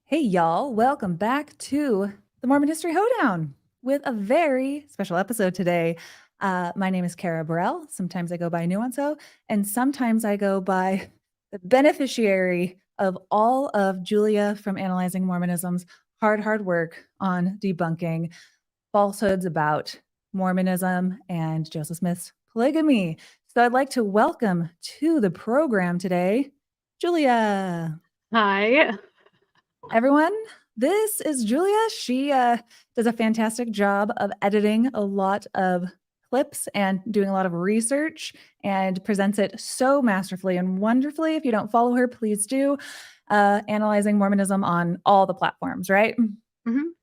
Hey, y'all. Welcome back to the Mormon History Hoedown with a very special episode today. My name is Carah Burrell. Sometimes I go by NuanceHoe, and sometimes I go by the beneficiary of all of Julia from Analyzing Mormonism's hard work on debunking falsehoods about Mormonism and Joseph Smith's polygamy. So I'd like to welcome to the program today, Julia. Hi. Everyone, this is Julia. She does a fantastic job of editing a lot of clips and doing a lot of research and presents it so masterfully and wonderfully. If you don't follow her, please do. Analyzing Mormonism on all the platforms, right?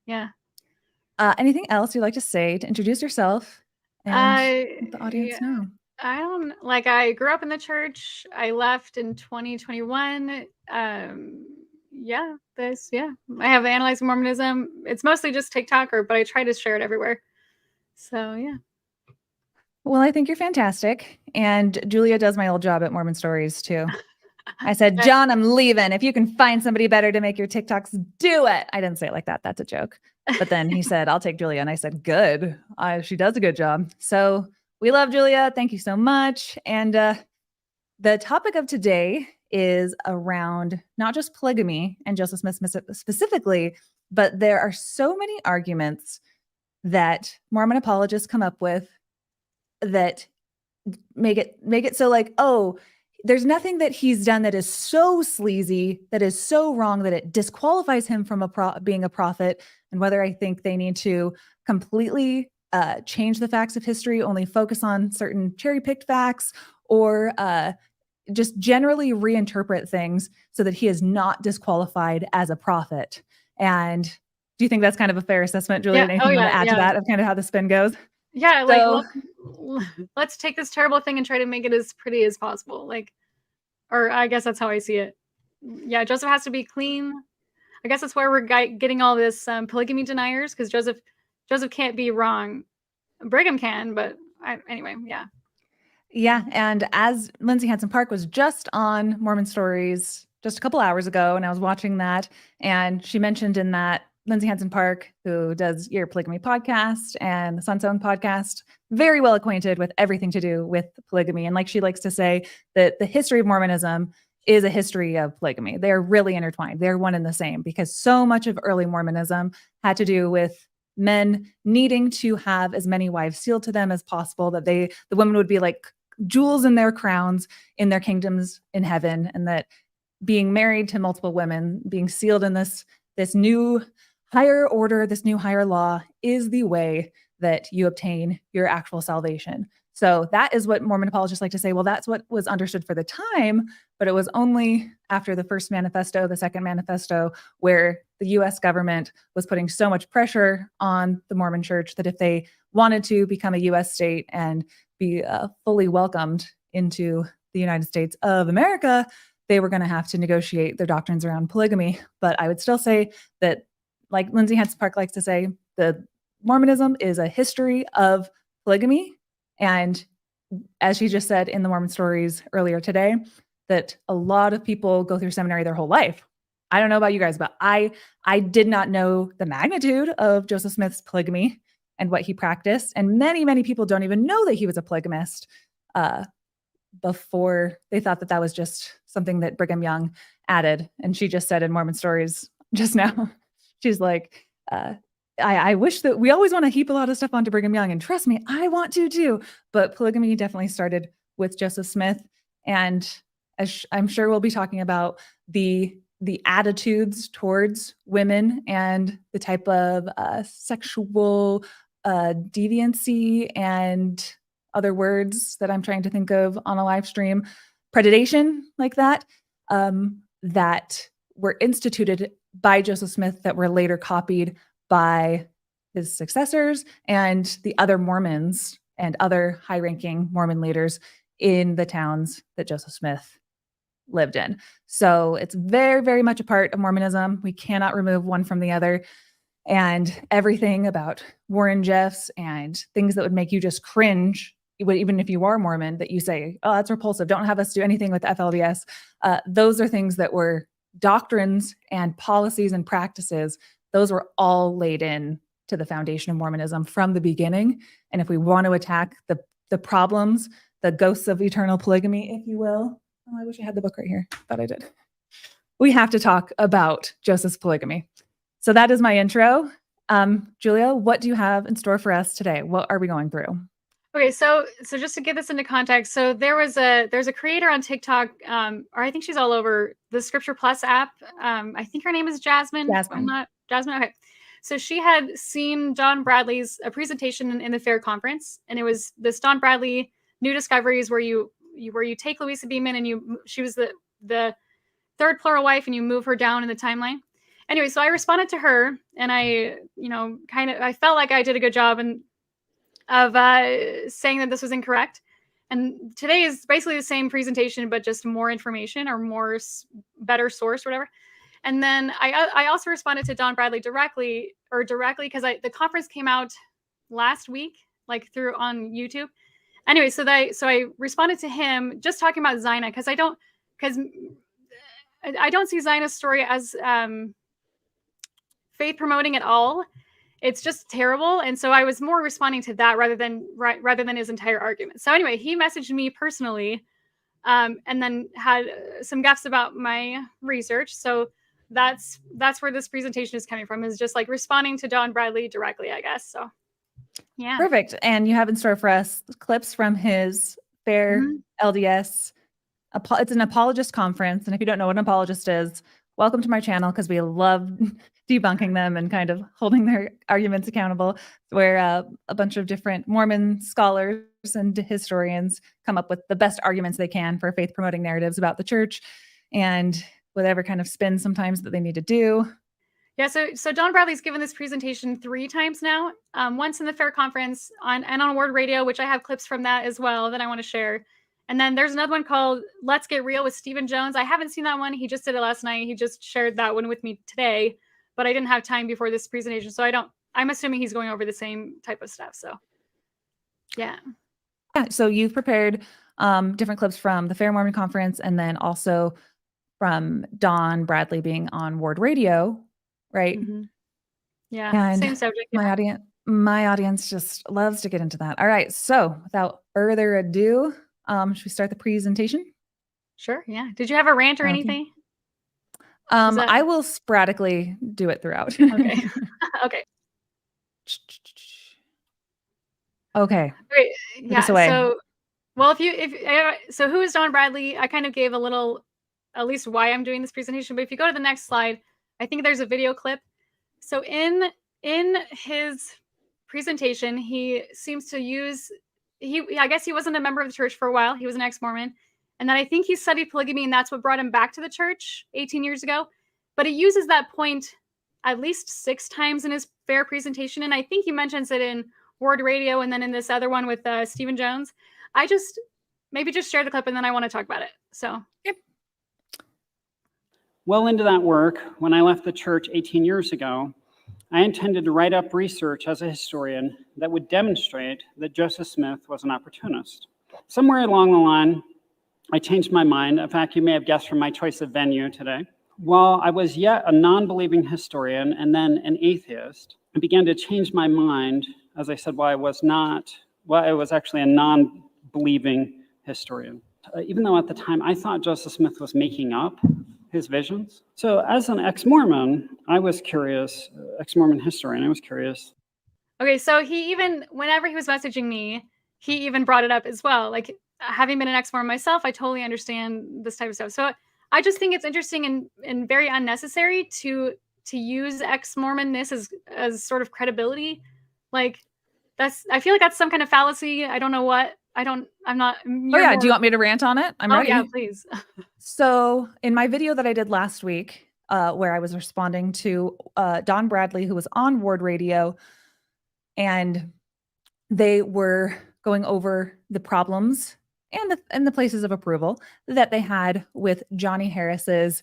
Yeah. Anything else you'd like to say to introduce yourself and let the audience know? I grew up in the church. I left in 2021. I have Analyzing Mormonism. It's mostly just TikTok, but I try to share it everywhere. So, yeah. Well, I think you're fantastic. And Julia does my old job at Mormon Stories too. I said, John, I'm leaving. If you can find somebody better to make your TikToks, do it. I didn't say it like that. That's a joke. But then he said, I'll take Julia. And I said, good. She does a good job. So we love Julia. Thank you so much. And the topic of today is around not just polygamy and Joseph Smith specifically, but there are so many arguments that Mormon apologists come up with that make it so like, oh, there's nothing that he's done that is so sleazy, that is so wrong that it disqualifies him from being a prophet. And whether I think they need to completely change the facts of history, only focus on certain cherry-picked facts, or just generally reinterpret things so that he is not disqualified as a prophet. And do you think that's kind of a fair assessment, Julia? Yeah. Anything you want to add to that of kind of how the spin goes? Yeah, let's take this terrible thing and try to make it as pretty as possible. Or I guess that's how I see it. Yeah, Joseph has to be clean. I guess that's where we're getting all this polygamy deniers, because Joseph can't be wrong. Brigham can, but anyway, yeah. Yeah, and as Lindsay Hansen Park was just on Mormon Stories just a couple hours ago, and I was watching that, and she mentioned in that Lindsay Hansen Park, who does your polygamy podcast and the Sunstone podcast, very well acquainted with everything to do with polygamy. And like she likes to say, that the history of Mormonism is a history of polygamy. They're really intertwined. They're one and the same, because so much of early Mormonism had to do with men needing to have as many wives sealed to them as possible, that the women would be like jewels in their crowns in their kingdoms in heaven, and that being married to multiple women, being sealed in this new higher order, this new higher law, is the way that you obtain your actual salvation. So that is what Mormon apologists like to say. Well, that's what was understood for the time, but it was only after the first manifesto, the second manifesto, where the US government was putting so much pressure on the Mormon church that if they wanted to become a US state and be fully welcomed into the United States of America, they were going to have to negotiate their doctrines around polygamy. But I would still say that, like Lindsay Hansen Park likes to say, the Mormonism is a history of polygamy. And as she just said in the Mormon Stories earlier today, that a lot of people go through seminary their whole life. I don't know about you guys, but I did not know the magnitude of Joseph Smith's polygamy and what he practiced. And many people don't even know that he was a polygamist before they thought that was just something that Brigham Young added. And she just said in Mormon Stories just now, she's like, I wish that we always want to heap a lot of stuff onto Brigham Young. And trust me, I want to too. But polygamy definitely started with Joseph Smith. And as I'm sure we'll be talking about the attitudes towards women and the type of sexual deviancy and other words that I'm trying to think of on a live stream, predation like that, that were instituted by Joseph Smith that were later copied by his successors and the other Mormons and other high-ranking Mormon leaders in the towns that Joseph Smith lived in. So it's very much a part of Mormonism. We cannot remove one from the other. And everything about Warren Jeffs and things that would make you just cringe, even if you are Mormon, that you say, oh, that's repulsive, don't have us do anything with FLDS. Those are things that were doctrines and policies and practices, those were all laid in to the foundation of Mormonism from the beginning. And if we want to attack the problems, the ghosts of eternal polygamy, if you will. Oh, I wish I had the book right here. Thought I did. We have to talk about Joseph's polygamy. So that is my intro. Julia, what do you have in store for us today? What are we going through? Okay, so just to get this into context, so there's a creator on TikTok, or I think she's all over the Scripture Plus app. I think her name is Jasmine. Jasmine. Okay. So she had seen Don Bradley's presentation in the Fair Conference, and it was this Don Bradley New Discoveries where you take Louisa Beeman and she was the third plural wife, and you move her down in the timeline. Anyway, so I responded to her, and I felt like I did a good job of saying that this was incorrect. And today is basically the same presentation, but just more information or better source or whatever. And then I also responded to Don Bradley directly because the conference came out last week, like on YouTube. Anyway, so I responded to him just talking about Zina because I don't see Zina's story as faith promoting at all. It's just terrible. And so I was more responding to that rather than his entire argument. So anyway, he messaged me personally and then had some gaffes about my research. So that's where this presentation is coming from, is just like responding to Don Bradley directly, I guess. So yeah. Perfect. And you have in store for us clips from his Fair LDS. It's an apologist conference. And if you don't know what an apologist is, welcome to my channel, because we love debunking them and kind of holding their arguments accountable, where a bunch of different Mormon scholars and historians come up with the best arguments they can for faith-promoting narratives about the church and whatever kind of spin sometimes that they need to do. Yeah, so Don Bradley's given this presentation 3 times now, once in the Fair Conference and on Word Radio, which I have clips from that as well that I want to share. And then there's another one called Let's Get Real with Stephen Jones. I haven't seen that one. He just did it last night. He just shared that one with me today, but I didn't have time before this presentation. So I'm assuming he's going over the same type of stuff. So yeah. Yeah, so you've prepared different clips from the Fair Mormon Conference and then also from Don Bradley being on Word Radio, right? Mm-hmm. Yeah, and same subject. Yeah. My audience just loves to get into that. All right, so without further ado, should we start the presentation? Sure, yeah. Did you have a rant or anything? I will sporadically do it throughout. Okay. Okay. Okay. Great. Yeah. Away. So, well, so who is Don Bradley? I kind of gave a little, at least why I'm doing this presentation. But if you go to the next slide, I think there's a video clip. So in his presentation, he seems to use I guess he wasn't a member of the church for a while. He was an ex-Mormon. And then I think he studied polygamy, and that's what brought him back to the church 18 years ago. But he uses that point at least 6 times in his Fair presentation. And I think he mentions it in Word Radio and then in this other one with Stephen Jones. I maybe just share the clip and then I want to talk about it. So, yep. Well into that work, when I left the church 18 years ago, I intended to write up research as a historian that would demonstrate that Joseph Smith was an opportunist. Somewhere along the line, I changed my mind. In fact, you may have guessed from my choice of venue today. While I was yet a non-believing historian and then an atheist, I began to change my mind, as I said, while I was actually a non-believing historian. Even though at the time I thought Joseph Smith was making up his visions. So as an ex-Mormon, I was curious, ex-Mormon historian, I was curious. Okay, so whenever he was messaging me, he even brought it up as well. Like, having been an ex-Mormon myself, I totally understand this type of stuff. So I just think it's interesting and very unnecessary to use ex-Mormonness as sort of credibility. Like, I feel like that's some kind of fallacy. I don't know what. I'm not. Oh yeah, do you want me to rant on it? I'm ready. Yeah, please. So in my video that I did last week, where I was responding to Don Bradley, who was on Word Radio, and they were going over the problems and the places of approval that they had with Johnny Harris's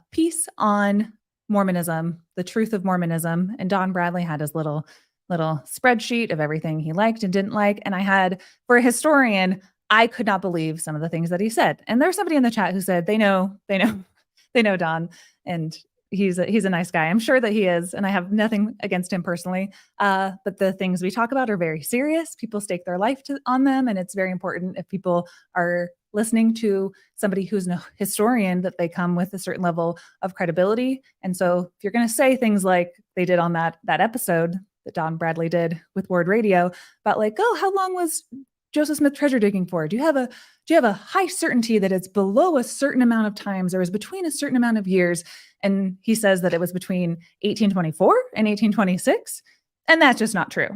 piece on Mormonism, the truth of Mormonism, and Don Bradley had his little spreadsheet of everything he liked and didn't like. And I had, for a historian, I could not believe some of the things that he said. And there's somebody in the chat who said, they know. they know Don, and he's a nice guy. I'm sure that he is, and I have nothing against him personally. But the things we talk about are very serious. People stake their life on them, and it's very important if people are listening to somebody who's a historian that they come with a certain level of credibility. And so if you're going to say things like they did on that episode that Don Bradley did with Ward Radio about like, oh, how long was Joseph Smith treasure digging for? Do you have a high certainty that it's below a certain amount of times or is between a certain amount of years? And he says that it was between 1824 and 1826. And that's just not true.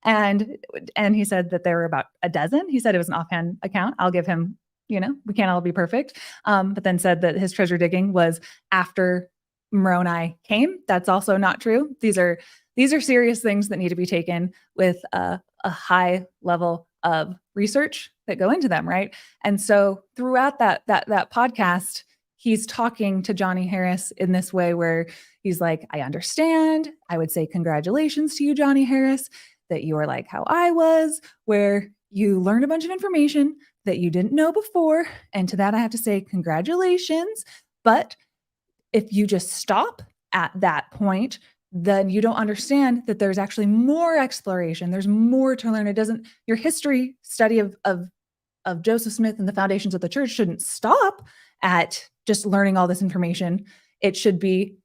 And he said that there were about a dozen. He said it was an offhand account. I'll give him, we can't all be perfect. But then said that his treasure digging was after Moroni came. That's also not true. These are serious things that need to be taken with a high level of research that go into them, right? And so throughout that podcast, he's talking to Johnny Harris in this way where he's like, I understand. I would say congratulations to you, Johnny Harris, that you are like how I was, where you learned a bunch of information that you didn't know before. And to that, I have to say congratulations. But if you just stop at that point, then you don't understand that there's actually more exploration. There's more to learn. Your history study of Joseph Smith and the foundations of the church shouldn't stop at just learning all this information. It should be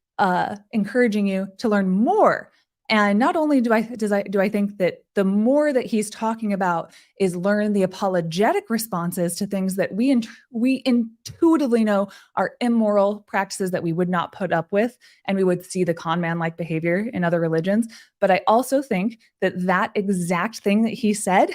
encouraging you to learn more. And not only do I think that the more that he's talking about is learn the apologetic responses to things that we intuitively know are immoral practices that we would not put up with, and we would see the con man-like behavior in other religions. But I also think that exact thing that he said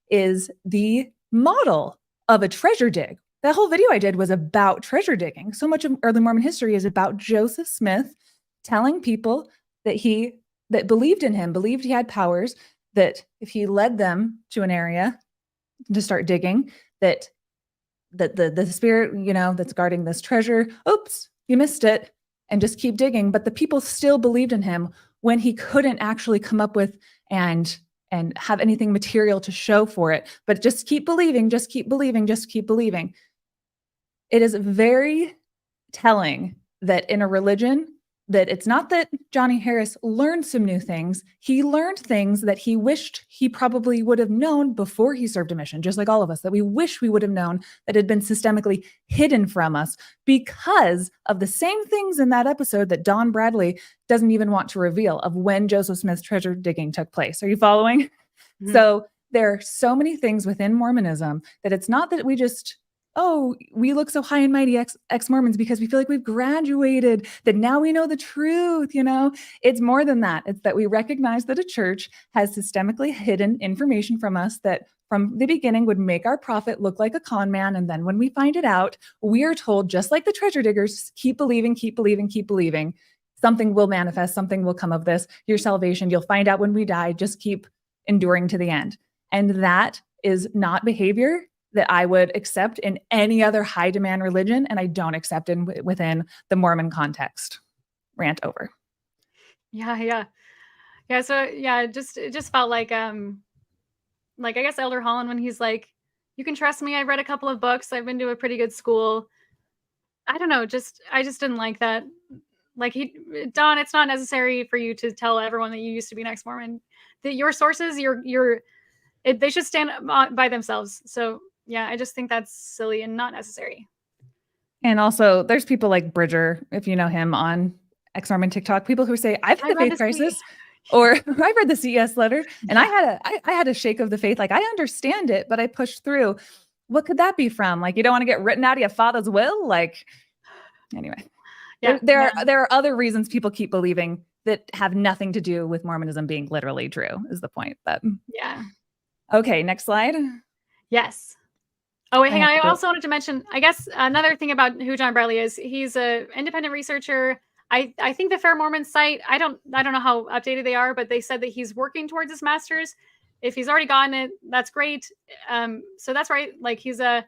is the model of a treasure dig. That whole video I did was about treasure digging. So much of early Mormon history is about Joseph Smith telling people that believed in him, believed he had powers, that if he led them to an area to start digging, that the spirit, that's guarding this treasure, oops, you missed it, and just keep digging. But the people still believed in him when he couldn't actually come up with and have anything material to show for it. But just keep believing, just keep believing, just keep believing. It is very telling that in a religion, that it's not that Johnny Harris learned some new things. He learned things that he wished he probably would have known before he served a mission, just like all of us, that we wish we would have known that had been systemically hidden from us because of the same things in that episode that Don Bradley doesn't even want to reveal of when Joseph Smith's treasure digging took place. Are you following? Mm-hmm. So there are so many things within Mormonism that it's not that we just, we look so high and mighty ex-Mormons because we feel like we've graduated, that now we know the truth, It's more than that. It's that we recognize that a church has systemically hidden information from us that from the beginning would make our prophet look like a con man. And then when we find it out, we are told, just like the treasure diggers, keep believing, keep believing, keep believing. Something will manifest, something will come of this. Your salvation, you'll find out when we die, just keep enduring to the end. And that is not behavior that I would accept in any other high demand religion, and I don't accept within the Mormon context. Rant over. Yeah. So it just felt like I guess Elder Holland, when he's like, you can trust me. I've read a couple of books. I've been to a pretty good school. I don't know. I just didn't like that. Like Don, it's not necessary for you to tell everyone that you used to be an ex-Mormon. That your sources, they should stand by themselves. So yeah, I just think that's silly and not necessary. And also, there's people like Bridger, if you know him, on ex-Mormon TikTok, people who say, I've had a faith crisis, or I've read the CES letter, and I had a shake of the faith. Like, I understand it, but I pushed through. What could that be from? Like, you don't want to get written out of your father's will? Like, anyway. Yeah, there are other reasons people keep believing that have nothing to do with Mormonism being literally true, is the point. But yeah. Okay, next slide. Yes. Oh, wait, hang on. I also wanted to mention, I guess, another thing about who John Bradley is. He's an independent researcher. I think the Fair Mormon site, I don't know how updated they are, but they said that he's working towards his master's. If he's already gotten it, that's great. So that's right. Like, he's I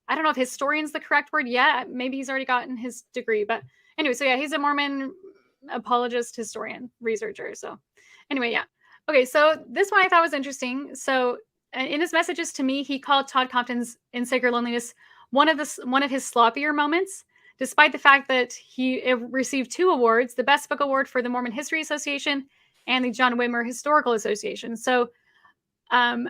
don't know if historian's the correct word yet. Maybe he's already gotten his degree. But anyway, so yeah, he's a Mormon apologist, historian, researcher. So anyway, yeah. Okay, so this one I thought was interesting. So in his messages to me, he called Todd Compton's In Sacred Loneliness one of his sloppier moments, despite the fact that it received 2 awards, the Best Book Award for the Mormon History Association and the John Whitmer Historical Association. So and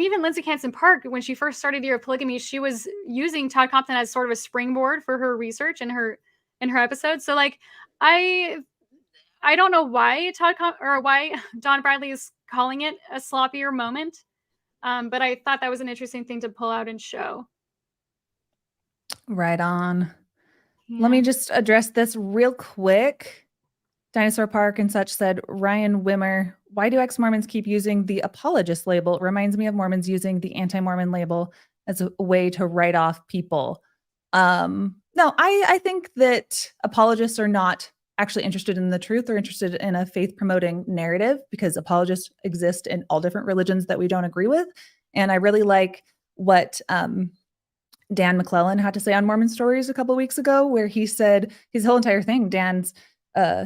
even Lindsay Hansen Park, when she first started the Year of Polygamy, she was using Todd Compton as sort of a springboard for her research and her episodes. So like, I don't know why why Don Bradley is calling it a sloppier moment, but I thought that was an interesting thing to pull out and show. Right on. Yeah. Let me just address this real quick. Dinosaur Park and such said, Ryan Wimmer, why do ex-Mormons keep using the apologist label? It reminds me of Mormons using the anti-Mormon label as a way to write off people. No, I think that apologists are not actually interested in the truth. They're interested in a faith-promoting narrative, because apologists exist in all different religions that we don't agree with. And I really like what Dan McClellan had to say on Mormon Stories a couple of weeks ago, where he said his whole entire thing, Dan's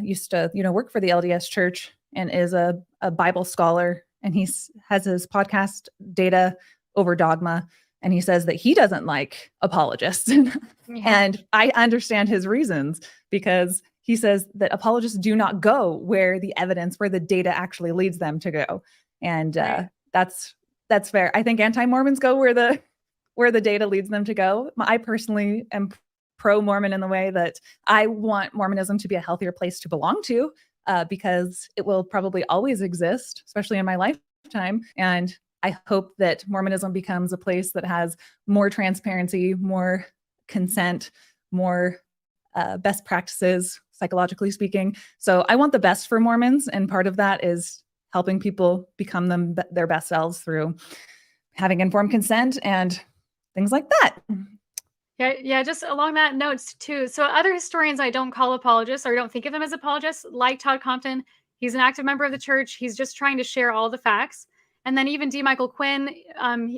used to, work for the LDS Church and is a Bible scholar, and he has his podcast Data Over Dogma, and he says that he doesn't like apologists. And I understand his reasons, because he says that apologists do not go where the evidence, where the data actually leads them to go. And that's fair. I think anti-Mormons go where the data leads them to go. I personally am pro-Mormon in the way that I want Mormonism to be a healthier place to belong to, because it will probably always exist, especially in my lifetime. And I hope that Mormonism becomes a place that has more transparency, more consent, more best practices, psychologically speaking. So I want the best for Mormons, and part of that is helping people become their best selves through having informed consent and things like that. Yeah, just along that notes too. So other historians I don't call apologists, or don't think of them as apologists, like Todd Compton. He's an active member of the church. He's just trying to share all the facts. And then even D. Michael Quinn,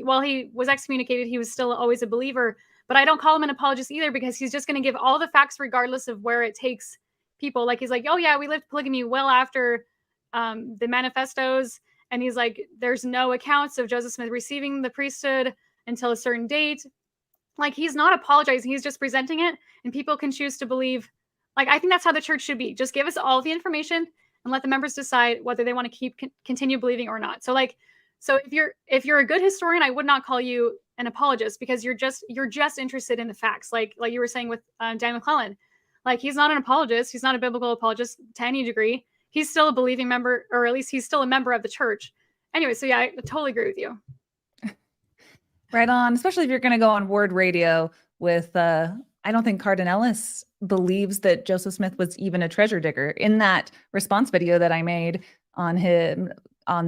while he was excommunicated, he was still always a believer. But I don't call him an apologist either, because he's just going to give all the facts regardless of where it takes people. Like, he's like, oh yeah, we lived polygamy well after the manifestos. And he's like, there's no accounts of Joseph Smith receiving the priesthood until a certain date. Like, he's not apologizing. He's just presenting it, and people can choose to believe. Like, I think that's how the church should be. Just give us all the information and let the members decide whether they want to continue believing or not. So if you're a good historian, I would not call you an apologist, because you're just interested in the facts. Like you were saying with Dan McClellan, like, he's not an apologist. He's not a biblical apologist to any degree. He's still a believing member, or at least he's still a member of the church. Anyway, so yeah, I totally agree with you. Right on, especially if you're going to go on Word Radio with, I don't think Cardin Ellis believes that Joseph Smith was even a treasure digger. In that response video that I made on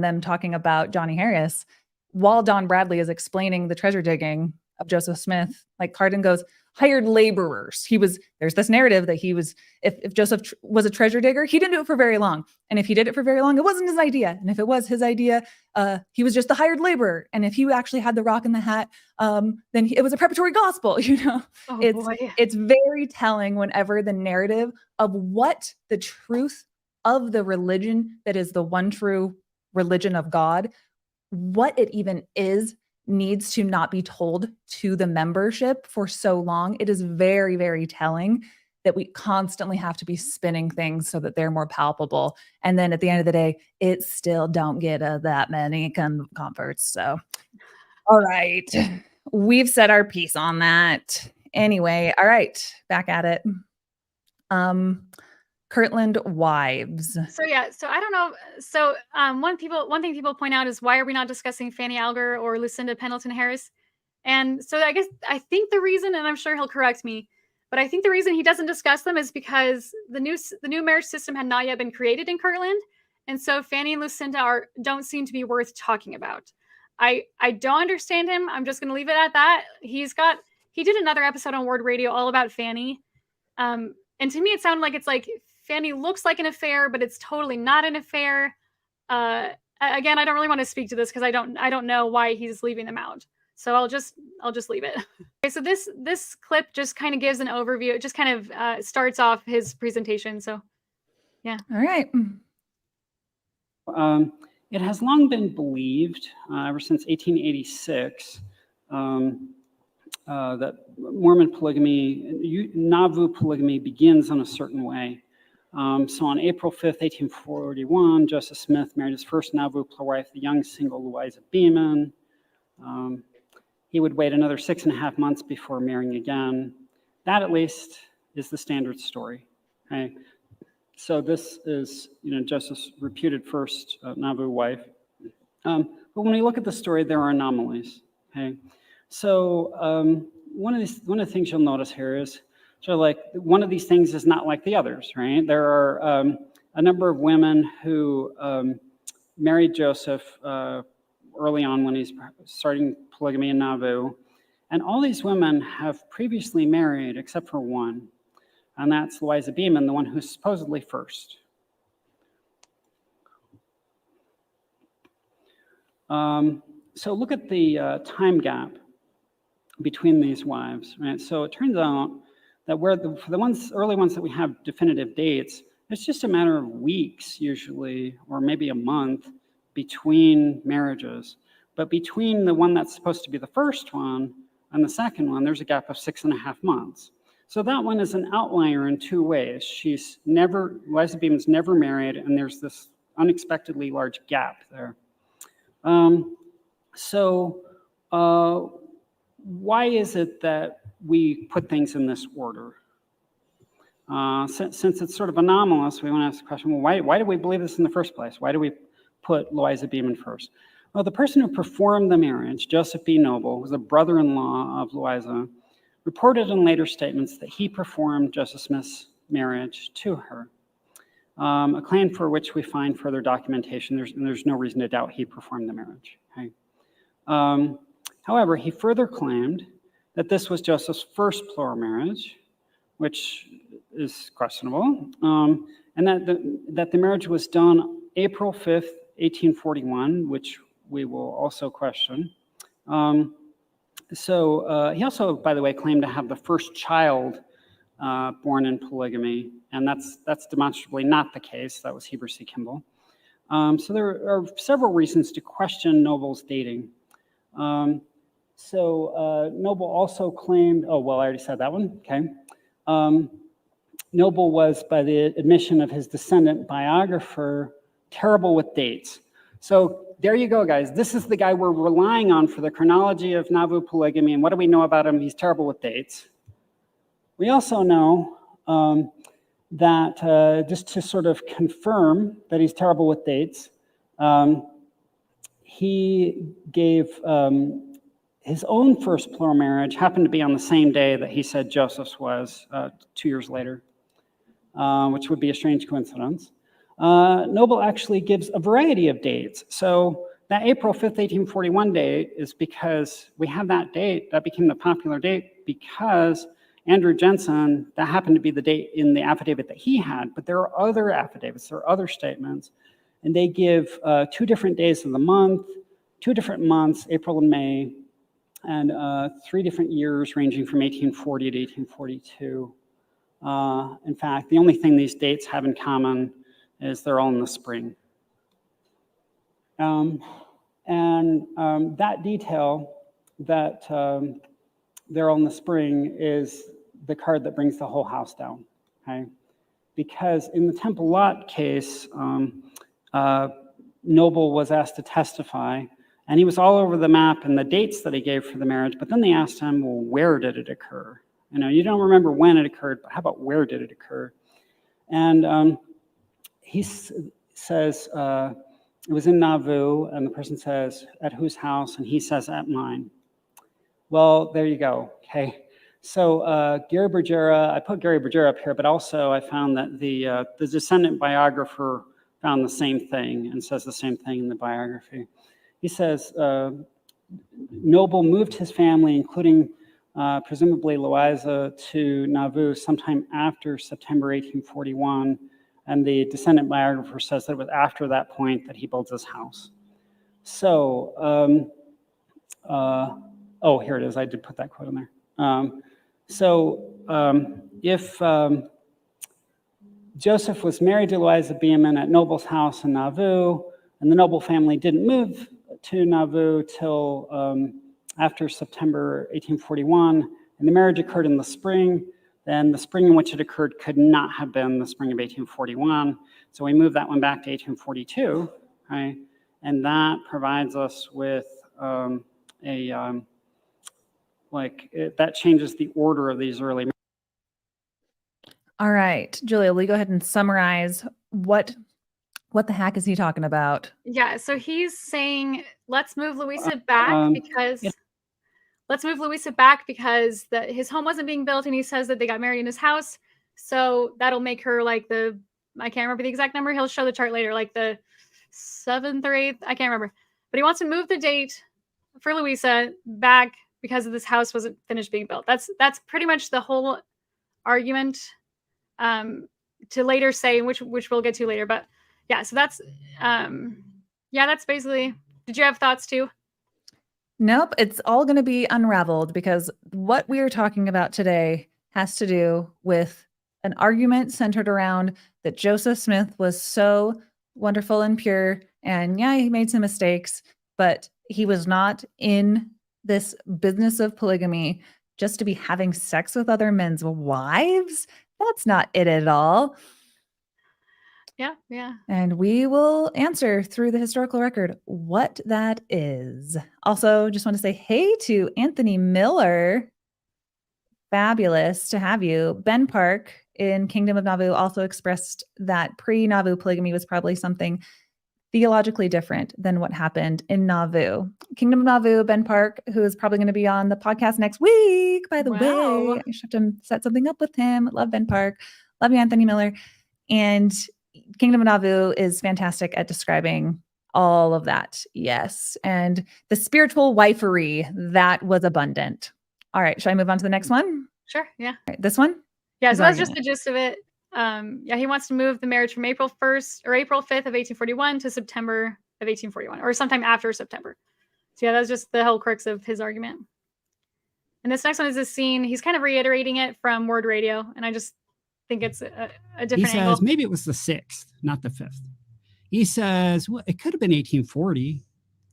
them talking about Johnny Harris, while Don Bradley is explaining the treasure digging of Joseph Smith, like, Cardin goes, hired laborers. There's this narrative that he was, if Joseph was a treasure digger, he didn't do it for very long. And if he did it for very long, it wasn't his idea. And if it was his idea, he was just the hired laborer. And if he actually had the rock in the hat, then it was a preparatory gospel, Oh, it's very telling whenever the narrative of what the truth of the religion that is the one true religion of God, what it even is, needs to not be told to the membership for so long. It is very, very telling that we constantly have to be spinning things so that they're more palpable. And then at the end of the day, it still don't get that many converts. So, all right, we've said our piece on that. Anyway, all right, back at it. Kirtland wives. So I don't know. So one thing people point out is, why are we not discussing Fanny Alger or Lucinda Pendleton Harris? And so I think the reason, and I'm sure he'll correct me, but I think the reason he doesn't discuss them is because the new marriage system had not yet been created in Kirtland, and so Fanny and Lucinda don't seem to be worth talking about. I don't understand him. I'm just going to leave it at that. He did another episode on Word Radio all about Fanny, and to me it sounded like it's like Fanny looks like an affair, but it's totally not an affair. Again, I don't really want to speak to this because I don't know why he's leaving them out. So I'll just leave it. Okay, so this clip just kind of gives an overview. It just kind of starts off his presentation. So, yeah. All right. It has long been believed, ever since 1886, that Mormon polygamy, Nauvoo polygamy begins in a certain way. So on April 5th, 1841, Joseph Smith married his first Nauvoo wife, the young single Louisa Beeman. He would wait another 6.5 months before marrying again. That, at least, is the standard story. Okay? So this is, Joseph's reputed first Nauvoo wife. But when we look at the story, there are anomalies. Okay? So one of the things you'll notice here is, so like one of these things is not like the others, right? There are a number of women who married Joseph early on when he's starting polygamy in Nauvoo. And all these women have previously married except for one. And that's Louisa Beeman, the one who's supposedly first. So look at the time gap between these wives, right? So it turns out that for the early ones that we have definitive dates, it's just a matter of weeks usually, or maybe a month between marriages. But between the one that's supposed to be the first one and the second one, there's a gap of 6.5 months. So that one is an outlier in two ways. Louisa Beeman's never married, and there's this unexpectedly large gap there. Why is it that we put things in this order? Since it's sort of anomalous, we want to ask the question, well, why do we believe this in the first place? Why do we put Louisa Beeman first? Well, the person who performed the marriage, Joseph B. Noble, was a brother-in-law of Louisa, reported in later statements that he performed Joseph Smith's marriage to her, a claim for which we find further documentation. There's no reason to doubt he performed the marriage. Okay? However, he further claimed that this was Joseph's first plural marriage, which is questionable, and that the marriage was done April 5th, 1841, which we will also question. He also, by the way, claimed to have the first child born in polygamy, and that's demonstrably not the case. That was Heber C. Kimball. So there are several reasons to question Noble's dating. Noble also claimed, I already said that one, okay. Noble was, by the admission of his descendant biographer, terrible with dates. So there you go, guys. This is the guy we're relying on for the chronology of Nauvoo polygamy, and what do we know about him? He's terrible with dates. We also know that, just to sort of confirm that he's terrible with dates, he gave his own first plural marriage happened to be on the same day that he said Joseph's was 2 years later, which would be a strange coincidence. Noble actually gives a variety of dates. So that April 5th, 1841 date is because we have that date, that became the popular date because Andrew Jensen, that happened to be the date in the affidavit that he had, but there are other affidavits, there are other statements, and they give 2 different days of the month, 2 different months, April and May, and 3 different years ranging from 1840 to 1842. In fact, the only thing these dates have in common is they're all in the spring. That detail that they're all in the spring is the card that brings the whole house down, okay? Because in the Temple Lot case, Noble was asked to testify, and he was all over the map and the dates that he gave for the marriage, but then they asked him, well, where did it occur? You don't remember when it occurred, but how about where did it occur? And he says, it was in Nauvoo, and the person says, at whose house? And he says, at mine. Well, there you go, okay? So Gary Bergera, I put Gary Bergera up here, but also I found that the descendant biographer found the same thing and says the same thing in the biography. He says, Noble moved his family, including presumably Louisa, to Nauvoo sometime after September 1841, and the descendant biographer says that it was after that point that he builds his house. So, here it is. I did put that quote in there. If Joseph was married to Louisa Beeman at Noble's house in Nauvoo, and the Noble family didn't move to Nauvoo till after September 1841, and the marriage occurred in the spring, then the spring in which it occurred could not have been the spring of 1841. So we moved that one back to 1842, right? And that provides us with that changes the order of these early. All right, Julia, will you go ahead and summarize what the heck is he talking about? Yeah, so he's saying, let's move Louisa back because his home wasn't being built, and he says that they got married in his house. So that'll make her like I can't remember the exact number. He'll show the chart later, like the 7th or 8th. I can't remember. But he wants to move the date for Louisa back because this house wasn't finished being built. That's pretty much the whole argument, to later say, which we'll get to later. But yeah, so that's basically. Did you have thoughts too? Nope, it's all going to be unraveled because what we are talking about today has to do with an argument centered around that Joseph Smith was so wonderful and pure, and yeah, he made some mistakes, but he was not in this business of polygamy just to be having sex with other men's wives. That's not it at all. Yeah. And we will answer through the historical record what that is. Also, just want to say hey to Anthony Miller. Fabulous to have you. Ben Park in Kingdom of Nauvoo also expressed that pre-Nauvoo polygamy was probably something theologically different than what happened in Nauvoo. Kingdom of Nauvoo, Ben Park, who is probably going to be on the podcast next week, by the way. I should have to set something up with him. Love Ben Park. Love you, Anthony Miller. And Kingdom of Nauvoo is fantastic at describing all of that. Yes. And the spiritual wifery that was abundant. All right. Shall I move on to the next one? Sure. Yeah. All right, this one? Yeah. So that's just the gist of it. He wants to move the marriage from April 1st or April 5th of 1841 to September of 1841, or sometime after September. So yeah, that's just the whole crux of his argument. And this next one is a scene. He's kind of reiterating it from Word Radio, and I just think it's a different angle. He says maybe it was the 6th, not the 5th. He says, well, it could have been 1840.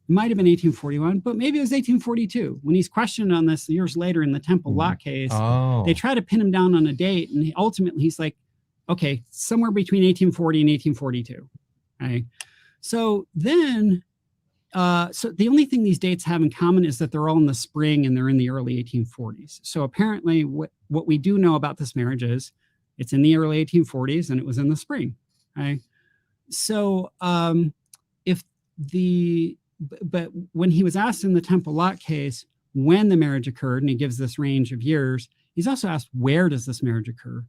It might have been 1841, but maybe it was 1842. When he's questioned on this years later in the Temple Lot case, they try to pin him down on a date, and ultimately he's like, okay, somewhere between 1840 and 1842. Right? So then, so the only thing these dates have in common is that they're all in the spring and they're in the early 1840s. So apparently what we do know about this marriage is it's in the early 1840s and it was in the spring. Right? So but when he was asked in the Temple Lot case when the marriage occurred, and he gives this range of years, he's also asked, where does this marriage occur?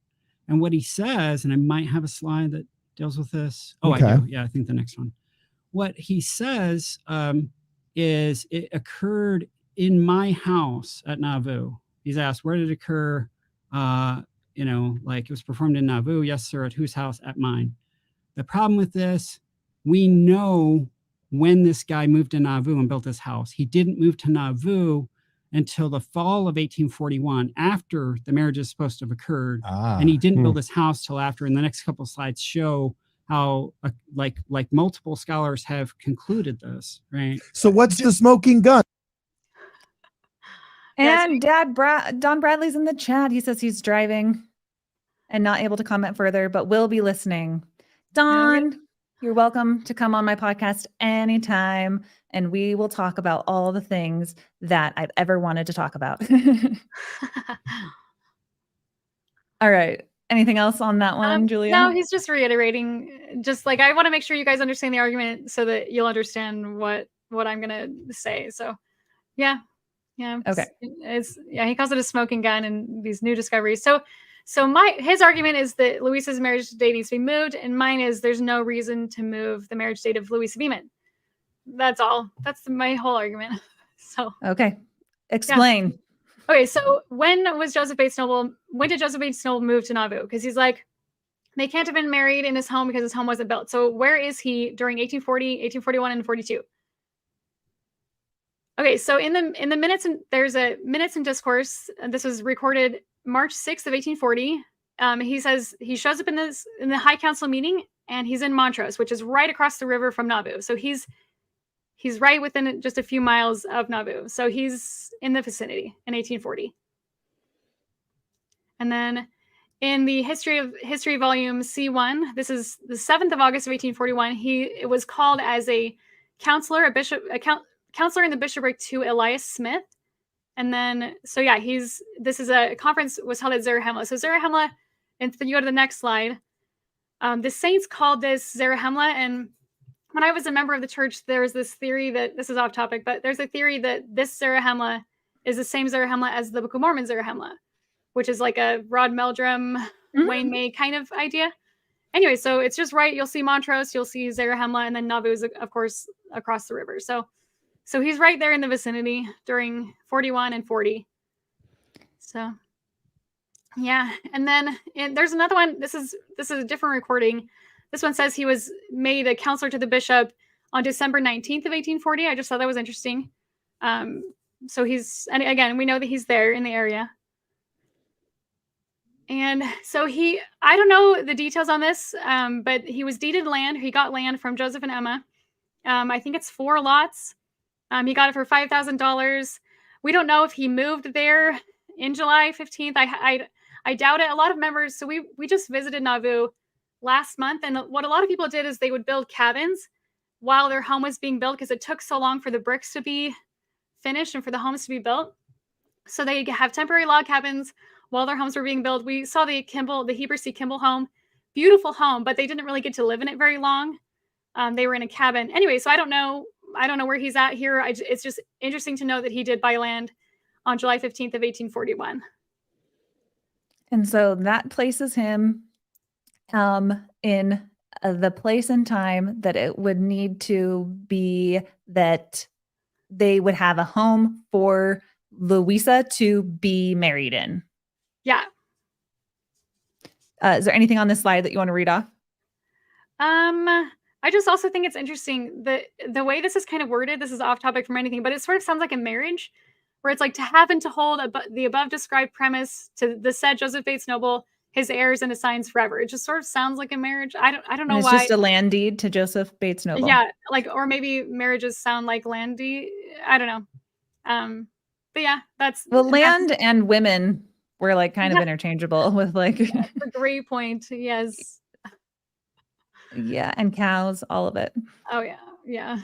And what he says, and I might have a slide that deals with this. Oh, okay. I do. Yeah, I think the next one. What he says is it occurred in my house at Nauvoo. He's asked, where did it occur? Like it was performed in Nauvoo. Yes, sir. At whose house? At mine. The problem with this, we know when this guy moved to Nauvoo and built his house. He didn't move to Nauvoo until the fall of 1841, after the marriage is supposed to have occurred. And he didn't build his house till after. And the next couple of slides show how like multiple scholars have concluded this, right? So what's the smoking gun? And Don Bradley's in the chat. He says he's driving and not able to comment further, but will be listening. Don, you're welcome to come on my podcast anytime, and we will talk about all the things that I've ever wanted to talk about. All right. Anything else on that one, Julia? No, he's just reiterating. Just like, I want to make sure you guys understand the argument so that you'll understand what I'm gonna say. So, yeah. Okay. He calls it a smoking gun and these new discoveries. So his argument is that Louisa's marriage date needs to be moved, and mine is there's no reason to move the marriage date of Louisa Beeman. That's all. That's my whole argument. So okay, explain. Yeah. Okay, so when did Joseph Bates Noble move to Nauvoo? Because he's like, they can't have been married in his home because his home wasn't built. So where is he during 1840, 1841, and 42? Okay, so in the minutes, there's a minutes and discourse. This was recorded March 6th of 1840. He says he shows up in the High Council meeting, and he's in Montrose, which is right across the river from Nauvoo. So he's he's right within just a few miles of Nauvoo. So he's in the vicinity in 1840. And then in the history volume C1, this is the 7th of August of 1841. It was called as a counselor, counselor in the bishopric to Elias Smith. And then, so yeah, this is a conference was held at Zarahemla. So Zarahemla, and then you go to the next slide. The saints called this Zarahemla. And when I was a member of the church, there was this theory that, this is off topic, but there's a theory that this Zarahemla is the same Zarahemla as the Book of Mormon Zarahemla, which is like a Rod Meldrum, Wayne May kind of idea. Anyway, so it's just right. You'll see Montrose, you'll see Zarahemla, and then Nauvoo is, of course, across the river. So he's right there in the vicinity during 41 and 40. So, yeah. And then there's another one. This is a different recording. This one says he was made a counselor to the bishop on December 19th of 1840. I just thought that was interesting. So and again, we know that he's there in the area. And so I don't know the details on this, but he was deeded land. He got land from Joseph and Emma. I think it's 4 lots. He got it for $5,000. We don't know if he moved there in July 15th. I doubt it. A lot of members, so we just visited Nauvoo last month, and what a lot of people did is they would build cabins while their home was being built because it took so long for the bricks to be finished and for the homes to be built. So they have temporary log cabins while their homes were being built. We saw the Heber C. Kimball home, beautiful home, but they didn't really get to live in it very long. They were in a cabin. Anyway, so I don't know where he's at here. It's just interesting to know that he did buy land on July 15th of 1841. And so that places him in the place and time that it would need to be that they would have a home for Louisa to be married in. Yeah. Is there anything on this slide that you want to read off? I just also think it's interesting that the way this is kind of worded, this is off topic from anything, but it sort of sounds like a marriage where it's like to have and to hold the above described premise to the said Joseph Bates Noble, his heirs and assigns forever. It just sort of sounds like a marriage. I don't know It's why. just a land deed to Joseph Bates Noble. Yeah, or maybe marriages sound like land deed. I don't know. But yeah, that's land and women were like kind of interchangeable with like a great point. Yes. Yeah, and cows, all of it. Oh yeah.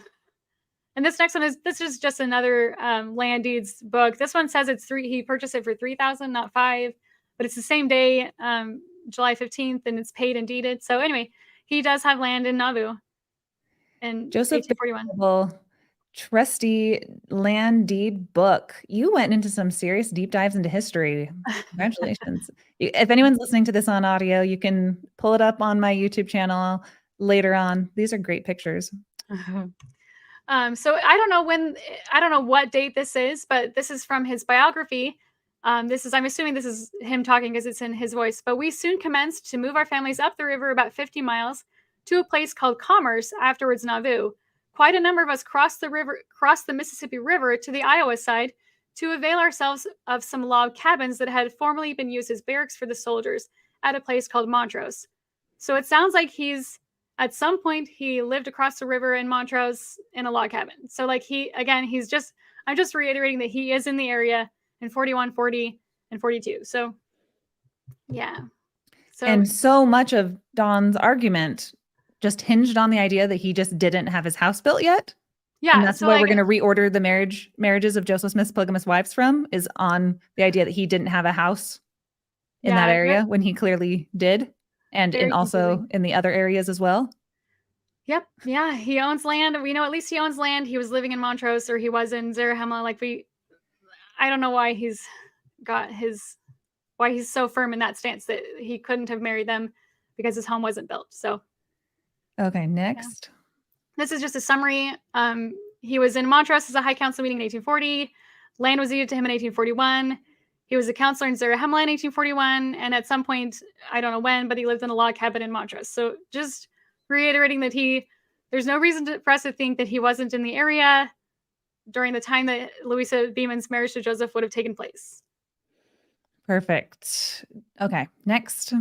And this next one is just another land deeds book. This one says he purchased it for $3,000, not $5,000, but it's the same day, July 15th, and it's paid and deeded. So anyway, he does have land in Nauvoo in Joseph 1841. Trusty land deed book. You went into some serious deep dives into history. Congratulations. If anyone's listening to this on audio, you can pull it up on my YouTube channel later on. These are great pictures. So I don't know what date this is, but this is from his biography. I'm assuming this is him talking because it's in his voice. But we soon commenced to move our families up the river about 50 miles to a place called Commerce, afterwards Nauvoo. Quite a number of us crossed the Mississippi River to the Iowa side to avail ourselves of some log cabins that had formerly been used as barracks for the soldiers at a place called Montrose. So it sounds like at some point he lived across the river in Montrose in a log cabin. So like I'm just reiterating that he is in the area in 41, 40, and 42. So yeah. And so much of Don's argument just hinged on the idea that he just didn't have his house built yet. Yeah. And that's where we're going to reorder the marriages of Joseph Smith's polygamous wives from, is on the idea that he didn't have a house in that area when he clearly did. And also in the other areas as well. Yep. Yeah. He owns land. We know at least he owns land. He was living in Montrose, or he was in Zarahemla. I don't know why he's so firm in that stance that he couldn't have married them because his home wasn't built. So. Okay, next. Yeah. This is just a summary. He was in Montrose as a high council meeting in 1840. Land was deeded to him in 1841. He was a counselor in Zarahemla in 1841. And at some point, I don't know when, but he lived in a log cabin in Montrose. So just reiterating that there's no reason for us to think that he wasn't in the area during the time that Louisa Beeman's marriage to Joseph would have taken place. Perfect. Okay, next.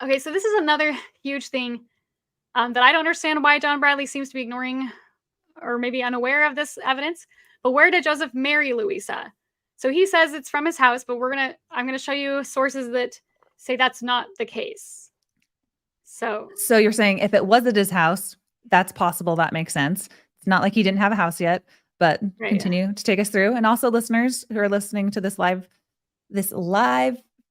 Okay, so this is another huge thing that I don't understand why John Bradley seems to be ignoring or maybe unaware of this evidence. But where did Joseph marry Louisa? So he says it's from his house, but I'm gonna show you sources that say that's not the case. So you're saying if it was at his house, that's possible. That makes sense. It's not like he didn't have a house yet, but Right. continue to take us through. And also listeners who are listening to this live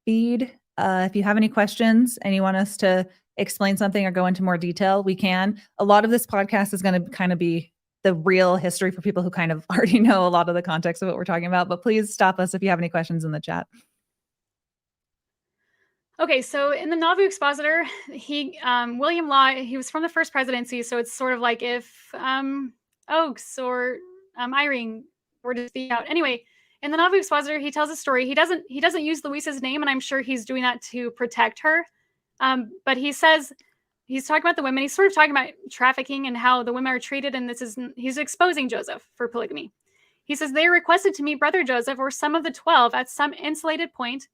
feed, if you have any questions and you want us to explain something or go into more detail, we can. A lot of this podcast is going to kind of be the real history for people who kind of already know a lot of the context of what we're talking about, but please stop us if you have any questions in the chat. okay, so in the Nauvoo Expositor, William Law, he was from the first presidency, so it's sort of like if Oakes or Eyring were to speak out. Anyway, in the Nauvoo Expositor, he tells a story. He doesn't use Louisa's name, and I'm sure he's doing that to protect her. But he says he's talking about the women. He's sort of talking about trafficking and how the women are treated, and he's exposing Joseph for polygamy. He says they requested to meet Brother Joseph or some of the 12 at some insulated point,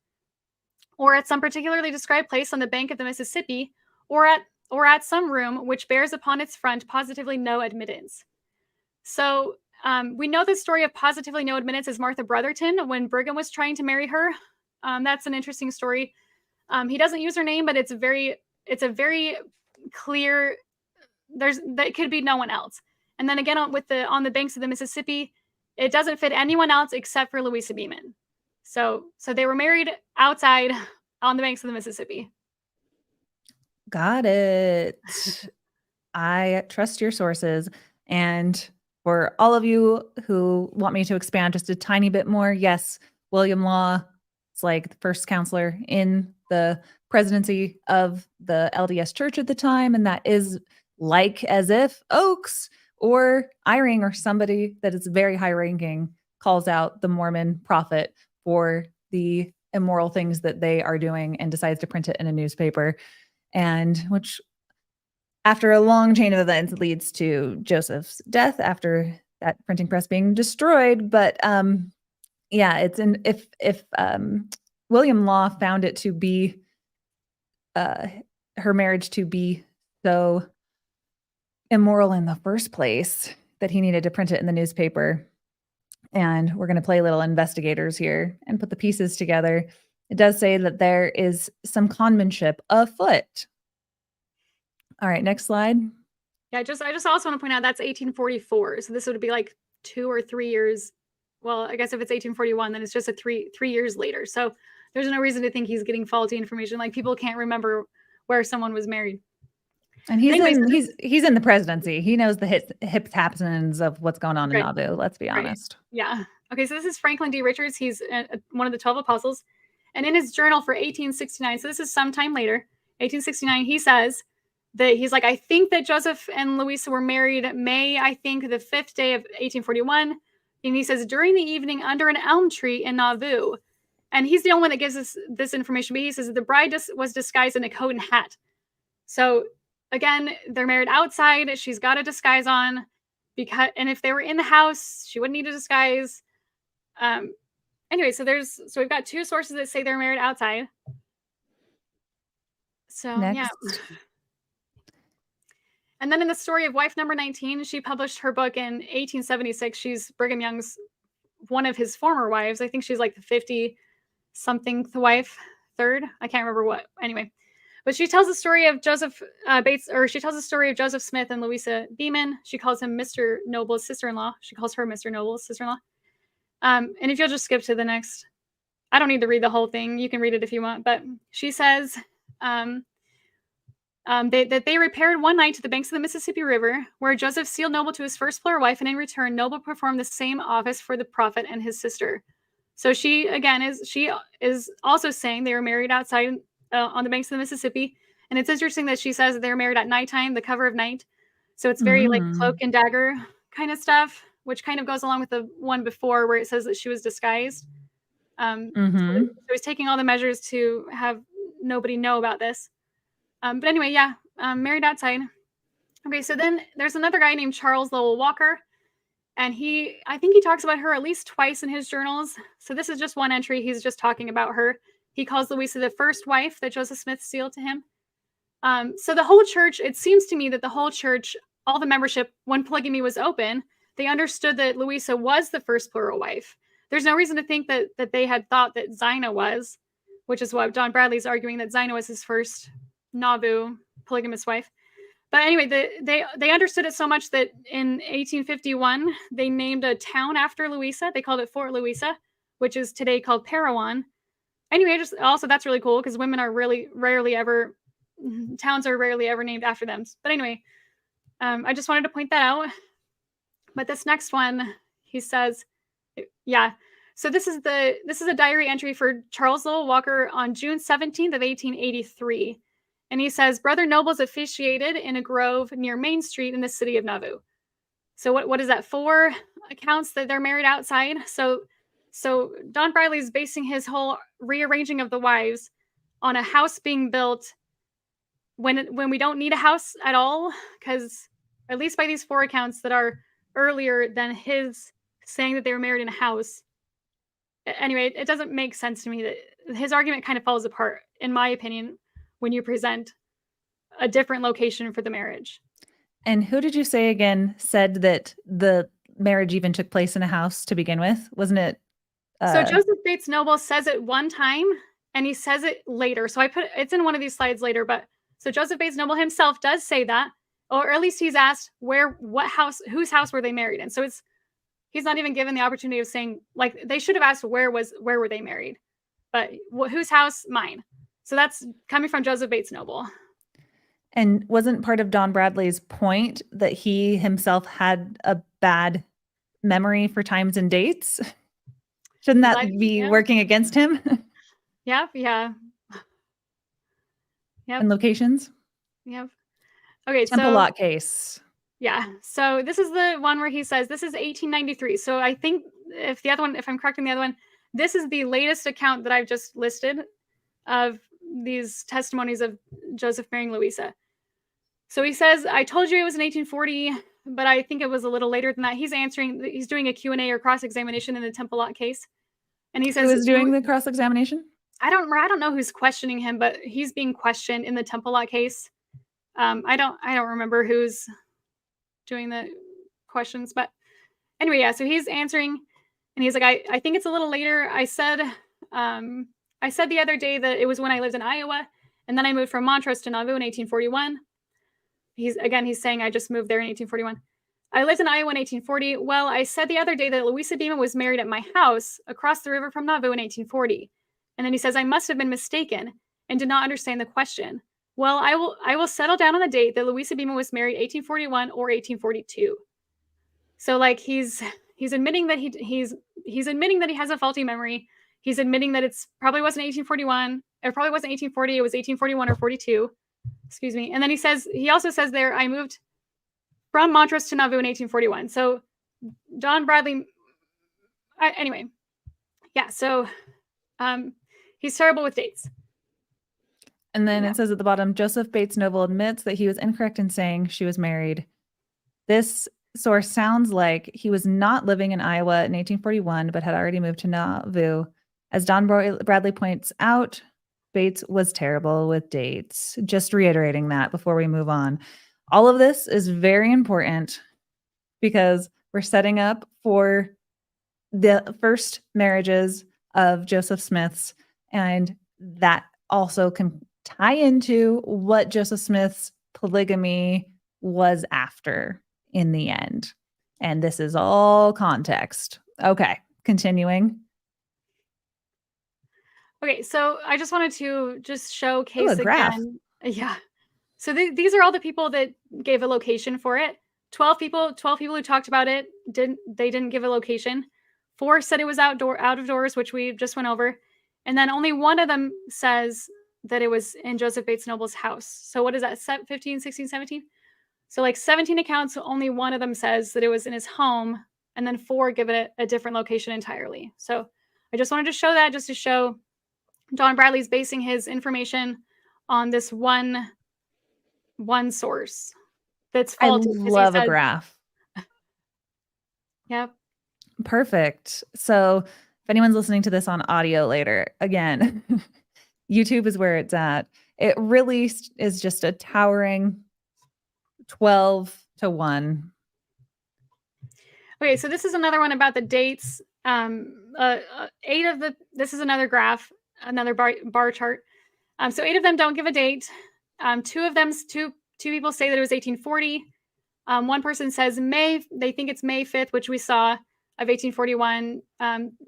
or at some particularly described place on the bank of the Mississippi, or at some room which bears upon its front positively no admittance. So we know the story of positively no admittance is Martha Brotherton when Brigham was trying to marry her. That's an interesting story. He doesn't use her name, but it's a very clear. That could be no one else. And then again, on the banks of the Mississippi, it doesn't fit anyone else except for Louisa Beeman. So they were married outside on the banks of the Mississippi. Got it. I trust your sources. And for all of you who want me to expand just a tiny bit more, yes, William Law is like the first counselor in the presidency of the LDS Church at the time. And that is like as if Oakes or Eyring or somebody that is very high ranking calls out the Mormon prophet for the immoral things that they are doing and decides to print it in a newspaper. And which after a long chain of events leads to Joseph's death after that printing press being destroyed. But yeah, it's if William Law found it to be her marriage to be so immoral in the first place that he needed to print it in the newspaper. And we're going to play little investigators here and put the pieces together. It does say that there is some conmanship afoot. All right, next slide. Yeah, I just also want to point out that's 1844. So this would be like 2 or 3 years. Well, I guess if it's 1841, then it's just three years later. So there's no reason to think he's getting faulty information. Like people can't remember where someone was married. And he's in the presidency. He knows the hip happenings of what's going on in Nauvoo. Let's be honest. Yeah. Okay. So this is Franklin D. Richards. He's one of the 12 apostles. And in his journal for 1869, so this is sometime later, 1869, he says that he's like, I think that Joseph and Louisa were married May, I think, the 5th day of 1841. And he says, during the evening under an elm tree in Nauvoo. And he's the only one that gives us this information. But he says the bride was disguised in a coat and hat. So again, they're married outside. She's got a disguise on, and if they were in the house, she wouldn't need a disguise. Anyway, so we've got 2 sources that say they're married outside. So Next. yeah. And then in the story of wife number 19, she published her book in 1876. She's Brigham Young's one of his former wives. I think she's like the 50-something wife, third. I can't remember what. Anyway. But she tells the story of Joseph Bates, or she tells the story of Joseph Smith and Louisa Beeman. She calls him Mr. Noble's sister-in-law. She calls her Mr. Noble's sister-in-law. And if you'll just skip to the next, I don't need to read the whole thing. You can read it if you want. But she says that they repaired one night to the banks of the Mississippi River, where Joseph sealed Noble to his first floor wife, and in return, Noble performed the same office for the prophet and his sister. So she is also saying they were married outside on the banks of the Mississippi. And it's interesting that she says that they were married at nighttime, the cover of night. So it's very like cloak and dagger kind of stuff, which kind of goes along with the one before where it says that she was disguised. So he's taking all the measures to have nobody know about this. But anyway, yeah, married outside. Okay, so then there's another guy named Charles Lowell Walker. And I think he talks about her at least twice in his journals. So this is just one entry. He's just talking about her. He calls Louisa the first wife that Joseph Smith sealed to him. So the whole church, it seems to me that the whole church all the membership, when polygamy was open, they understood that Louisa was the first plural wife. There's no reason to think that they had thought that Zina was, which is what Don Bradley's arguing, that Zina was his first Nauvoo polygamous wife. But anyway, they understood it so much that in 1851, they named a town after Louisa. They called it Fort Louisa, which is today called Parowan. Anyway, just also that's really cool because women are towns are rarely ever named after them. But anyway, I just wanted to point that out. But this next one, he says, yeah. So this is a diary entry for Charles Lowell Walker on June 17th of 1883. And he says, Brother Nobles officiated in a grove near Main Street in the city of Nauvoo. So what is that? 4 accounts that they're married outside. So Don Bradley is basing his whole rearranging of the wives on a house being built when we don't need a house at all, because at least by these 4 accounts that are earlier than his saying that they were married in a house. Anyway, it doesn't make sense to me that his argument kind of falls apart, in my opinion, when you present a different location for the marriage. And who did you say again said that the marriage even took place in a house to begin with? Wasn't it? So Joseph Bates Noble says it one time and he says it later. So it's in one of these slides later, but so Joseph Bates Noble himself does say that, or at least he's asked whose house were they married in. So he's not even given the opportunity of saying, like, they should have asked where were they married, but whose house? Mine. So that's coming from Joseph Bates Noble. And wasn't part of Don Bradley's point that he himself had a bad memory for times and dates? Shouldn't that be working against him? Yeah. Yep. And locations? Yep. Okay. Temple lot case. Yeah. So this is the one where he says this is 1893. So I think if I'm correct in the other one, this is the latest account that I've just listed of these testimonies of Joseph marrying Louisa. So he says, I told you it was in 1840, but I think it was a little later than that. He's doing a Q&A or cross-examination in the Temple lot case. And he says, who is doing the cross-examination? I don't know who's questioning him, but he's being questioned in the Temple lot case. I don't remember who's doing the questions, but anyway, yeah. So he's answering, and he's like, I think it's a little later. I said the other day that it was when I lived in Iowa, and then I moved from Montrose to Nauvoo in 1841. He's saying I just moved there in 1841. I lived in Iowa in 1840. Well, I said the other day that Louisa Beeman was married at my house across the river from Nauvoo in 1840. And then he says, I must have been mistaken and did not understand the question. Well, I will settle down on the date that Louisa Beeman was married 1841 or 1842. So like he's admitting that he's admitting that he has a faulty memory. He's admitting that it's probably wasn't 1841. It probably wasn't 1840. It was 1841 or 42. Excuse me. And then he also says there, I moved from Montrose to Nauvoo in 1841. So Don Bradley, anyway, yeah. So he's terrible with dates. And then it says at the bottom, Joseph Bates Noble admits that he was incorrect in saying she was married. This source sounds like he was not living in Iowa in 1841, but had already moved to Nauvoo. As Don Bradley points out, Bates was terrible with dates. Just reiterating that before we move on. All of this is very important because we're setting up for the first marriages of Joseph Smith's, and that also can tie into what Joseph Smith's polygamy was after in the end. And this is all context. Okay, continuing. Okay, so I just wanted to just showcase graph. again. Yeah. So these are all the people that gave a location for it. 12 people who talked about it didn't give a location. 4 said it was out of doors, which we just went over. And then only one of them says that it was in Joseph Bates Noble's house. So what is that? 15, 16, 17? So like 17 accounts, only one of them says that it was in his home, and then 4 give it a different location entirely. So I just wanted to show that, just to show Don Bradley's basing his information on this one source that's faulty. I love a graph. Yep. Perfect. So if anyone's listening to this on audio later, again, YouTube is where it's at. It really is just a towering 12 to 1. Okay, so this is another one about the dates. 8 of the, this is another graph, another bar chart. So 8 of them don't give a date. 2 of them, two people say that it was 1840. One person says May, they think it's May 5th, which we saw, of 1841.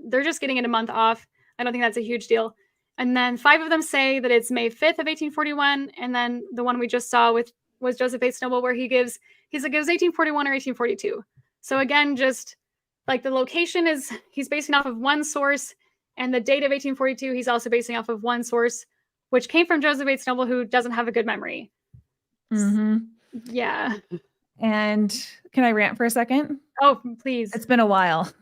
They're just getting it a month off. I don't think that's a huge deal. And then 5 of them say that it's May 5th of 1841. And then the one we just saw was Joseph Bates Noble, where he's like, it was 1841 or 1842. So again, just like the location is, he's basing off of one source, and the date of 1842, he's also basing off of one source, which came from Joseph Bates Noble, who doesn't have a good memory. Mm-hmm. Yeah. And can I rant for a second? Oh, please. It's been a while.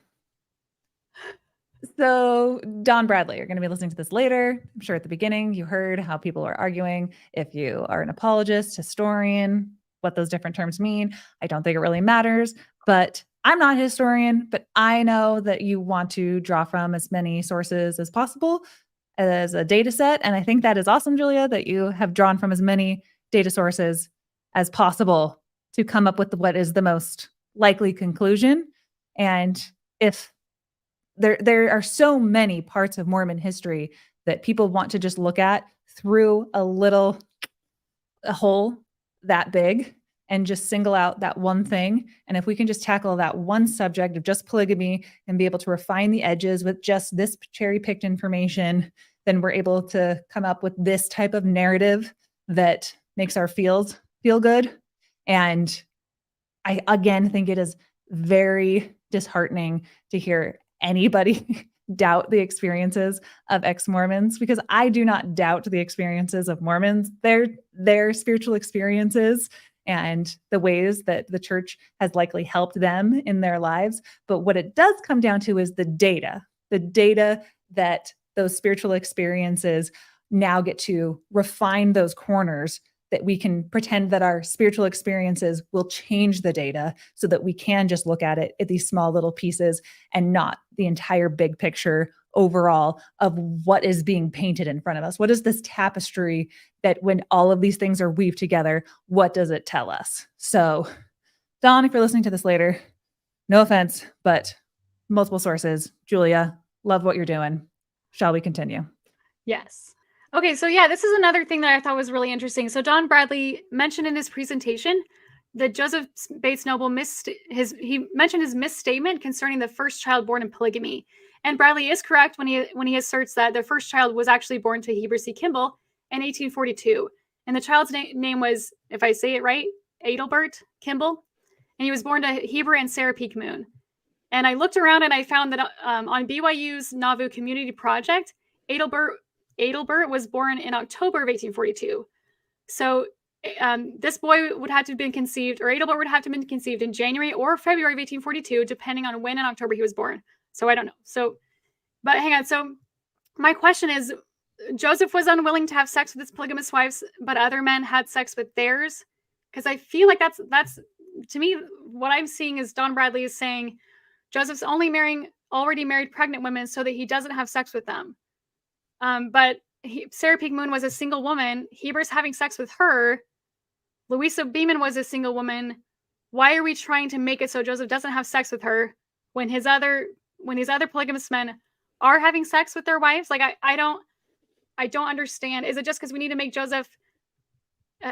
So Don Bradley, you're going to be listening to this later. I'm sure at the beginning you heard how people are arguing if you are an apologist, historian, what those different terms mean. I don't think it really matters, but I'm not a historian, but I know that you want to draw from as many sources as possible as a data set. And I think that is awesome, Julia, that you have drawn from as many data sources as possible to come up with what is the most likely conclusion. And if there are so many parts of Mormon history that people want to just look at through a hole that big and just single out that one thing. And if we can just tackle that one subject of just polygamy and be able to refine the edges with just this cherry-picked information, then we're able to come up with this type of narrative that makes our fields feel good. And I, again, think it is very disheartening to hear anybody doubt the experiences of ex-Mormons, because I do not doubt the experiences of Mormons, their spiritual experiences and the ways that the church has likely helped them in their lives. But what it does come down to is the data that those spiritual experiences now get to refine those corners that we can pretend that our spiritual experiences will change the data so that we can just look at it at these small little pieces and not the entire big picture overall of what is being painted in front of us. What is this tapestry that when all of these things are weaved together, what does it tell us? So, Don, if you're listening to this later, no offense, but multiple sources. Julia, love what you're doing. Shall we continue? Yes. Okay, so yeah, this is another thing that I thought was really interesting. So Don Bradley mentioned in his presentation that Joseph Bates Noble he mentioned his misstatement concerning the first child born in polygamy. And Bradley is correct when he asserts that the first child was actually born to Heber C. Kimball in 1842. And the child's name was, if I say it right, Adelbert Kimball. And he was born to Heber and Sarah Peak Moon. And I looked around and I found that on BYU's Nauvoo Community Project, Adelbert was born in October of 1842. So this boy would have to have been conceived, or Adelbert would have to have been conceived in January or February of 1842, depending on when in October he was born. So I don't know. So, but hang on. So my question is, Joseph was unwilling to have sex with his polygamous wives, but other men had sex with theirs? Because I feel like that's to me, what I'm seeing is Don Bradley is saying Joseph's only marrying already married pregnant women so that he doesn't have sex with them. But Sarah Peak Moon was a single woman. Heber's having sex with her. Louisa Beeman was a single woman. Why are we trying to make it so Joseph doesn't have sex with her when these other polygamous men are having sex with their wives? Like I don't understand. Is it just because we need to make Joseph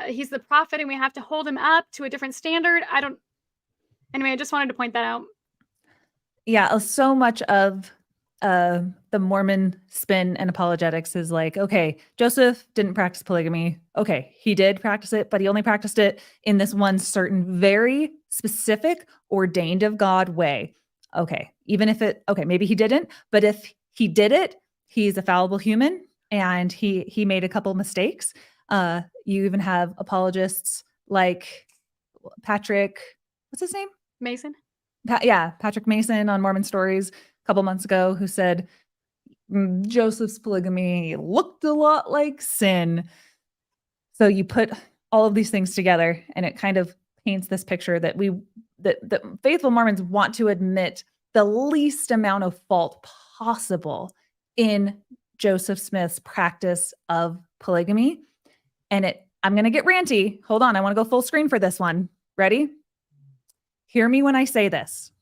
he's the prophet and we have to hold him up to a different standard? Anyway, I just wanted to point that out. Yeah, so much of the Mormon spin and apologetics is like, okay, Joseph didn't practice polygamy. Okay, he did practice it, but he only practiced it in this one certain very specific ordained of God way. Okay, maybe he didn't, but if he did it, he's a fallible human and he made a couple mistakes. You even have apologists like Patrick, what's his name? Mason? Patrick Mason on Mormon Stories a couple months ago, who said Joseph's polygamy looked a lot like sin. So you put all of these things together and it kind of paints this picture that that faithful Mormons want to admit the least amount of fault possible in Joseph Smith's practice of polygamy. And I'm going to get ranty. Hold on. I want to go full screen for this one. Ready? Hear me when I say this.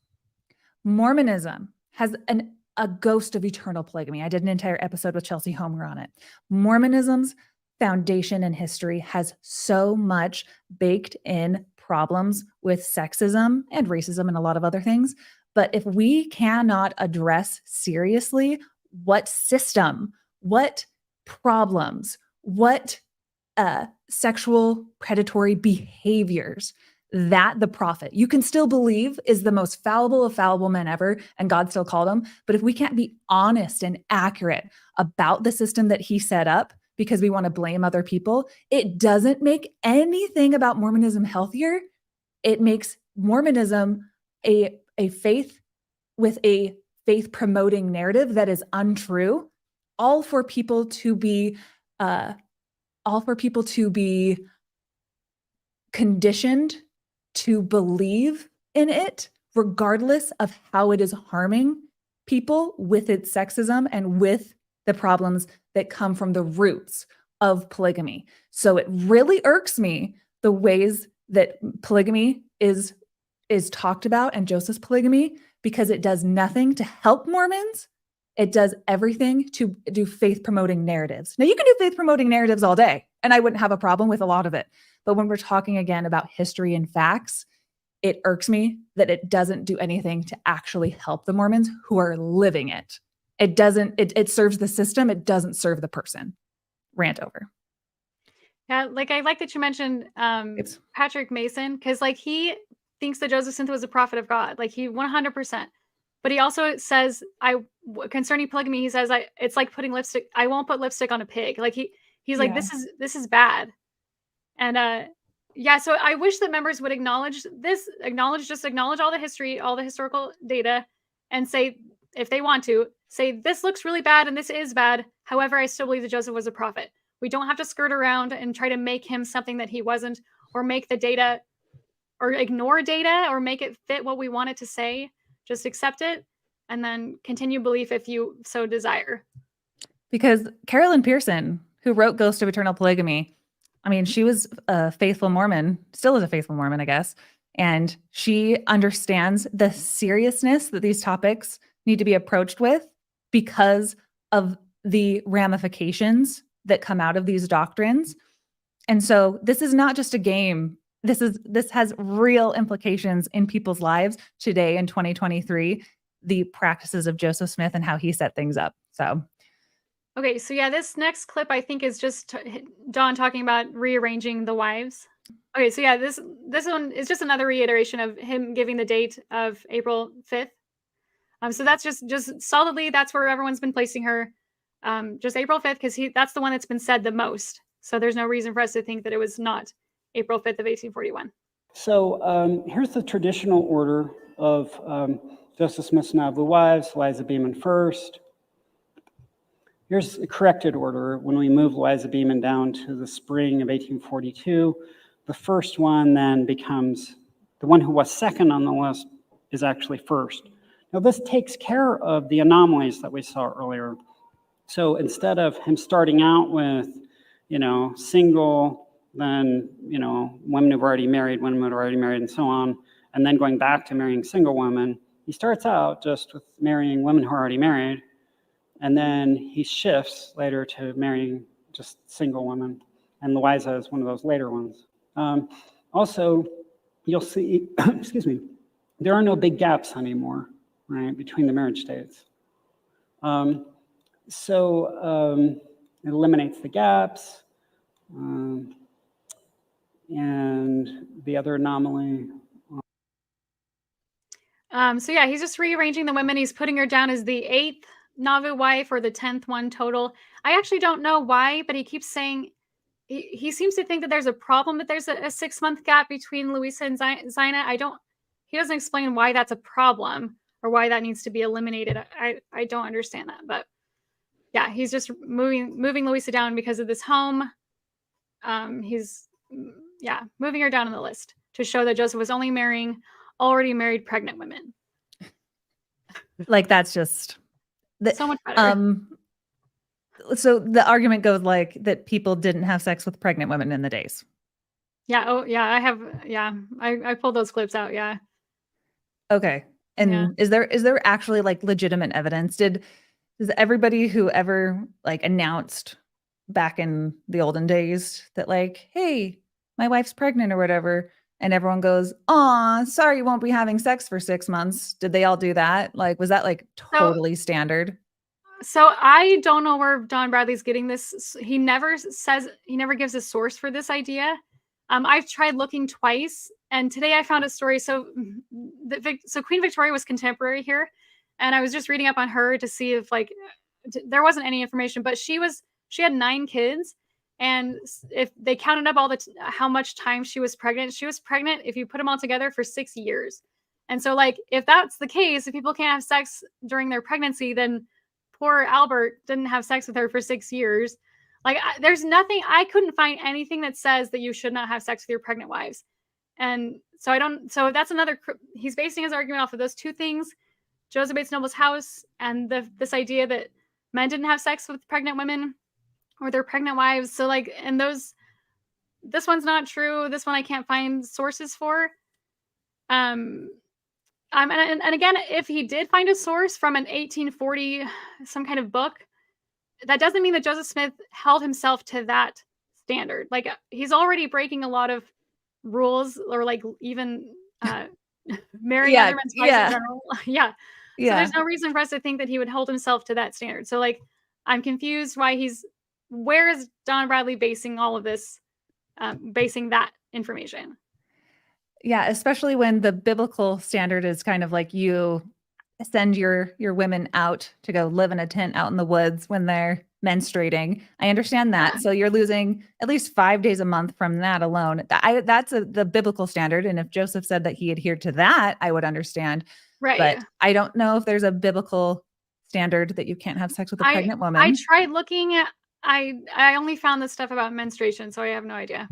Mormonism has a ghost of eternal polygamy. I did an entire episode with Chelsea Homer on it. Mormonism's foundation and history has so much baked in problems with sexism and racism and a lot of other things. But if we cannot address seriously what system, what problems, what sexual predatory behaviors that the prophet you can still believe is the most fallible of fallible men ever, and God still called him. But if we can't be honest and accurate about the system that he set up because we want to blame other people, it doesn't make anything about Mormonism healthier. It makes Mormonism a faith with a faith promoting narrative that is untrue, all for people to be conditioned to believe in it, regardless of how it is harming people with its sexism and with the problems that come from the roots of polygamy. So it really irks me the ways that polygamy is talked about, and Joseph's polygamy, because it does nothing to help Mormons. It does everything to do faith promoting narratives. Now, you can do faith promoting narratives all day, and I wouldn't have a problem with a lot of it. But when we're talking again about history and facts, it irks me that it doesn't do anything to actually help the Mormons who are living it. It serves the system. It doesn't serve the person. Rant over. Yeah, like I like that you mentioned Patrick Mason, because like he thinks that Joseph Smith was a prophet of God, like he 100%. But he also says, concerning polygamy, he says, it's like putting lipstick. I won't put lipstick on a pig. Like he's like, this is bad. And yeah, so I wish that members would acknowledge all the history, all the historical data, and say, if they want to, say, this looks really bad and this is bad. However, I still believe that Joseph was a prophet. We don't have to skirt around and try to make him something that he wasn't, or make the data, or ignore data, or make it fit what we want it to say. Just accept it and then continue belief if you so desire. Because Carolyn Pearson, who wrote Ghost of Eternal Polygamy, I mean, she was a faithful Mormon, still is a faithful Mormon, I guess. And she understands the seriousness that these topics need to be approached with because of the ramifications that come out of these doctrines. And so this is not just a game. This has real implications in people's lives today in 2023, the practices of Joseph Smith and how he set things up. So okay, so yeah, this next clip I think is just Dawn talking about rearranging the wives. Okay, so yeah, this one is just another reiteration of him giving the date of April 5th. So that's just solidly, that's where everyone's been placing her. Just April 5th, because that's the one that's been said the most. So there's no reason for us to think that it was not April 5th of 1841. So here's the traditional order of Joseph Smith's Nauvoo wives, Eliza Beeman first. Here's the corrected order when we move Eliza Beeman down to the spring of 1842. The first one then becomes, the one who was second on the list is actually first. Now this takes care of the anomalies that we saw earlier. So instead of him starting out with, single, then, women who've already married, women who are already married, and so on, and then going back to marrying single women, he starts out just with marrying women who are already married, and then he shifts later to marrying just single women. And Eliza is one of those later ones. Also, you'll see, excuse me, there are no big gaps anymore, right, between the marriage dates. So it eliminates the gaps. And the other anomaly. So yeah, he's just rearranging the women. He's putting her down as the 8th Nauvoo wife or the 10th one total. I actually don't know why, but he keeps saying, he seems to think that there's a problem that there's a 6-month gap between Louisa and Zina. He doesn't explain why that's a problem or why that needs to be eliminated. I don't understand that, but yeah, he's just moving Louisa down because of this home. He's moving her down on the list to show that Joseph was only marrying already married pregnant women. Like that's just so much better. So the argument goes like that people didn't have sex with pregnant women in the days. Yeah. Oh yeah. I pulled those clips out. Yeah. Okay. And Yeah. is there actually like legitimate evidence? Does everybody who ever like announced back in the olden days that like, hey, my wife's pregnant or whatever, and everyone goes, "Aw, sorry, you won't be having sex for 6 months." Did they all do that? Like, was that like totally standard? So I don't know where Don Bradley's getting this. He never gives a source for this idea. I've tried looking twice, and today I found a story. So, so Queen Victoria was contemporary here, and I was just reading up on her to see if like there wasn't any information, but she had 9 kids, and if they counted up all how much time she was pregnant if you put them all together for 6 years. And so like if that's the case, if people can't have sex during their pregnancy, then poor Albert didn't have sex with her for 6 years. Like there's nothing, I couldn't find anything that says that you should not have sex with your pregnant wives. And so that's another, he's basing his argument off of those 2 things, Joseph Bates Noble's house and this idea that men didn't have sex with pregnant women or their pregnant wives. So like, and this one's not true. This one I can't find sources for. And again, if he did find a source from an 1840, some kind of book, that doesn't mean that Joseph Smith held himself to that standard. Like he's already breaking a lot of rules, or like even marrying other men's wives in general. Yeah. So there's no reason for us to think that he would hold himself to that standard. So like, I'm confused where is Don Bradley basing all of this, basing that information? Yeah, especially when the biblical standard is kind of like you send your women out to go live in a tent out in the woods when they're menstruating. I understand that. Yeah. So you're losing at least 5 days a month from that alone. That's the biblical standard. And if Joseph said that he adhered to that, I would understand. Right. But I don't know if there's a biblical standard that you can't have sex with a pregnant woman. I tried looking at, I only found this stuff about menstruation, so I have no idea.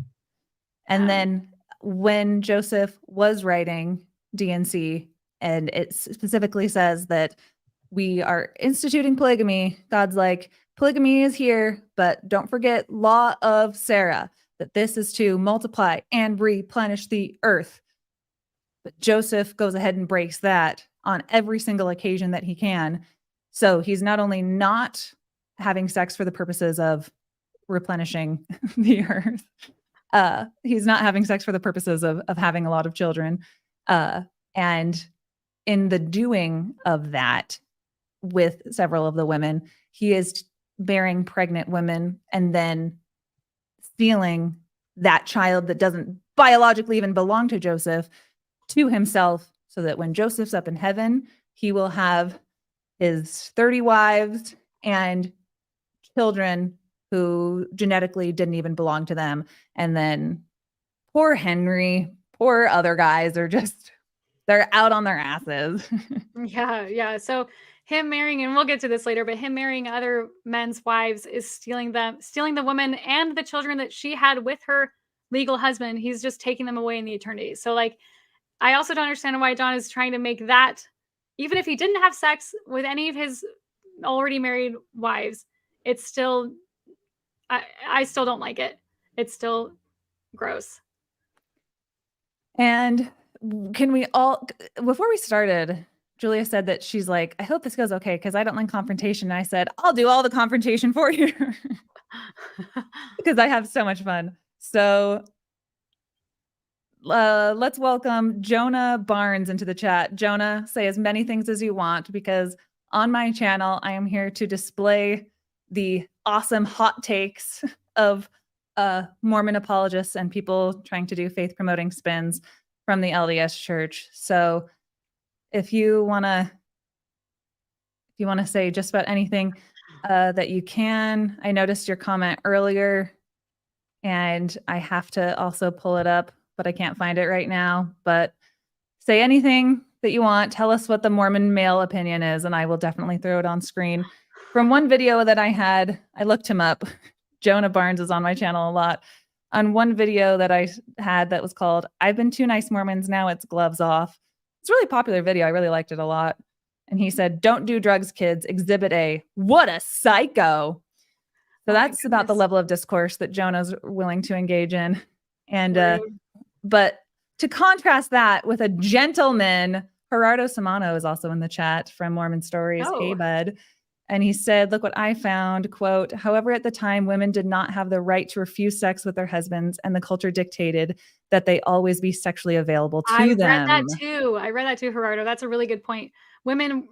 And then when Joseph was writing D&C, and it specifically says that we are instituting polygamy, God's like, polygamy is here, but don't forget law of Sarah, that this is to multiply and replenish the earth. But Joseph goes ahead and breaks that on every single occasion that he can. So he's not only not having sex for the purposes of replenishing the earth, he's not having sex for the purposes of having a lot of children. And in the doing of that with several of the women, he is bearing pregnant women and then stealing that child that doesn't biologically even belong to Joseph to himself, so that when Joseph's up in heaven, he will have his 30 wives and children who genetically didn't even belong to them. And then poor Henry, poor other guys are just, they're out on their asses. Yeah. So him marrying, and we'll get to this later, but him marrying other men's wives is stealing the woman and the children that she had with her legal husband. He's just taking them away in the eternity. So like, I also don't understand why John is trying to make that, even if he didn't have sex with any of his already married wives, it's still, I still don't like it. It's still gross. And can we all, before we started, Julia said that she's like, I hope this goes okay because I don't like confrontation. And I said, I'll do all the confrontation for you because I have so much fun. So let's welcome Jonah Barnes into the chat. Jonah, say as many things as you want, because on my channel, I am here to display the awesome hot takes of Mormon apologists and people trying to do faith promoting spins from the LDS Church. So if you want to say just about anything that you can. I noticed your comment earlier and I have to also pull it up, but I can't find it right now. But say anything that you want. Tell us what the Mormon male opinion is, and I will definitely throw it on screen. From one video that I had, I looked him up. Jonah Barnes is on my channel a lot. On one video that I had that was called, I've been too nice Mormons, now it's gloves off. It's a really popular video. I really liked it a lot. And he said, don't do drugs, kids. Exhibit A. What a psycho. So that's about the level of discourse that Jonah's willing to engage in. And but to contrast that with a gentleman Gerardo Samano is also in the chat from Mormon Stories. Oh. Hey, bud. And he said, look what I found, quote, however, at the time, women did not have the right to refuse sex with their husbands, and the culture dictated that they always be sexually available to them. I read that too, Gerardo. That's a really good point. Women,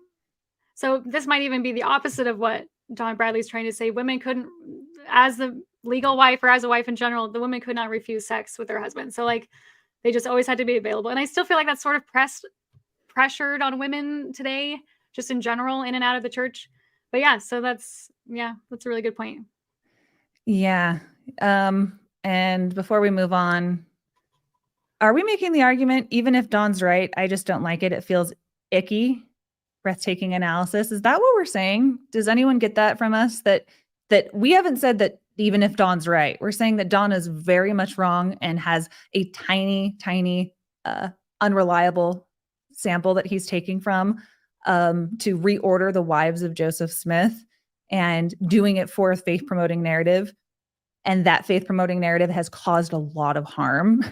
so this might even be the opposite of what John Bradley's trying to say. Women couldn't, as the legal wife or as a wife in general, the women could not refuse sex with their husband. So like, they just always had to be available. And I still feel like that's sort of pressured on women today, just in general, in and out of the church. But yeah, so that's a really good point. Yeah. And before we move on, are we making the argument, even if Dawn's right, I just don't like it, it feels icky, breathtaking analysis? Is that what we're saying? Does anyone get that from us? That we haven't said that even if Dawn's right. We're saying that Dawn is very much wrong and has a tiny, unreliable sample that he's taking from to reorder the wives of Joseph Smith and doing it for a faith-promoting narrative. And that faith-promoting narrative has caused a lot of harm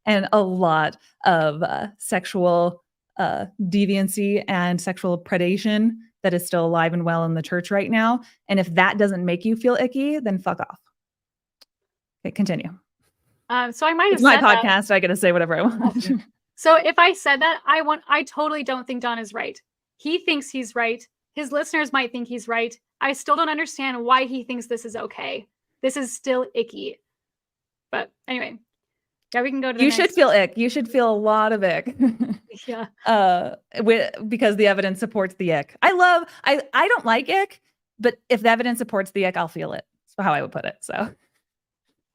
and a lot of sexual deviancy and sexual predation that is still alive and well in the church right now. And if that doesn't make you feel icky, then fuck off. Okay, continue. So I might have It's my said that. podcast. I get to say whatever I want. So if I said that, I totally don't think Don is right. He thinks he's right. His listeners might think he's right. I still don't understand why he thinks this is okay. This is still icky. But anyway, yeah, we can go to the You next. should feel ick. You should feel a lot of ick. Yeah. Because the evidence supports the ick. I don't like ick, but if the evidence supports the ick, I'll feel it. That's how I would put it. So.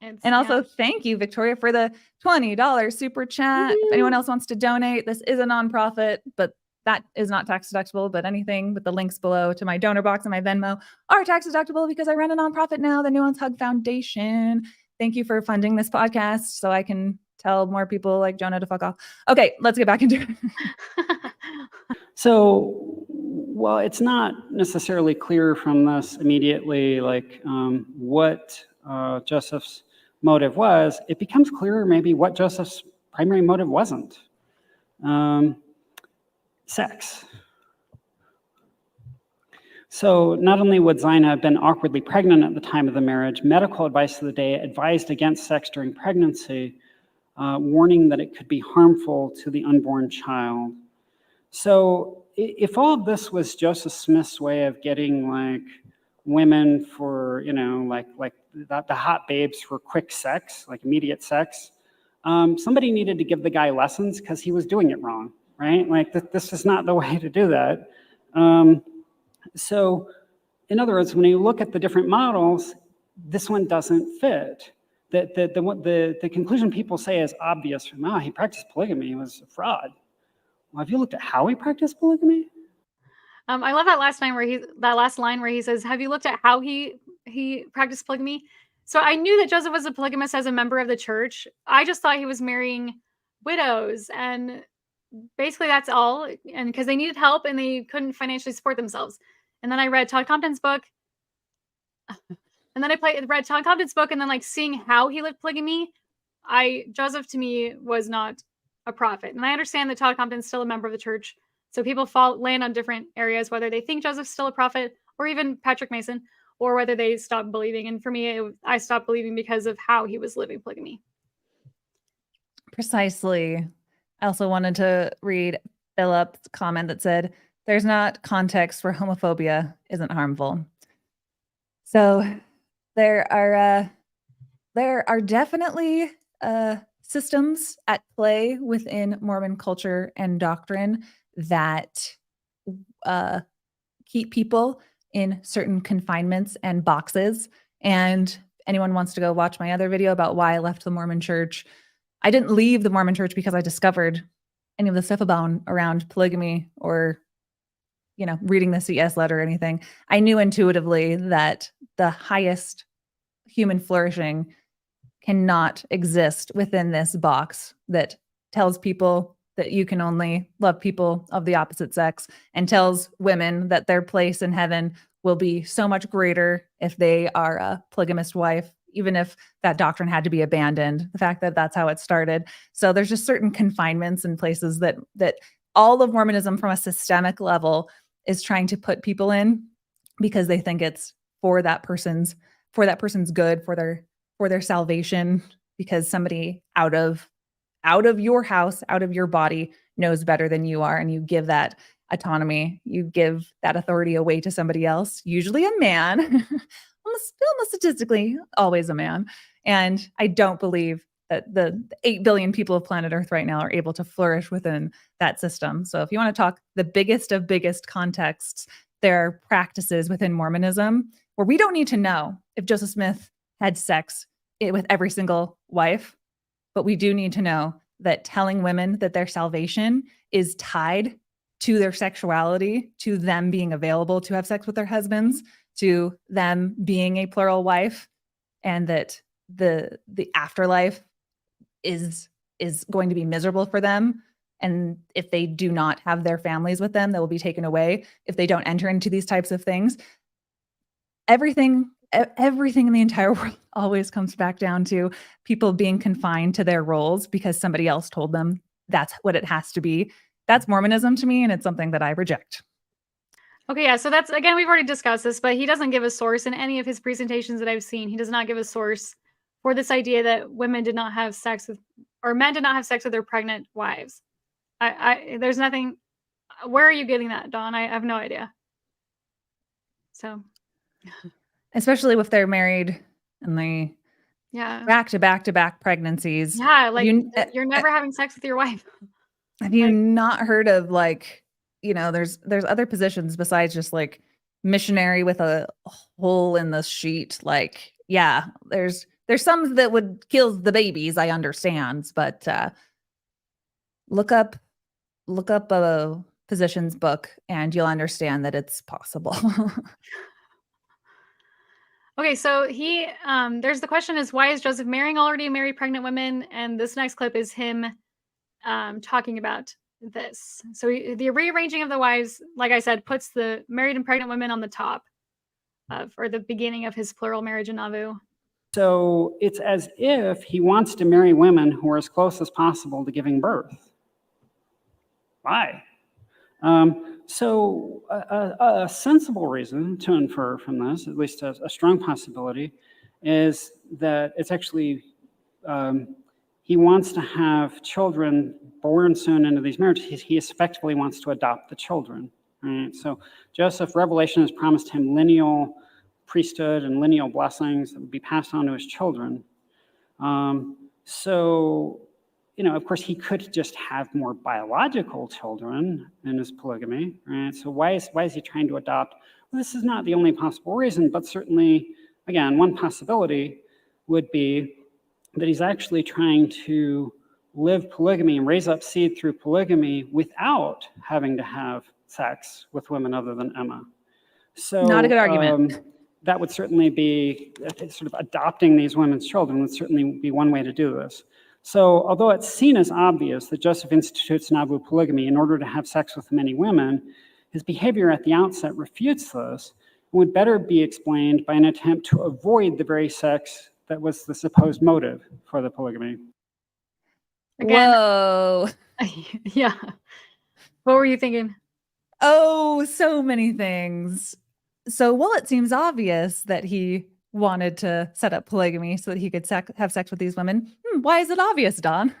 And also, thank you, Victoria, for the $20 super chat. Woo-hoo. If anyone else wants to donate, this is a nonprofit, but that is not tax deductible. But anything with the links below to my donor box and my Venmo are tax deductible because I run a nonprofit now, the NuanceHoe Foundation. Thank you for funding this podcast so I can tell more people like Jonah to fuck off. Okay, let's get back into it. So, well, it's not necessarily clear from this immediately, like what Joseph's motive was. It becomes clearer maybe what Joseph's primary motive wasn't. Sex. So not only would Zina have been awkwardly pregnant at the time of the marriage, medical advice of the day advised against sex during pregnancy, warning that it could be harmful to the unborn child. So if all of this was Joseph Smith's way of getting like women for, you know, like the hot babes for quick sex, like immediate sex, somebody needed to give the guy lessons because he was doing it wrong, right? Like this is not the way to do that. So in other words, when you look at the different models, this one doesn't fit. The conclusion people say is obvious from, he practiced polygamy, he was a fraud. Well, have you looked at how he practiced polygamy? I love that last line where he says, have you looked at how he practiced polygamy? So I knew that Joseph was a polygamist as a member of the church. I just thought he was marrying widows, and basically that's all. And because they needed help and they couldn't financially support themselves. And then I read Todd Compton's book. And then read Todd Compton's book, and then like seeing how he lived polygamy, Joseph to me was not a prophet. And I understand that Todd Compton's still a member of the church. So people land on different areas, whether they think Joseph's still a prophet, or even Patrick Mason, or whether they stop believing. And for me, I stopped believing because of how he was living polygamy. Precisely. I also wanted to read Philip's comment that said, there's not context where homophobia isn't harmful. So there are definitely systems at play within Mormon culture and doctrine that keep people in certain confinements and boxes. And anyone wants to go watch my other video about why I left the Mormon church. I didn't leave the Mormon church because I discovered any of the stuff around polygamy or, you know, reading the CS letter or anything. I knew intuitively that the highest human flourishing cannot exist within this box that tells people that you can only love people of the opposite sex, and tells women that their place in heaven will be so much greater if they are a polygamist wife, even if that doctrine had to be abandoned, the fact that that's how it started. So there's just certain confinements and places that all of Mormonism from a systemic level is trying to put people in because they think it's for that person's good, for their salvation, because somebody out of your house, out of your body knows better than you are, and you give that autonomy, you give that authority away to somebody else, usually a man, almost statistically always a man. And I don't believe that the 8 billion people of planet Earth right now are able to flourish within that system. So if you want to talk the biggest of biggest contexts, there are practices within Mormonism where we don't need to know if Joseph Smith had sex with every single wife, but we do need to know that telling women that their salvation is tied to their sexuality, to them being available to have sex with their husbands, to them being a plural wife, and that the afterlife is going to be miserable for them. And if they do not have their families with them, they will be taken away if they don't enter into these types of things. Everything in the entire world always comes back down to people being confined to their roles because somebody else told them that's what it has to be. That's Mormonism to me, and it's something that I reject. Okay, yeah, so that's, again, we've already discussed this, but he doesn't give a source in any of his presentations that I've seen. He does not give a source for this idea that women did not have sex with, or men did not have sex with their pregnant wives. There's nothing. Where are you getting that, Dawn? I have no idea. So, Especially if they're married and they yeah, back-to-back pregnancies. yeah, like you're never having sex with your wife. Have you like- not heard of, like, you know, there's other positions besides just like missionary with a hole in the sheet? Like, yeah, there's some that would kill the babies, I understand, but look up a physician's book and you'll understand that it's possible. Okay, so he, there's the question is, why is Joseph marrying already married pregnant women? And this next clip is him talking about this. So the rearranging of the wives, like I said, puts the married and pregnant women on the top of, or the beginning of his plural marriage in Nauvoo. So it's as if he wants to marry women who are as close as possible to giving birth. Why? So a sensible reason to infer from this, at least a strong possibility, is that it's actually he wants to have children born soon into these marriages. He effectively wants to adopt the children. Right? So Joseph, Revelation has promised him lineal priesthood and lineal blessings that would be passed on to his children. So, you know, of course, he could just have more biological children in his polygamy, right? So why is he trying to adopt? Well, this is not the only possible reason, but certainly, again, one possibility would be that he's actually trying to live polygamy and raise up seed through polygamy without having to have sex with women other than Emma. So Not a good argument. That would certainly be sort of adopting these women's children would certainly be one way to do this. So although it's seen as obvious that Joseph institutes Nauvoo polygamy in order to have sex with many women, his behavior at the outset refutes this and would better be explained by an attempt to avoid the very sex that was the supposed motive for the polygamy. Again, Whoa. yeah. What were you thinking? Oh, so many things. So, well, it seems obvious that he wanted to set up polygamy so that he could have sex with these women. Why is it obvious, Dawn?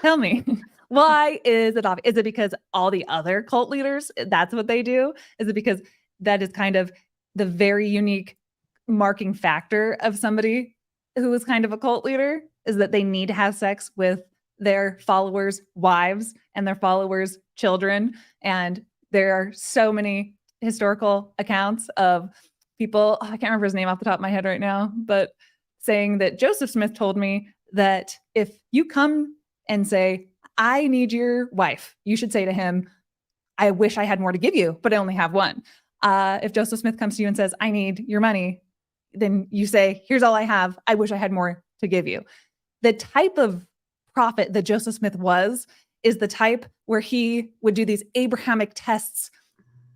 Tell me. Why is it obvious? Is it because all the other cult leaders, that's what they do? Is it because that is kind of the very unique marking factor of somebody who is kind of a cult leader, is that they need to have sex with their followers' wives and their followers' children? And there are so many historical accounts of people, I can't remember his name off the top of my head right now, but saying that Joseph Smith told me that if you come and say, I need your wife, you should say to him, I wish I had more to give you, but I only have one. If Joseph Smith comes to you and says, I need your money, then you say, here's all I have. I wish I had more to give you. The type of prophet that Joseph Smith was is the type where he would do these Abrahamic tests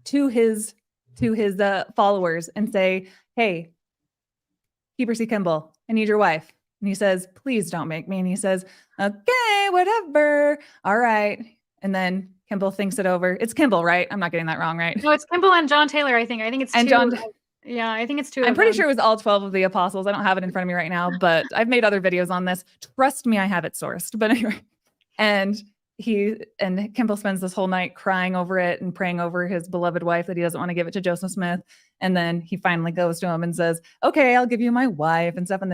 to his followers and say, hey, Heber C. Kimball, I need your wife. And he says, please don't make me. And he says, okay, whatever. All right. And then Kimball thinks it over. It's Kimball, right? I'm not getting that wrong, right? No, it's Kimball and John Taylor, I think. I think it's And two. John- Yeah, I think it's two I'm of pretty them. sure it was all 12 of the apostles. I don't have it in front of me right now, but I've made other videos on this. Trust me, I have it sourced. But anyway, and Kimball spends this whole night crying over it and praying over his beloved wife that he doesn't want to give it to Joseph Smith. And then he finally goes to him and says, okay, I'll give you my wife and stuff. And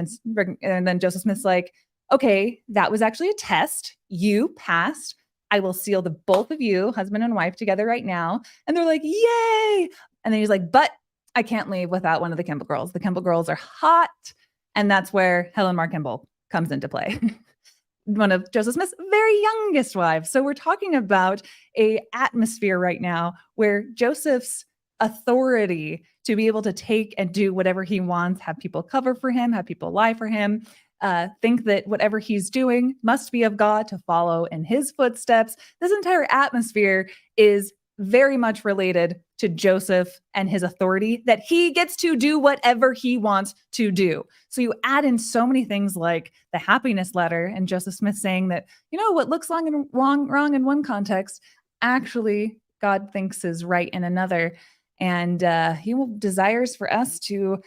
then Joseph Smith's like, okay, that was actually a test. You passed. I will seal the both of you, husband and wife, together right now. And they're like, yay. And then he's like, but I can't leave without one of the Kimball girls. The Kimball girls are hot. And that's where Helen Mar Kimball comes into play. One of Joseph Smith's very youngest wives. So we're talking about a atmosphere right now where Joseph's authority to be able to take and do whatever he wants, have people cover for him, have people lie for him, think that whatever he's doing must be of God, to follow in his footsteps. This entire atmosphere is very much related to Joseph and his authority, that he gets to do whatever he wants to do. So you add in so many things like the happiness letter and Joseph Smith saying that, what looks wrong in one context, actually God thinks is right in another. And he desires for us to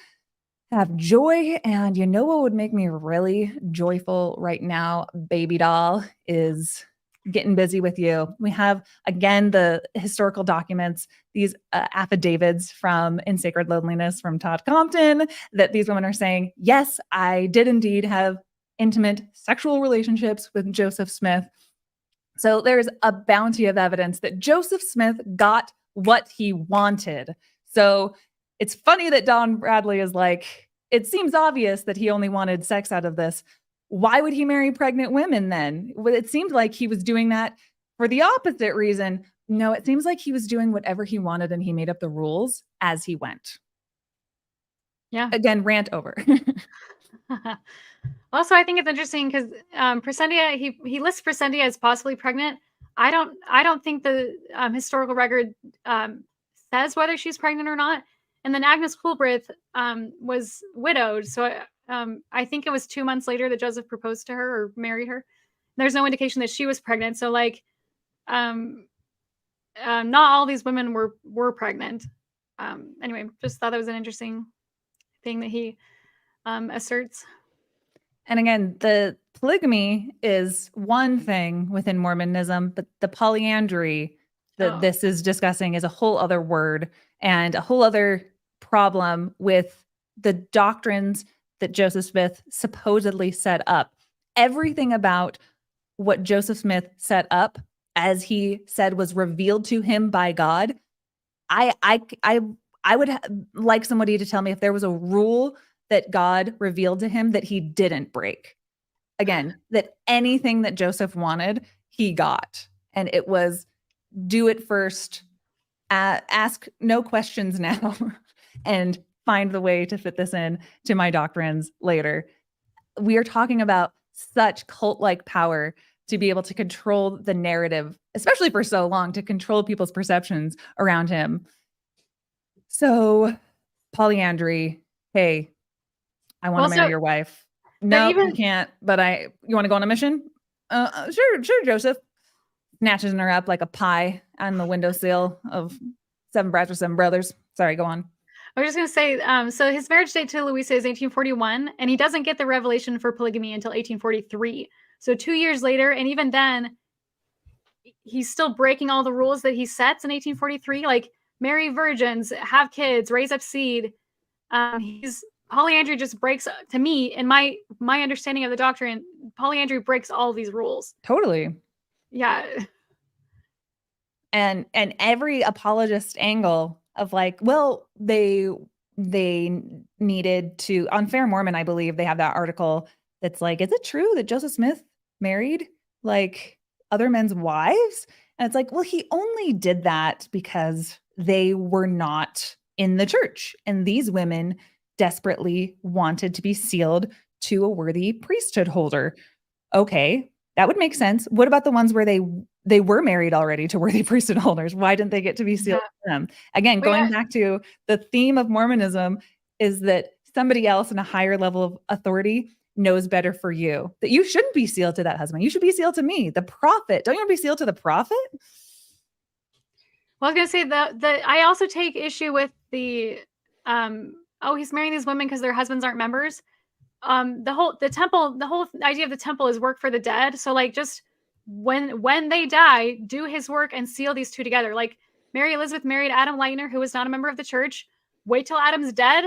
have joy. And what would make me really joyful right now, baby doll, is getting busy with you. We have, again, the historical documents, these affidavits from In Sacred Loneliness from Todd Compton, that these women are saying, yes, I did indeed have intimate sexual relationships with Joseph Smith. So there's a bounty of evidence that Joseph Smith got what he wanted. So it's funny that Don Bradley is like, it seems obvious that he only wanted sex out of this. Why would he marry pregnant women then? Well, it seemed like he was doing that for the opposite reason. No, it seems like he was doing whatever he wanted and he made up the rules as he went. Yeah. Again, rant over. Also, I think it's interesting because Presendia, he lists Presendia as possibly pregnant. I don't think the historical record says whether she's pregnant or not. And then Agnes Coolbrith was widowed, so I think it was 2 months later that Joseph proposed to her or married her. There's no indication that she was pregnant. So not all these women were pregnant. Anyway, just thought that was an interesting thing that he asserts. And again, the polygamy is one thing within Mormonism, but the polyandry that this is discussing is a whole other word and a whole other problem with the doctrines that Joseph Smith supposedly set up. Everything about what Joseph Smith set up, as he said, was revealed to him by God. I would like somebody to tell me if there was a rule that God revealed to him that he didn't break. Again, that anything that Joseph wanted, he got. And it was do it first, ask no questions now, and find the way to fit this in to my doctrines later. We are talking about such cult-like power to be able to control the narrative, especially for so long, to control people's perceptions around him. So polyandry, hey, I want to marry your wife. No, you can't, but you want to go on a mission? Sure, Joseph. Snatches her up like a pie on the windowsill of Seven Brides for Seven Brothers. Sorry, go on. I was just going to say, so his marriage date to Louisa is 1841, and he doesn't get the revelation for polygamy until 1843. So 2 years later, and even then, he's still breaking all the rules that he sets in 1843, like marry virgins, have kids, raise up seed. Polyandry just breaks, to me, in my understanding of the doctrine, polyandry breaks all these rules. Totally. Yeah. And every apologist angle of like, well, they needed to, on Fair Mormon, I believe they have that article that's like, is it true that Joseph Smith married like other men's wives? And it's like, well, he only did that because they were not in the church. And these women desperately wanted to be sealed to a worthy priesthood holder. Okay, that would make sense. What about the ones where they were married already to worthy priesthood holders? Why didn't they get to be sealed to them? Again, going back to the theme of Mormonism is that somebody else in a higher level of authority knows better for you, that you shouldn't be sealed to that husband. You should be sealed to me, the prophet. Don't you want to be sealed to the prophet? Well, I was gonna say that I also take issue with the he's marrying these women because their husbands aren't members. The whole idea of the temple is work for the dead. So like just when they die, do his work and seal these two together. Like Mary Elizabeth married Adam Leitner, who was not a member of the church. Wait till Adam's dead,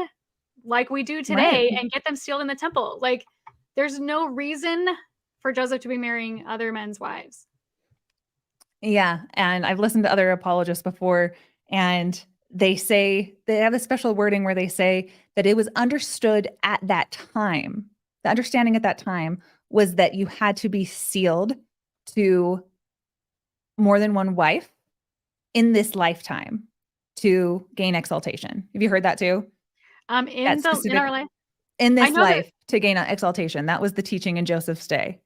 like we do today, Right. and get them sealed in the temple. Like there's no reason for Joseph to be marrying other men's wives. Yeah. And I've listened to other apologists before, and they say they have a special wording where they say that it was understood at that time. The understanding at that time was that you had to be sealed to more than one wife in this lifetime to gain exaltation. Have you heard that too? In our life. In this know that- life to gain exaltation. That was the teaching in Joseph's day.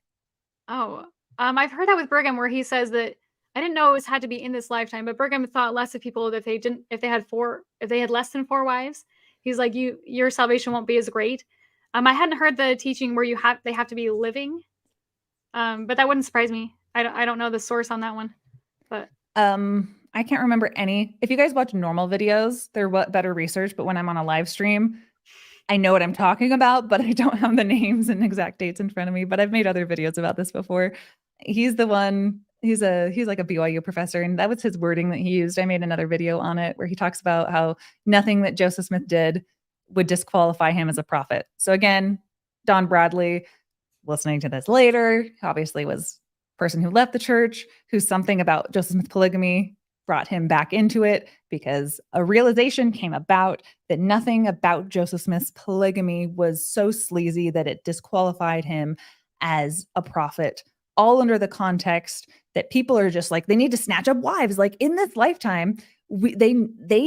Oh, I've heard that with Brigham, where he says that I didn't know it had to be in this lifetime, but Brigham thought less of people if they had less than 4 wives. He's like, your salvation won't be as great. I hadn't heard the teaching where they have to be living, but that wouldn't surprise me. I don't know the source on that one, but I can't remember any. If you guys watch normal videos, they're better research. But when I'm on a live stream, I know what I'm talking about, but I don't have the names and exact dates in front of me. But I've made other videos about this before. He's the one. He's like a BYU professor, and that was his wording that he used. I made another video on it where he talks about how nothing that Joseph Smith did would disqualify him as a prophet. So again, Don Bradley, listening to this later, obviously was a person who left the church, who's something about Joseph Smith polygamy brought him back into it because a realization came about that nothing about Joseph Smith's polygamy was so sleazy that it disqualified him as a prophet, all under the context that people are just like, they need to snatch up wives. Like in this lifetime, they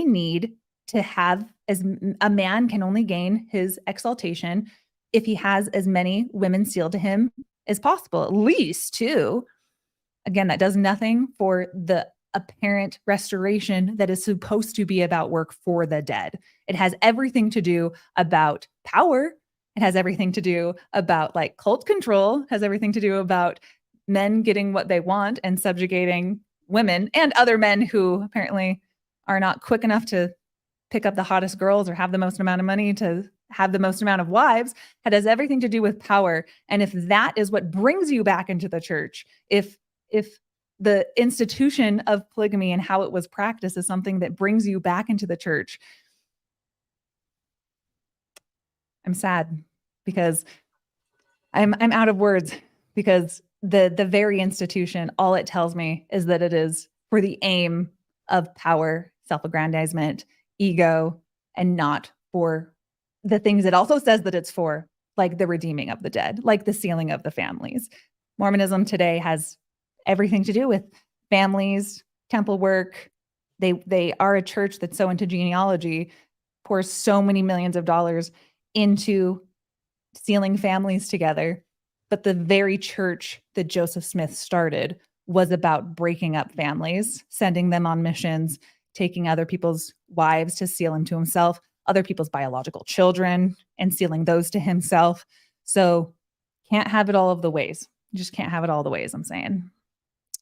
need to have, as a man can only gain his exaltation if he has as many women sealed to him as possible, at least 2. Again, that does nothing for the apparent restoration that is supposed to be about work for the dead. It has everything to do about power. It has everything to do about like cult control, has everything to do about men getting what they want and subjugating women and other men who apparently are not quick enough to pick up the hottest girls or have the most amount of money to have the most amount of wives. It has everything to do with power. And if that is what brings you back into the church, if the institution of polygamy and how it was practiced is something that brings you back into the church, I'm sad because I'm out of words, because the very institution, all it tells me is that it is for the aim of power, self-aggrandizement, ego, and not for the things it also says that it's for, like the redeeming of the dead, like the sealing of the families. Mormonism today has everything to do with families, temple work. They are a church that's so into genealogy, pours so many millions of dollars into sealing families together. But the very church that Joseph Smith started was about breaking up families, sending them on missions, taking other people's wives to seal them to himself, other people's biological children, and sealing those to himself. So can't have it all of the ways. You just can't have it all the ways, I'm saying.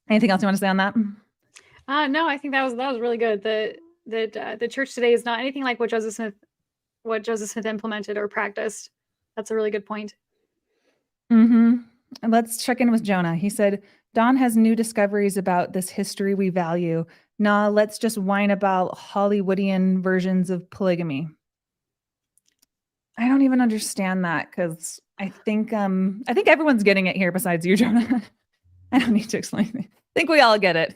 Anything else you want to say on that? No, I think that was really good. The church today is not anything like what Joseph Smith implemented or practiced. That's a really good point. And let's check in with Jonah. He said, Don has new discoveries about this history we value. Nah, let's just whine about Hollywoodian versions of polygamy. I don't even understand that, because I think everyone's getting it here besides you, Jonah. I don't need to explain it. I think we all get it.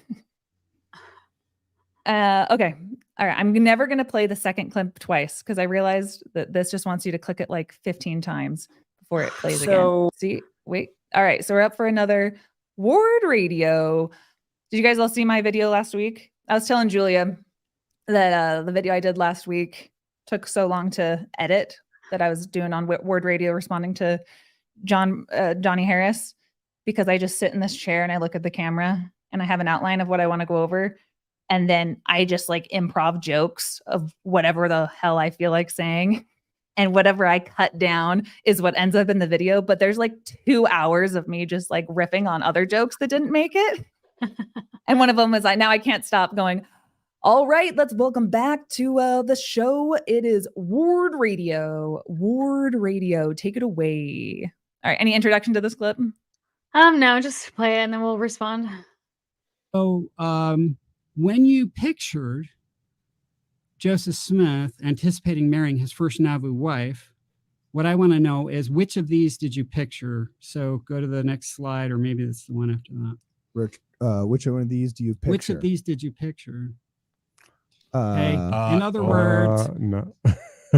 Okay. All right. I'm never going to play the second clip twice because I realized that this just wants you to click it like 15 times before it plays again. See, wait. All right. So we're up for another Ward Radio. Did you guys all see my video last week? I was telling Julia that the video I did last week took so long to edit that I was doing on Ward Radio responding to Johnny Harris, because I just sit in this chair and I look at the camera and I have an outline of what I want to go over. And then I just like improv jokes of whatever the hell I feel like saying. And whatever I cut down is what ends up in the video. But there's like 2 hours of me just like riffing on other jokes that didn't make it. And one of them was now I can't stop going, All right, let's welcome back to the show. It is Ward Radio. Ward Radio, take it away. All right, any introduction to this clip? No, just play it and then we'll respond. So when you pictured Joseph Smith anticipating marrying his first Nauvoo wife, what I want to know is which of these did you picture? So go to the next slide, or maybe it's the one after that. Rich, which one of these do you picture? Which of these did you picture? Okay. In other words, no.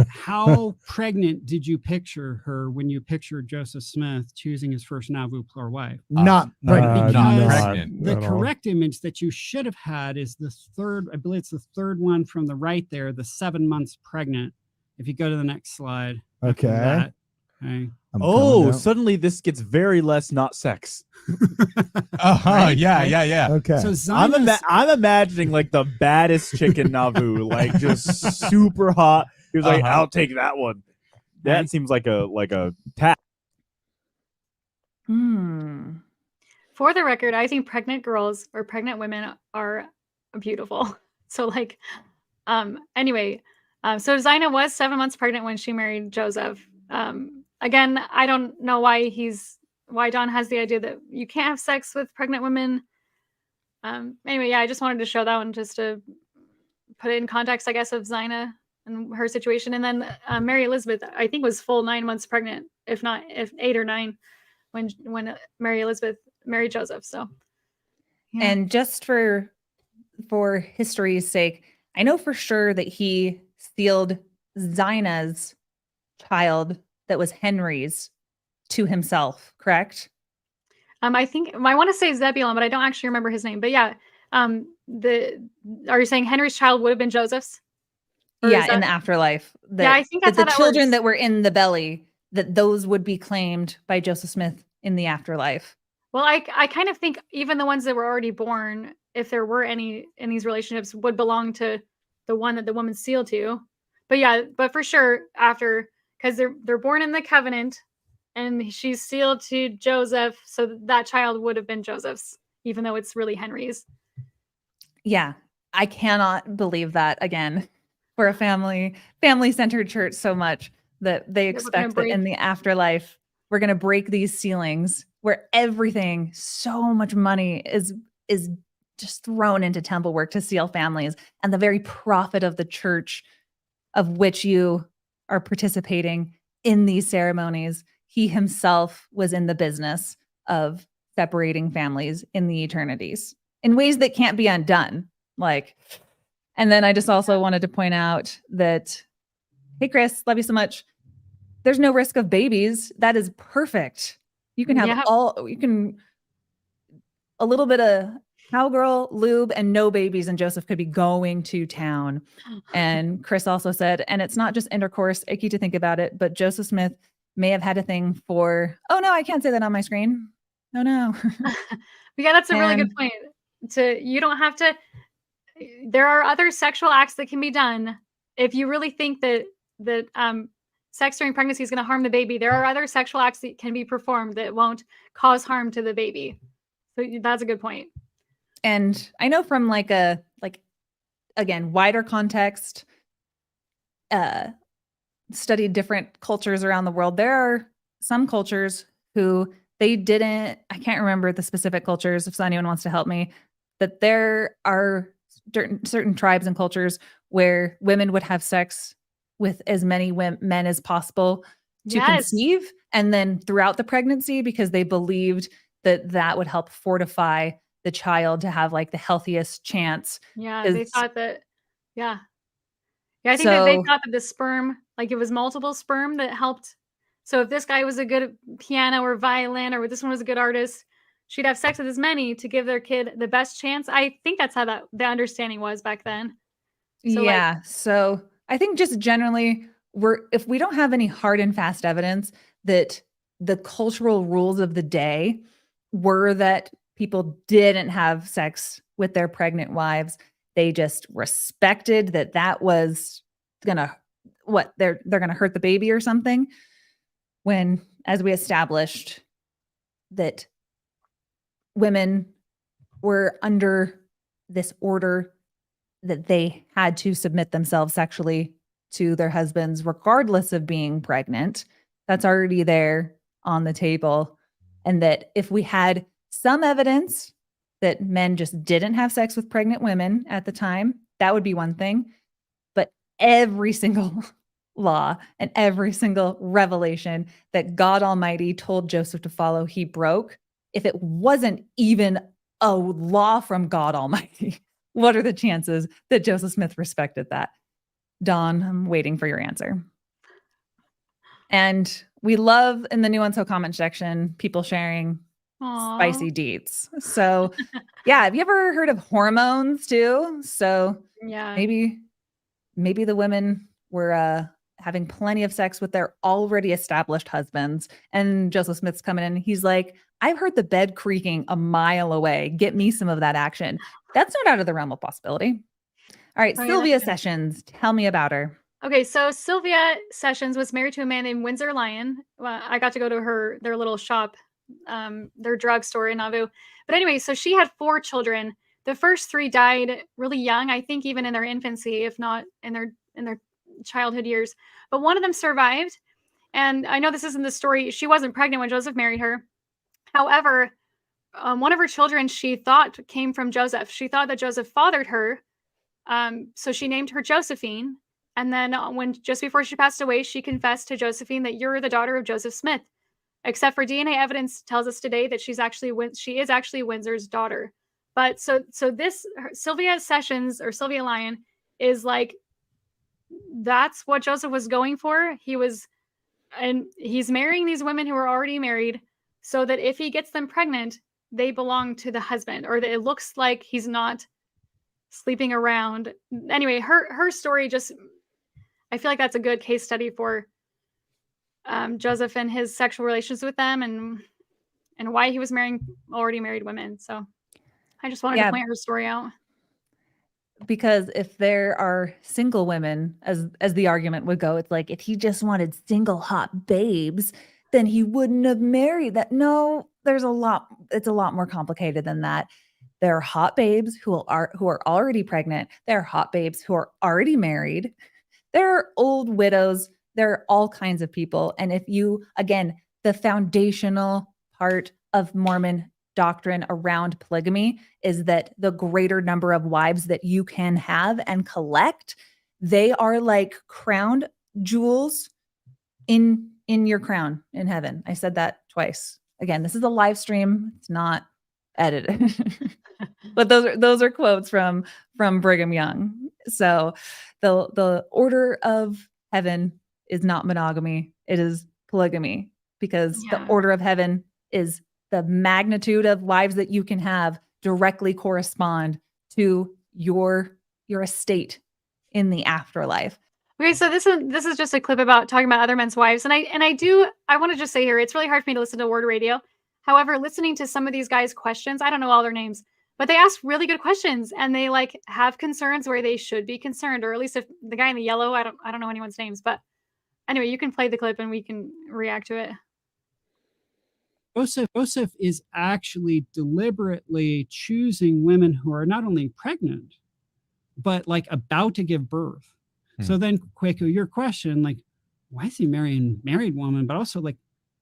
how pregnant did you picture her when you pictured Joseph Smith choosing his first Nauvoo plural wife? Not pregnant. Because not pregnant the at all. correct image that you should have had is the third, I believe it's the third one from the right there, the 7 months pregnant. If you go to the next slide. after Okay. that, okay. I'm Oh, coming down. suddenly this gets very less not sex. Right, yeah. Okay. So I'm, Zionist, I'm imagining like the baddest chick in Nauvoo, like just super hot. He was like, Uh-huh. "I'll take that one." That Right. seems like a tap. For the record, I think pregnant girls or pregnant women are beautiful. So like, anyway, so Zina was 7 months pregnant when she married Joseph. Again, I don't know why Don has the idea that you can't have sex with pregnant women. Anyway, yeah, I just wanted to show that one just to put it in context, I guess, of Zina and her situation. And then Mary Elizabeth, I think, was full 9 months pregnant, if 8 or 9, when Mary Elizabeth married Joseph. So, yeah. And just for history's sake, I know for sure that he sealed Zina's child that was Henry's to himself, correct? I think I want to say Zebulon, but I don't actually remember his name. But yeah, are you saying Henry's child would have been Joseph's? Or Yeah, is in that- the afterlife. Yeah, I think that's the how that children works. that were in the belly, that those would be claimed by Joseph Smith in the afterlife. Well, I kind of think even the ones that were already born, if there were any in these relationships, would belong to the one that the woman sealed to. But yeah, but for sure after, because they're born in the covenant, and she's sealed to Joseph, so that child would have been Joseph's, even though it's really Henry's. Yeah, I cannot believe that again for a family-centered church so much that they That we're gonna expect that in break- the afterlife we're going to break these ceilings where everything, so much money is just thrown into temple work to seal families, and the very profit of the church of which you are participating in these ceremonies, he himself was in the business of separating families in the eternities in ways that can't be undone. And then I just also wanted to point out that, hey, Chris, love you so much. There's no risk of babies. That is perfect. You can have Yeah. a little bit of cowgirl, lube, and no babies, and Joseph could be going to town. And Chris also said, and it's not just intercourse, icky to think about it, but Joseph Smith may have had a thing for, oh no, I can't say that on my screen. Oh no. Yeah, that's a really good And- point. You don't have to. There are other sexual acts that can be done if you really think that sex during pregnancy is going to harm the baby. There are other sexual acts that can be performed that won't cause harm to the baby. So that's a good point. And I know from again, wider context, studied different cultures around the world. There are some cultures who I can't remember the specific cultures, if anyone wants to help me, that there are certain tribes and cultures where women would have sex with as many men as possible to Yes. conceive, and then throughout the pregnancy, because they believed that would help fortify the child to have the healthiest chance. Yeah, they Is- thought that. Yeah. I think that they So- thought that the sperm, it was multiple sperm that helped. So if this guy was a good piano or violin, or this one was a good artist, she'd have sex with as many to give their kid the best chance. I think that's how the understanding was back then. So, yeah. So I think just generally, if we don't have any hard and fast evidence that the cultural rules of the day were that people didn't have sex with their pregnant wives, they just respected that was gonna they're gonna hurt the baby or something. When, as we established, that women were under this order that they had to submit themselves sexually to their husbands, regardless of being pregnant. That's already there on the table. And that if we had some evidence that men just didn't have sex with pregnant women at the time, that would be one thing. But every single law and every single revelation that God Almighty told Joseph to follow, he broke. If it wasn't even a law from God Almighty, what are the chances that Joseph Smith respected that? Dawn, I'm waiting for your answer. And we love in the NuanceHoe comment section people sharing Aw. spicy deets. So yeah, have you ever heard of hormones too? So Yeah. maybe the women were having plenty of sex with their already established husbands, and Joseph Smith's coming in. He's like, I've heard the bed creaking a mile away. Get me some of that action. That's not out of the realm of possibility. All right, Oh, yeah, Sylvia that's good. Sessions, tell me about her. Okay, so Sylvia Sessions was married to a man named Windsor Lyon. Well, I got to go to their little shop, their drugstore in Nauvoo. But anyway, so she had 4 children. The first 3 died really young, I think even in their infancy, if not in their childhood years. But one of them survived. And I know this isn't the story. She wasn't pregnant when Joseph married her. However, one of her children she thought came from Joseph. She thought that Joseph fathered her. So she named her Josephine. And then just before she passed away, she confessed to Josephine that you're the daughter of Joseph Smith. Except for DNA evidence tells us today that she is actually Windsor's daughter. But so this Sylvia Sessions or Sylvia Lyon is like, that's what Joseph was going for. He's marrying these women who are already married so that if he gets them pregnant, they belong to the husband, or that it looks like he's not sleeping around. Anyway, her story just, I feel like that's a good case study for Joseph and his sexual relations with them and why he was marrying already married women. So I just wanted to point her story out. Because if there are single women, as the argument would go, it's like if he just wanted single hot babes, then he wouldn't have married that. No, it's a lot more complicated than that. There are hot babes who are already pregnant. There are hot babes who are already married. There are old widows. There are all kinds of people. And if you, again, the foundational part of Mormon doctrine around polygamy is that the greater number of wives that you can have and collect, they are like crown jewels in your crown in heaven. I said that twice. Again, this is a live stream. It's not edited. But those are quotes from Brigham Young. So the order of heaven is not monogamy. It is polygamy, because the order of heaven is the magnitude of wives that you can have directly correspond to your estate in the afterlife. Okay, so this is just a clip about talking about other men's wives, and I want to just say here, it's really hard for me to listen to word radio. However, listening to some of these guys' questions, I don't know all their names, but they ask really good questions, and they like have concerns where they should be concerned, or at least if the guy in the yellow, I don't know anyone's names, but anyway, you can play the clip and we can react to it. Joseph is actually deliberately choosing women who are not only pregnant, but like about to give birth. So then, Kwaku, your question, like, why is he marrying married women, but also like,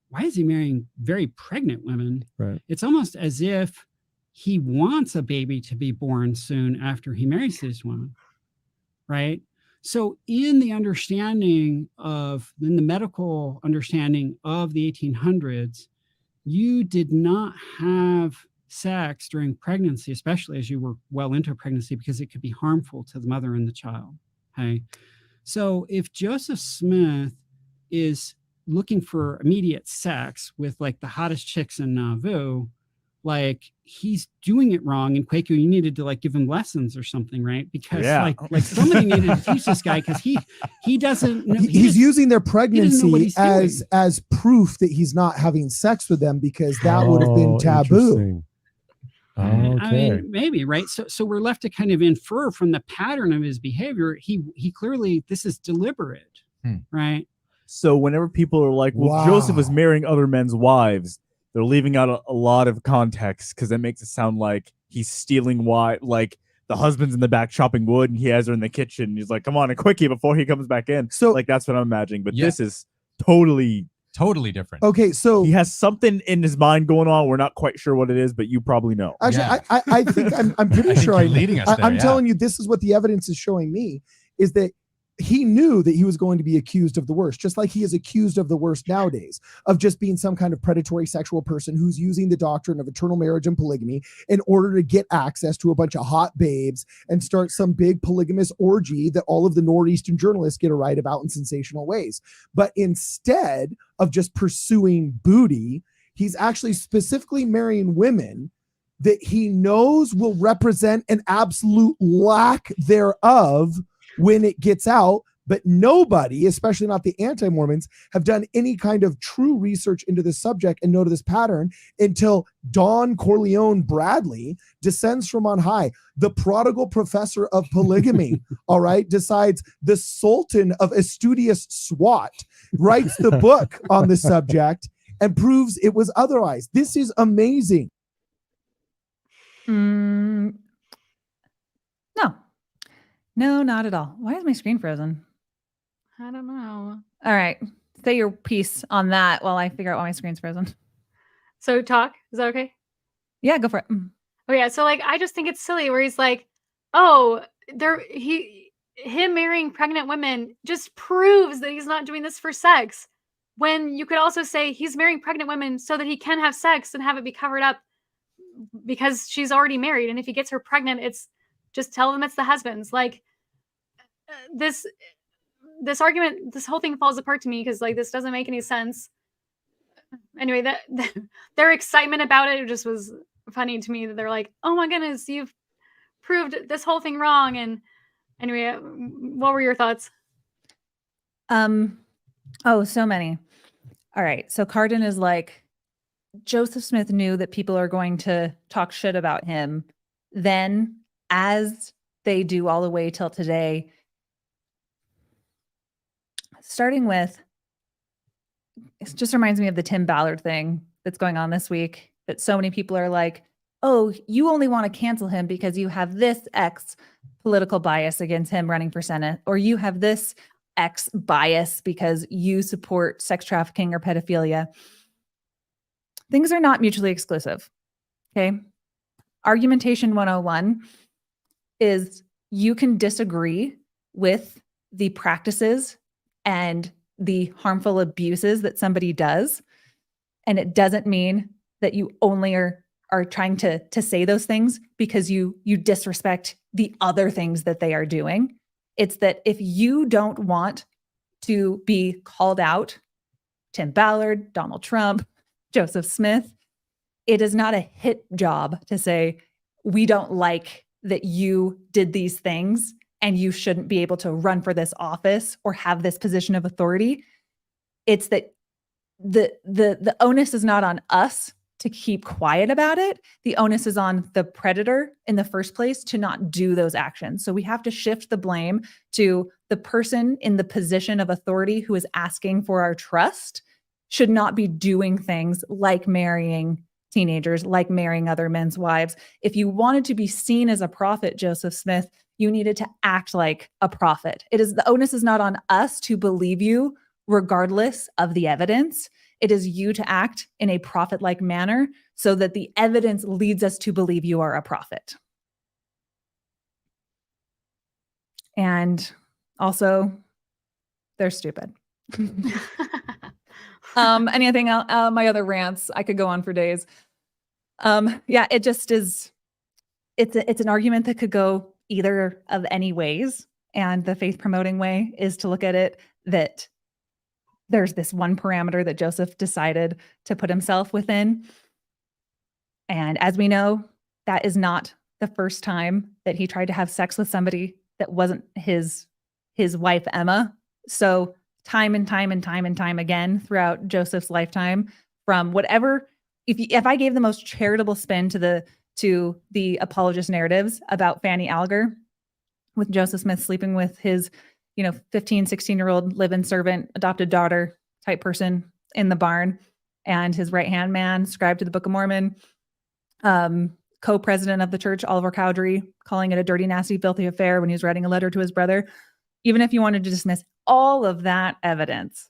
why is he marrying very pregnant women? Right. It's almost as if he wants a baby to be born soon after he marries these women, right? So in the medical understanding of the 1800s, you did not have sex during pregnancy, especially as you were well into pregnancy, because it could be harmful to the mother and the child. Okay. So if Joseph Smith is looking for immediate sex with like the hottest chicks in Nauvoo, like he's doing it wrong. And Kwaku, you needed to like give him lessons or something, right? Because like somebody needed to teach this guy, because he doesn't know. He's using their pregnancy doing. as proof that he's not having sex with them, because that would have been taboo. Okay. I mean, maybe, right? So we're left to kind of infer from the pattern of his behavior. He clearly, this is deliberate, right? So whenever people are like, well, Joseph was marrying other men's wives, they're leaving out a lot of context, because that makes it sound like he's stealing like the husband's in the back chopping wood and he has her in the kitchen. He's like, come on, a quickie before he comes back in. So like, that's what I'm imagining. But Yeah. this is totally different. okay, so he has something in his mind going on. We're not quite sure what it is, but you probably know. actually, Yeah. I think I'm pretty I think sure you're leading us there, I'm yeah. telling you, this is what the evidence is showing me, is that he knew that he was going to be accused of the worst, just like he is accused of the worst nowadays, of just being some kind of predatory sexual person who's using the doctrine of eternal marriage and polygamy in order to get access to a bunch of hot babes and start some big polygamous orgy that all of the Northeastern journalists get to write about in sensational ways. But instead of just pursuing booty, he's actually specifically marrying women that he knows will represent an absolute lack thereof when it gets out. But nobody, especially not the anti-Mormons, have done any kind of true research into this subject and noted this pattern until Don Corleone Bradley descends from on high, the prodigal professor of polygamy, all right, decides the Sultan of a studious SWAT, writes the book on the subject and proves it was otherwise. This is amazing. No. No, not at all. Why is my screen frozen? I don't know. All right. Say your piece on that while I figure out why my screen's frozen. So talk. Is that okay? Yeah, go for it. Oh yeah. So like, I just think it's silly where he's like, oh, him marrying pregnant women just proves that he's not doing this for sex. When you could also say he's marrying pregnant women so that he can have sex and have it be covered up because she's already married. And if he gets her pregnant, it's just tell them it's the husband's. Like this argument, this whole thing falls apart to me because like this doesn't make any sense. Anyway, that their excitement about it just was funny to me, that they're like, oh my goodness, you've proved this whole thing wrong. And anyway, what were your thoughts? Oh, so many. All right. So Carden is like, Joseph Smith knew that people are going to talk shit about him. Then, as they do all the way till today, starting with, it just reminds me of the Tim Ballard thing that's going on this week, that so many people are like, oh, you only want to cancel him because you have this X political bias against him running for Senate, or you have this X bias because you support sex trafficking or pedophilia. Things are not mutually exclusive. Okay. Argumentation 101 is you can disagree with the practices and the harmful abuses that somebody does. And it doesn't mean that you only are trying to say those things because you disrespect the other things that they are doing. It's that if you don't want to be called out, Tim Ballard, Donald Trump, Joseph Smith, it is not a hit job to say, we don't like that you did these things and you shouldn't be able to run for this office or have this position of authority. It's that the onus is not on us to keep quiet about it. The onus is on the predator in the first place to not do those actions. So we have to shift the blame to the person in the position of authority who is asking for our trust should not be doing things like marrying teenagers, like marrying other men's wives. If you wanted to be seen as a prophet, Joseph Smith, you needed to act like a prophet. The onus is not on us to believe you regardless of the evidence. It is you to act in a prophet-like manner so that the evidence leads us to believe you are a prophet. And also, they're stupid. Anything else? My other rants, I could go on for days. Yeah, it just is. It's an argument that could go either of any ways. And the faith promoting way is to look at it that there's this one parameter that Joseph decided to put himself within. And as we know, that is not the first time that he tried to have sex with somebody that wasn't his wife, Emma. So time and time again throughout Joseph's lifetime, from whatever, if I gave the most charitable spin to the apologist narratives about Fanny Alger, with Joseph Smith sleeping with his 15, 16-year-old live-in servant, adopted daughter type person in the barn, and his right-hand man, scribe to the Book of Mormon, co-president of the church, Oliver Cowdery, calling it a dirty, nasty, filthy affair when he was writing a letter to his brother. Even if you wanted to dismiss all of that evidence,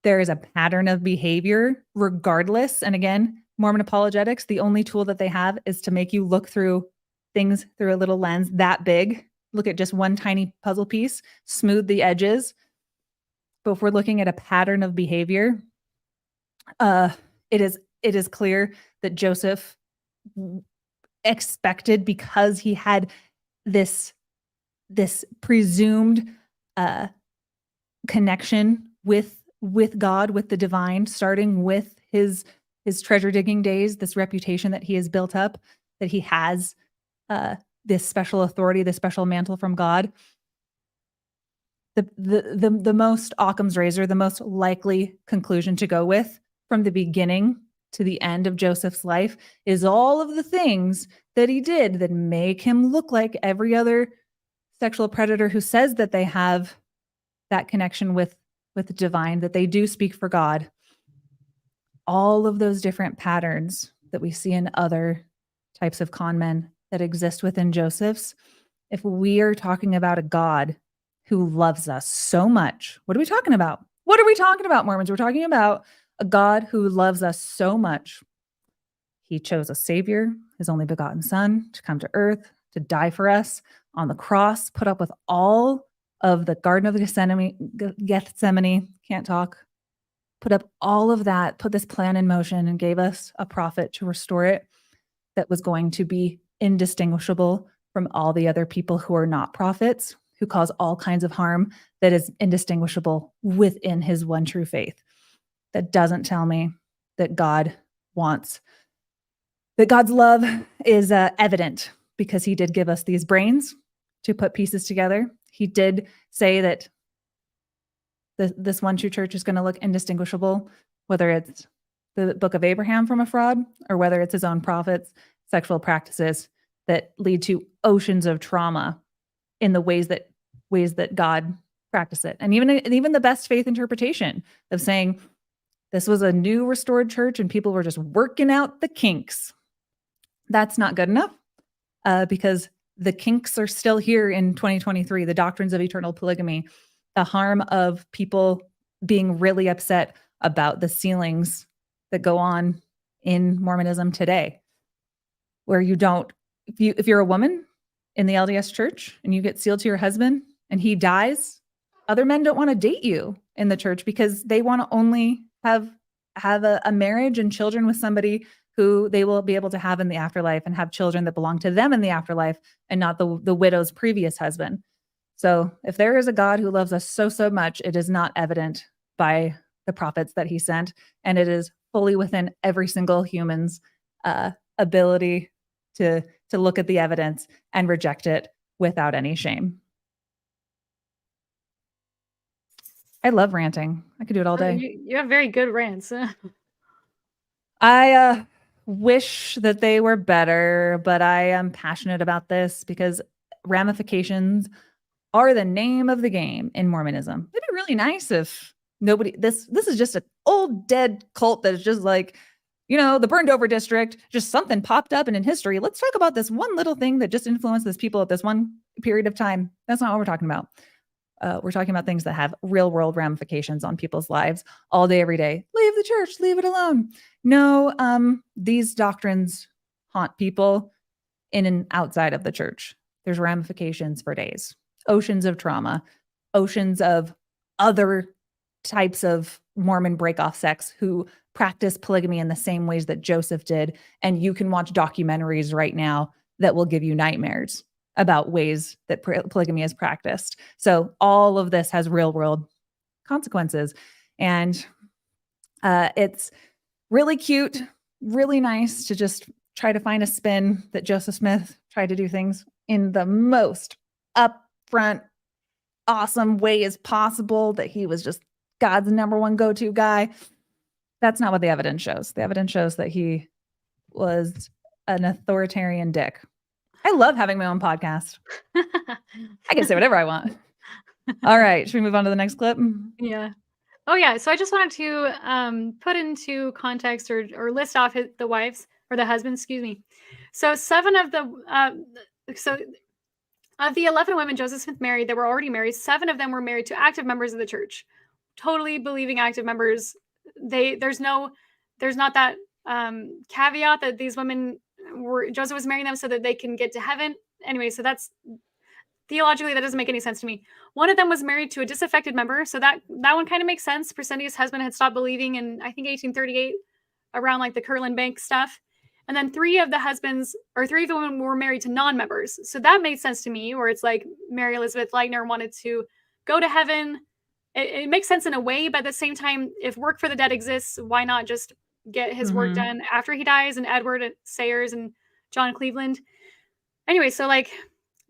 there is a pattern of behavior regardless. And again, Mormon apologetics, the only tool that they have is to make you look through things through a little lens that big, look at just one tiny puzzle piece, smooth the edges. But if we're looking at a pattern of behavior, it is clear that Joseph expected, because he had this presumed connection with God, with the divine, starting with his treasure digging days, this reputation that he has built up, that he has this special authority, this special mantle from God. The most Occam's razor, the most likely conclusion to go with from the beginning to the end of Joseph's life is all of the things that he did that make him look like every other sexual predator who says that they have that connection with the divine, that they do speak for God. All of those different patterns that we see in other types of con men that exist within Joseph's. If we are talking about a God who loves us so much, what are we talking about? What are we talking about, Mormons? We're talking about a God who loves us so much. He chose a savior, his only begotten son, to come to earth, to die for us on the cross, put up with all of the Garden of Gethsemane, can't talk, put up all of that, put this plan in motion, and gave us a prophet to restore it that was going to be indistinguishable from all the other people who are not prophets, who cause all kinds of harm, that is indistinguishable within his one true faith. That doesn't tell me that God wants, that God's love is evident, because he did give us these brains to put pieces together. He did say that this one true church is going to look indistinguishable, whether it's the book of Abraham from a fraud, or whether it's his own prophets' sexual practices that lead to oceans of trauma in the ways that God practiced it. And even the best faith interpretation of saying this was a new restored church and people were just working out the kinks. That's not good enough, because the kinks are still here in 2023. The doctrines of eternal polygamy, the harm of people being really upset about the sealings that go on in Mormonism today, where you don't, if you're a woman in the LDS church and you get sealed to your husband and he dies, other men don't want to date you in the church because they want to only have a marriage and children with somebody who they will be able to have in the afterlife, and have children that belong to them in the afterlife and not the widow's previous husband. So if there is a God who loves us so much, it is not evident by the prophets that he sent, and it is fully within every single human's ability to look at the evidence and reject it without any shame. I love ranting. I could do it all day. You have very good rants. I wish that they were better, but I am passionate about this because ramifications are the name of the game in Mormonism. It'd be really nice if nobody, this is just an old dead cult that is just like, the burned over district, just something popped up and in history. Let's talk about this one little thing that just influenced this people at this one period of time. That's not what we're talking about. We're talking about things that have real world ramifications on people's lives all day, every day. Leave the church, leave it alone. No, these doctrines haunt people in and outside of the church. There's ramifications for days, oceans of trauma, oceans of other types of Mormon break-off sects who practice polygamy in the same ways that Joseph did. And you can watch documentaries right now that will give you nightmares about ways that polygamy is practiced. So all of this has real world consequences. And it's really cute, really nice to just try to find a spin that Joseph Smith tried to do things in the most upfront, awesome way as possible, that he was just God's number one go-to guy. That's not what the evidence shows. The evidence shows that he was an authoritarian dick. I love having my own podcast. I can say whatever I want. All right. Should we move on to the next clip? Yeah. Oh, yeah. So I just wanted to put into context or list off the wives, or the husbands, excuse me, So 7 of the 11 women Joseph Smith married that were already married, 7 of them were married to active members of the church, totally believing active members. There's not that caveat that these women Joseph was marrying them so that they can get to heaven. Anyway, so that's theologically that doesn't make any sense to me. One of them was married to a disaffected member, so that one kind of makes sense. Presentius' husband had stopped believing in, I think, 1838, around like the Kirtland Bank stuff. And then 3 of the women were married to non-members. So that made sense to me, where it's like Mary Elizabeth Leitner wanted to go to heaven. It makes sense in a way, but at the same time, if work for the dead exists, why not just get his work done after he dies? And Edward Sayers and John Cleveland. Anyway, so like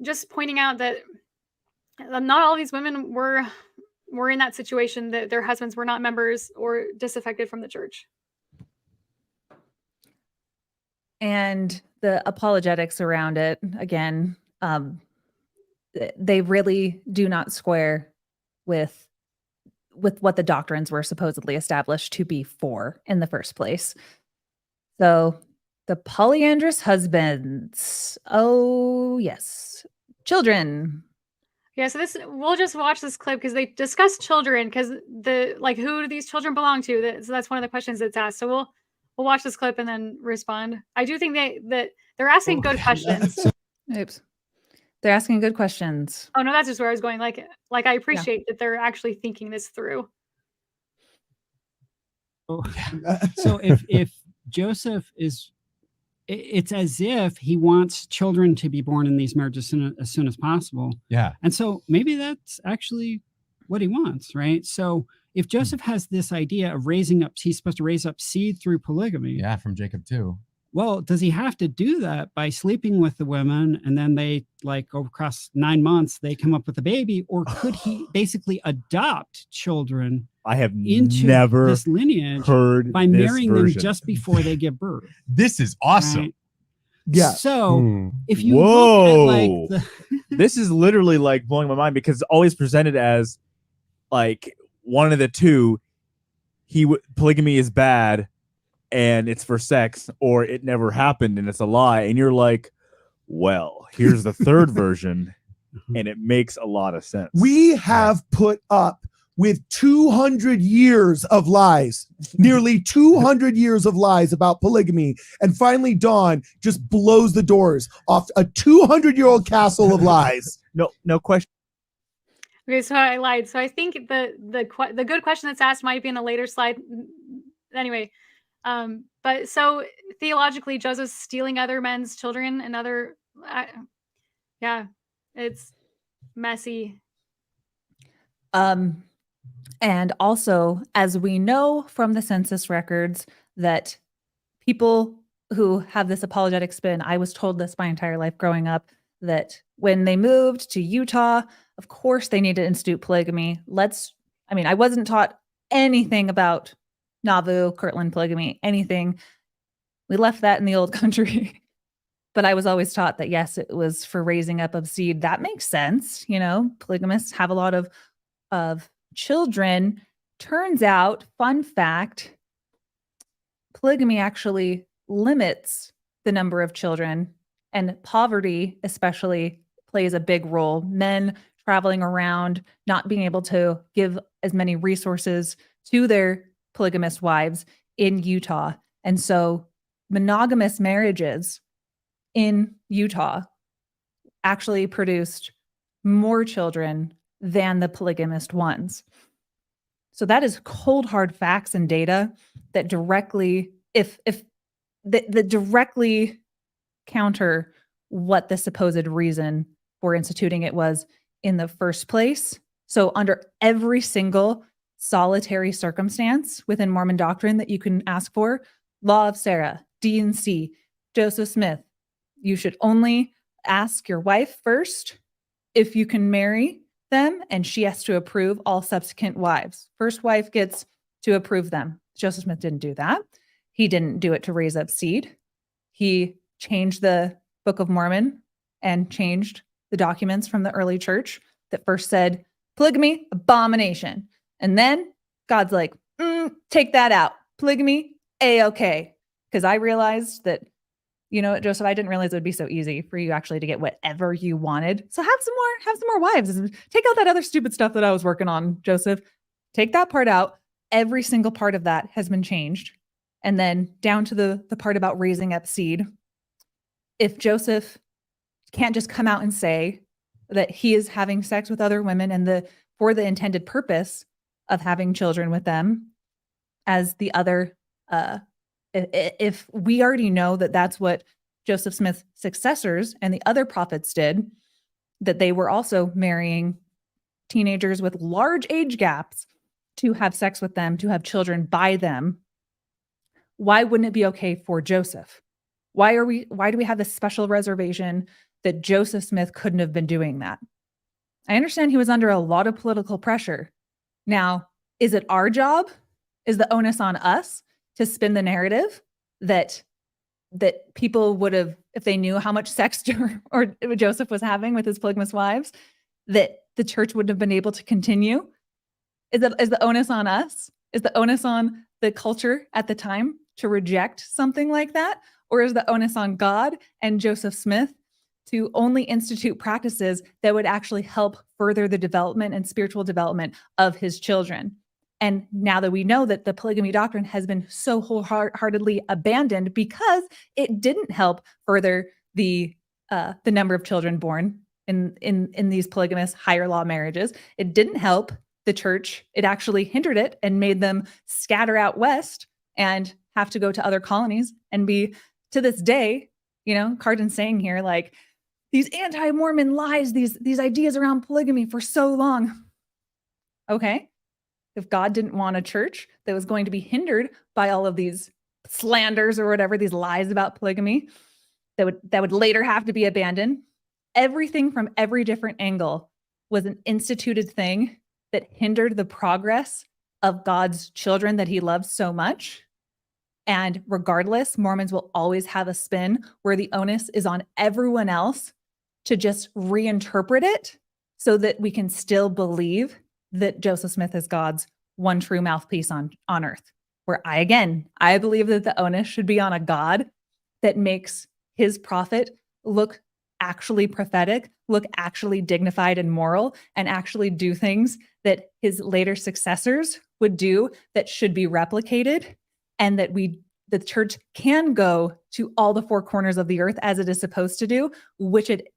just pointing out that not all these women were in that situation, that their husbands were not members or disaffected from the church. And the apologetics around it, again, they really do not square with what the doctrines were supposedly established to be for in the first place. So the polyandrous husbands. Oh, yes. Children. Yeah, so we'll just watch this clip because they discuss children, because who do these children belong to? So that's one of the questions that's asked. So we'll watch this clip and then respond. I do think that they're asking good questions. Oops. They're asking good questions. Oh no, that's just where I was going. Like I appreciate that they're actually thinking this through. So if Joseph is, it's as if he wants children to be born in these marriages as soon as possible. Yeah. And so maybe that's actually what he wants, right? So if Joseph has this idea of he's supposed to raise up seed through polygamy. Yeah, from Jacob too. Well, does he have to do that by sleeping with the women and then they across 9 months, they come up with a baby? Or could he basically adopt children I have into never this lineage heard by this marrying them version. just before they give birth? This is awesome. Right? Yeah. So if you Whoa. look at This is literally like blowing my mind, because it's always presented as like one of the two. Polygamy is bad and it's for sex, or it never happened and it's a lie. And you're like, well, here's the third version, and it makes a lot of sense. We have put up with 200 years of lies, nearly 200 years of lies about polygamy. And finally, Dawn just blows the doors off a 200-year-old castle of lies. No question. Okay, so I lied. So I think the good question that's asked might be in a later slide. Anyway, but so theologically, Joseph's stealing other men's children and other, it's messy. And also, as we know from the census records, that people who have this apologetic spin, I was told this my entire life growing up, that when they moved to Utah, of course they need to institute polygamy. I wasn't taught anything about Nauvoo, Kirtland polygamy, anything. We left that in the old country. But I was always taught that, yes, it was for raising up of seed. That makes sense. Polygamists have a lot of children. Turns out, fun fact, polygamy actually limits the number of children, and poverty especially plays a big role. Men traveling around, not being able to give as many resources to their polygamist wives in Utah. And so monogamous marriages in Utah actually produced more children than the polygamist ones. So that is cold, hard facts and data that directly, that directly counter what the supposed reason for instituting it was in the first place. So under every single solitary circumstance within Mormon doctrine that you can ask for, Law of Sarah, D&C, Joseph Smith, you should only ask your wife first if you can marry them, and she has to approve all subsequent wives. First wife gets to approve them. Joseph Smith didn't do that. He didn't do it to raise up seed. He changed the Book of Mormon and changed the documents from the early church that first said polygamy, abomination. And then God's like, take that out. Polygamy, A-okay. Because I realized that you know what, Joseph, I didn't realize it would be so easy for you actually to get whatever you wanted. So have some more wives. Take out that other stupid stuff that I was working on, Joseph. Take that part out. Every single part of that has been changed. And then down to the part about raising up seed. If Joseph can't just come out and say that he is having sex with other women and for the intended purpose of having children with them, as the other, if we already know that that's what Joseph Smith's successors and the other prophets did, that they were also marrying teenagers with large age gaps to have sex with them, to have children by them, why wouldn't it be okay for Joseph? Why do we have this special reservation that Joseph Smith couldn't have been doing that? I understand he was under a lot of political pressure. Now, is it our job? Is the onus on us to spin the narrative that people would have, if they knew how much sex or Joseph was having with his polygamous wives, that the church wouldn't have been able to continue? Is the onus on us? Is the onus on the culture at the time to reject something like that? Or is the onus on God and Joseph Smith to only institute practices that would actually help further the development and spiritual development of his children? And now that we know that the polygamy doctrine has been so wholeheartedly abandoned because it didn't help further the number of children born in these polygamous higher law marriages, it didn't help the church. It actually hindered it and made them scatter out west and have to go to other colonies and be, to this day, you know, Cardin's saying here, like, these anti-Mormon lies, these ideas around polygamy for so long. Okay. If God didn't want a church that was going to be hindered by all of these slanders or whatever, these lies about polygamy that would later have to be abandoned, everything from every different angle was an instituted thing that hindered the progress of God's children that he loves so much. And regardless, Mormons will always have a spin where the onus is on everyone else to just reinterpret it so that we can still believe that Joseph Smith is God's one true mouthpiece on earth. Where I believe that the onus should be on a God that makes his prophet look actually prophetic, look actually dignified and moral, and actually do things that his later successors would do that should be replicated, and that the church can go to all the four corners of the earth as it is supposed to do, which it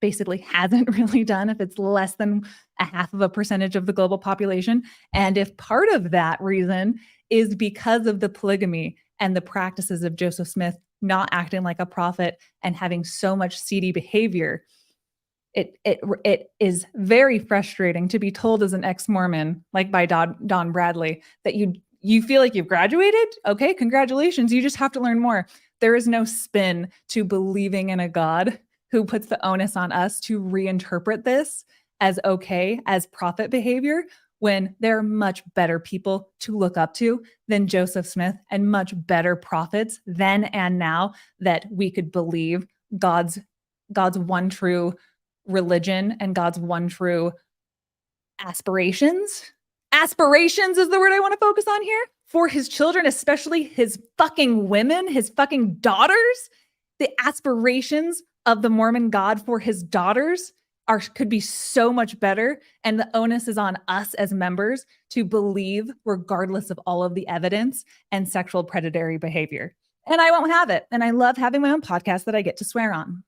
basically hasn't really done if it's less than 0.5% of the global population. And if part of that reason is because of the polygamy and the practices of Joseph Smith not acting like a prophet and having so much seedy behavior, it is very frustrating to be told as an ex-Mormon, like by Don Bradley, that you feel like you've graduated. Okay, congratulations. You just have to learn more. There is no spin to believing in a God who puts the onus on us to reinterpret this as okay, as prophet behavior, when there are much better people to look up to than Joseph Smith, and much better prophets then and now that we could believe God's one true religion and God's one true aspirations. Aspirations is the word I want to focus on here for his children, especially his fucking women, his fucking daughters. The aspirations of the Mormon God for his daughters could be so much better. And the onus is on us as members to believe regardless of all of the evidence and sexual predatory behavior. And I won't have it. And I love having my own podcast that I get to swear on.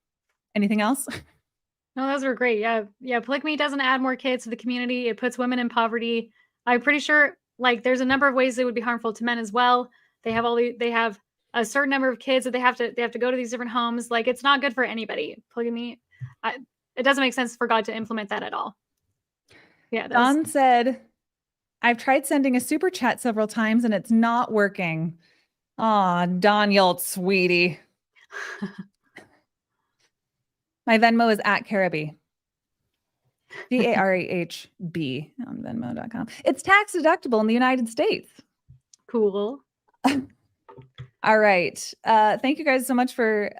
Anything else? No, those were great. Yeah. Polygamy doesn't add more kids to the community. It puts women in poverty. I'm pretty sure there's a number of ways it would be harmful to men as well. They have a certain number of kids that they have to go to these different homes. Like, it's not good for anybody. Polygamy, it doesn't make sense for God to implement that at all. Yeah. Don said, I've tried sending a super chat several times and it's not working. Aw, Don, you old sweetie. My Venmo is at Carahb. DARAHB on Venmo.com. It's tax deductible in the United States. Cool. All right. Thank you guys so much for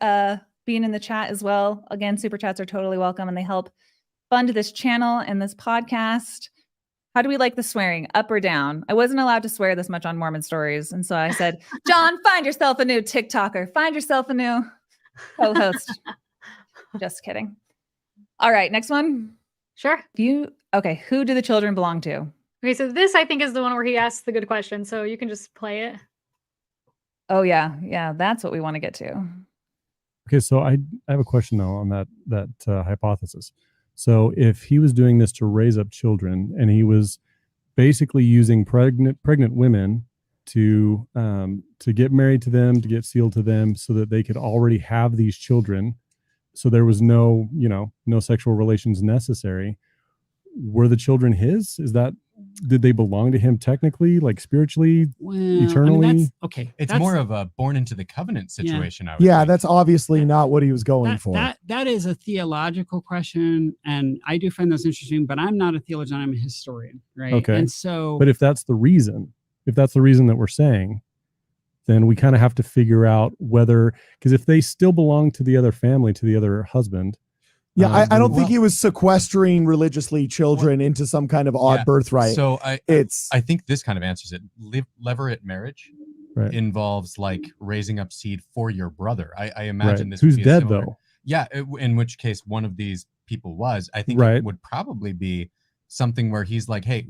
being in the chat as well. Again, super chats are totally welcome and they help fund this channel and this podcast. How do we like the swearing? Up or down? I wasn't allowed to swear this much on Mormon Stories. And so I said, John, find yourself a new TikToker. Find yourself a new co-host. Just kidding. All right, next one. Sure. Okay, who do the children belong to? Okay, so this I think is the one where he asks the good question. So you can just play it. Oh yeah, that's what we want to get to. Okay, so I have a question though on that hypothesis. So if he was doing this to raise up children, and he was basically using pregnant women to get married to them, to get sealed to them, so that they could already have these children, so there was no sexual relations necessary. Were the children his? Did they belong to him technically, like spiritually, eternally? Okay. It's more of a born into the covenant situation. I would Yeah, think. that's obviously not what he was going for. That is a theological question, and I do find those interesting, but I'm not a theologian, I'm a historian, right? Okay. And so, But if that's the reason that we're saying, then we kind of have to figure out whether, because if they still belong to the other family, to the other husband. Yeah, I don't think he was sequestering religiously children into some kind of odd birthright. So I think this kind of answers it. Levirate marriage involves like raising up seed for your brother. I imagine this. Who's would be dead similar, though? Yeah, in which case one of these people was. I think it would probably be something where he's like, hey,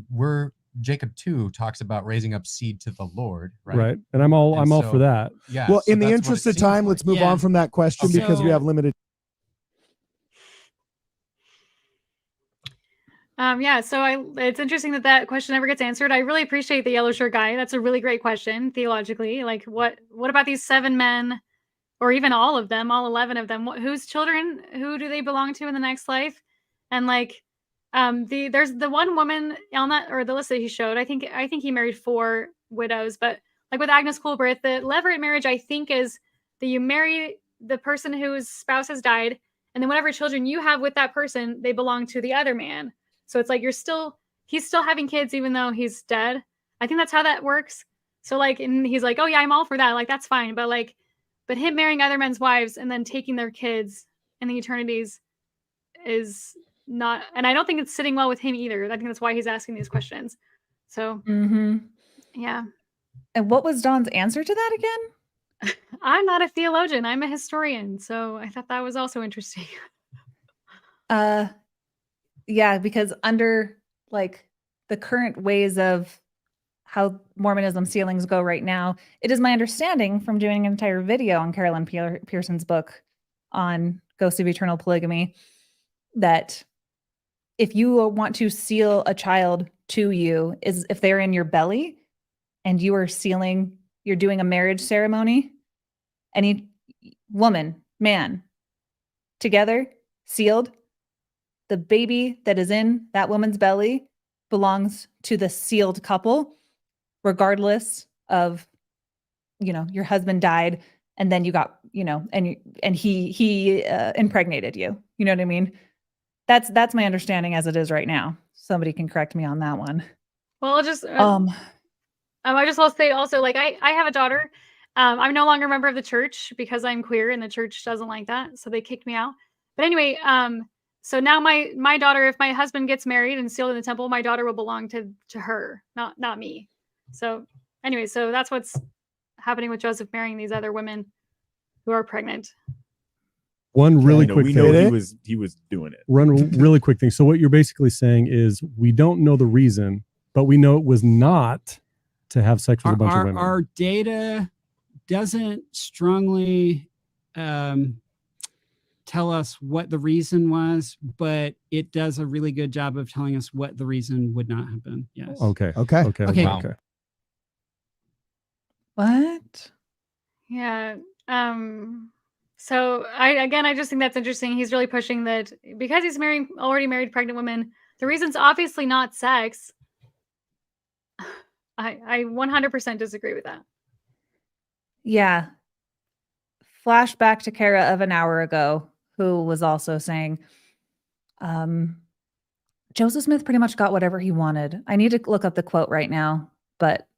Jacob 2 talks about raising up seed to the Lord, right? Right. And I'm all for that. Yeah. Well, so in the that's interest what of it time, seems let's like. move on from that question because we have limited. So it's interesting that question never gets answered. I really appreciate the yellow shirt guy. That's a really great question theologically. Like, what about these 7 men, or even all of them, all 11 of them? Whose children? Who do they belong to in the next life? And like, there's the one woman on that, or the list that he showed. I think he married 4 widows, but like with Agnes Coolbrith, the levirate marriage, I think, is that you marry the person whose spouse has died, and then whatever children you have with that person, they belong to the other man. So it's like he's still having kids even though he's dead. I think that's how that works. So like, and he's like, oh yeah, I'm all for that. Like, that's fine. But him marrying other men's wives and then taking their kids in the eternities is not, and I don't think it's sitting well with him either. I think that's why he's asking these questions. So yeah. And what was Don's answer to that again? I'm not a theologian. I'm a historian. So I thought that was also interesting. Yeah, because under like the current ways of how Mormonism sealings go right now, it is my understanding from doing an entire video on Carolyn Pearson's book on Ghosts of Eternal Polygamy that if you want to seal a child to you, is if they're in your belly and you are sealing, you're doing a marriage ceremony, any woman, man, together, sealed, the baby that is in that woman's belly belongs to the sealed couple, regardless of, your husband died and then you got, and he impregnated you. You know what I mean? That's my understanding as it is right now. Somebody can correct me on that one. Well, I'll just I just will say also, like, I have a daughter. I'm no longer a member of the church because I'm queer and the church doesn't like that, so they kicked me out. But anyway, so now my daughter, if my husband gets married and sealed in the temple, my daughter will belong to her, not me. So anyway, so that's what's happening with Joseph marrying these other women who are pregnant. One really quick thing. We know he was doing it. One really quick thing. So what you're basically saying is we don't know the reason, but we know it was not to have sex with a bunch of women. Our data doesn't strongly tell us what the reason was, but it does a really good job of telling us what the reason would not have been. Yes. Okay. Wow. Okay. What? Yeah. So I just think that's interesting. He's really pushing that because he's already married pregnant women. The reason's obviously not sex. I 100% disagree with that. Yeah. Flashback to Carah of an hour ago, who was also saying, Joseph Smith pretty much got whatever he wanted. I need to look up the quote right now, but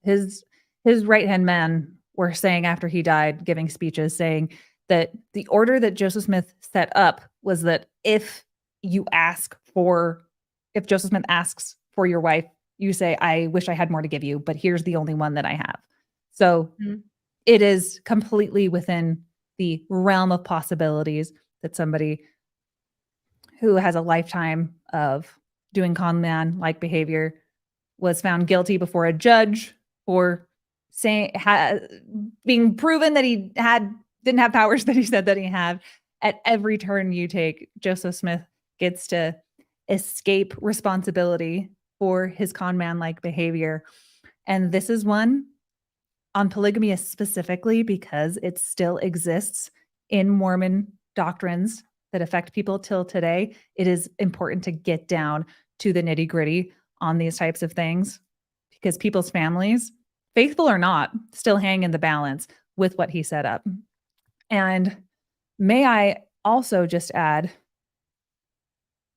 his right-hand men were saying after he died, giving speeches, saying that the order that Joseph Smith set up was that if Joseph Smith asks for your wife, you say, I wish I had more to give you, but here's the only one that I have. So it is completely within the realm of possibilities that somebody who has a lifetime of doing con man-like behavior was found guilty before a judge for being proven that he didn't have powers that he said that he had. At every turn you take, Joseph Smith gets to escape responsibility for his con man-like behavior. And this is one on polygamy specifically because it still exists in Mormon doctrines that affect people till today. It is important to get down to the nitty-gritty on these types of things because people's families, faithful or not, still hang in the balance with what he set up. And may I also just add,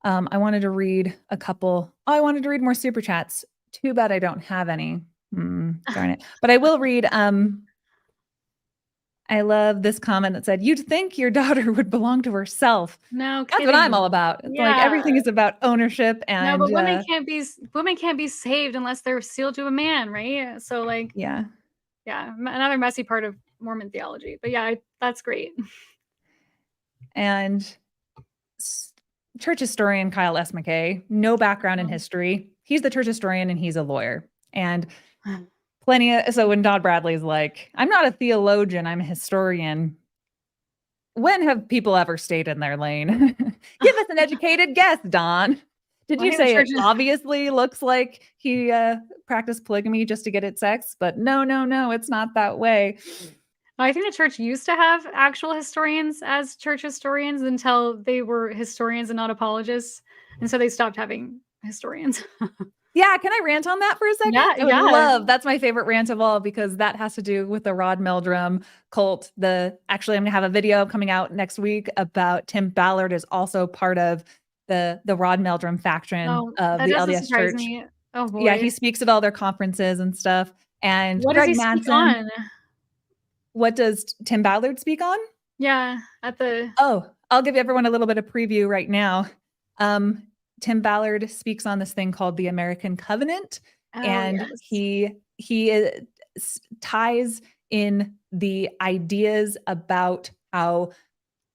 I wanted to read I wanted to read more super chats. Too bad I don't have any. Darn it. But I will read, I love this comment that said, "You'd think your daughter would belong to herself." No, That's what I'm all about. It's like everything is about ownership and no, but women can't be saved unless they're sealed to a man, right? So like, yeah. Another messy part of Mormon theology. But yeah, that's great. And church historian Kyle S. McKay, no background in history. He's the church historian and he's a lawyer. And so when Don Bradley's like, "I'm not a theologian, I'm a historian." When have people ever stayed in their lane? Give us an educated guess, Don. Did you say it obviously looks like he practiced polygamy just to get at sex? But no, it's not that way. I think the church used to have actual historians as church historians until they were historians and not apologists. And so they stopped having historians. Yeah, can I rant on that for a second? Yeah, I would love. That's my favorite rant of all because that has to do with the Rod Meldrum cult. Actually, I'm gonna have a video coming out next week about Tim Ballard is also part of the Rod Meldrum faction of the LDS Church. Me. Oh boy. Yeah, he speaks at all their conferences and stuff. And what Greg does he Manson, speak on? What does Tim Ballard speak on? Yeah, I'll give everyone a little bit of preview right now. Tim Ballard speaks on this thing called the American Covenant, and he ties in the ideas about how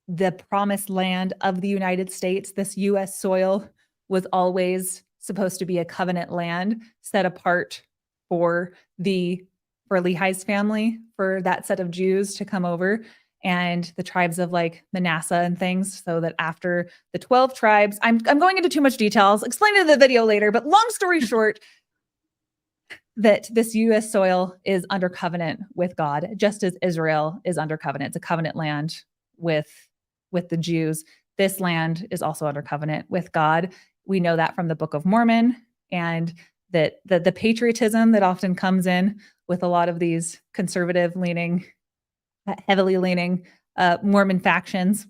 the promised land of the United States, this U.S. soil, was always supposed to be a covenant land set apart for Lehi's family, for that set of Jews to come over. And the tribes of like Manasseh and things, so that after the 12 tribes, I'm going into too much details, explain it in the video later, but long story short, that this U.S. soil is under covenant with God, just as Israel is under covenant. It's a covenant land with the Jews. This land is also under covenant with God. We know that from the Book of Mormon, and that the patriotism that often comes in with a lot of these conservative leaning, heavily leaning Mormon factions,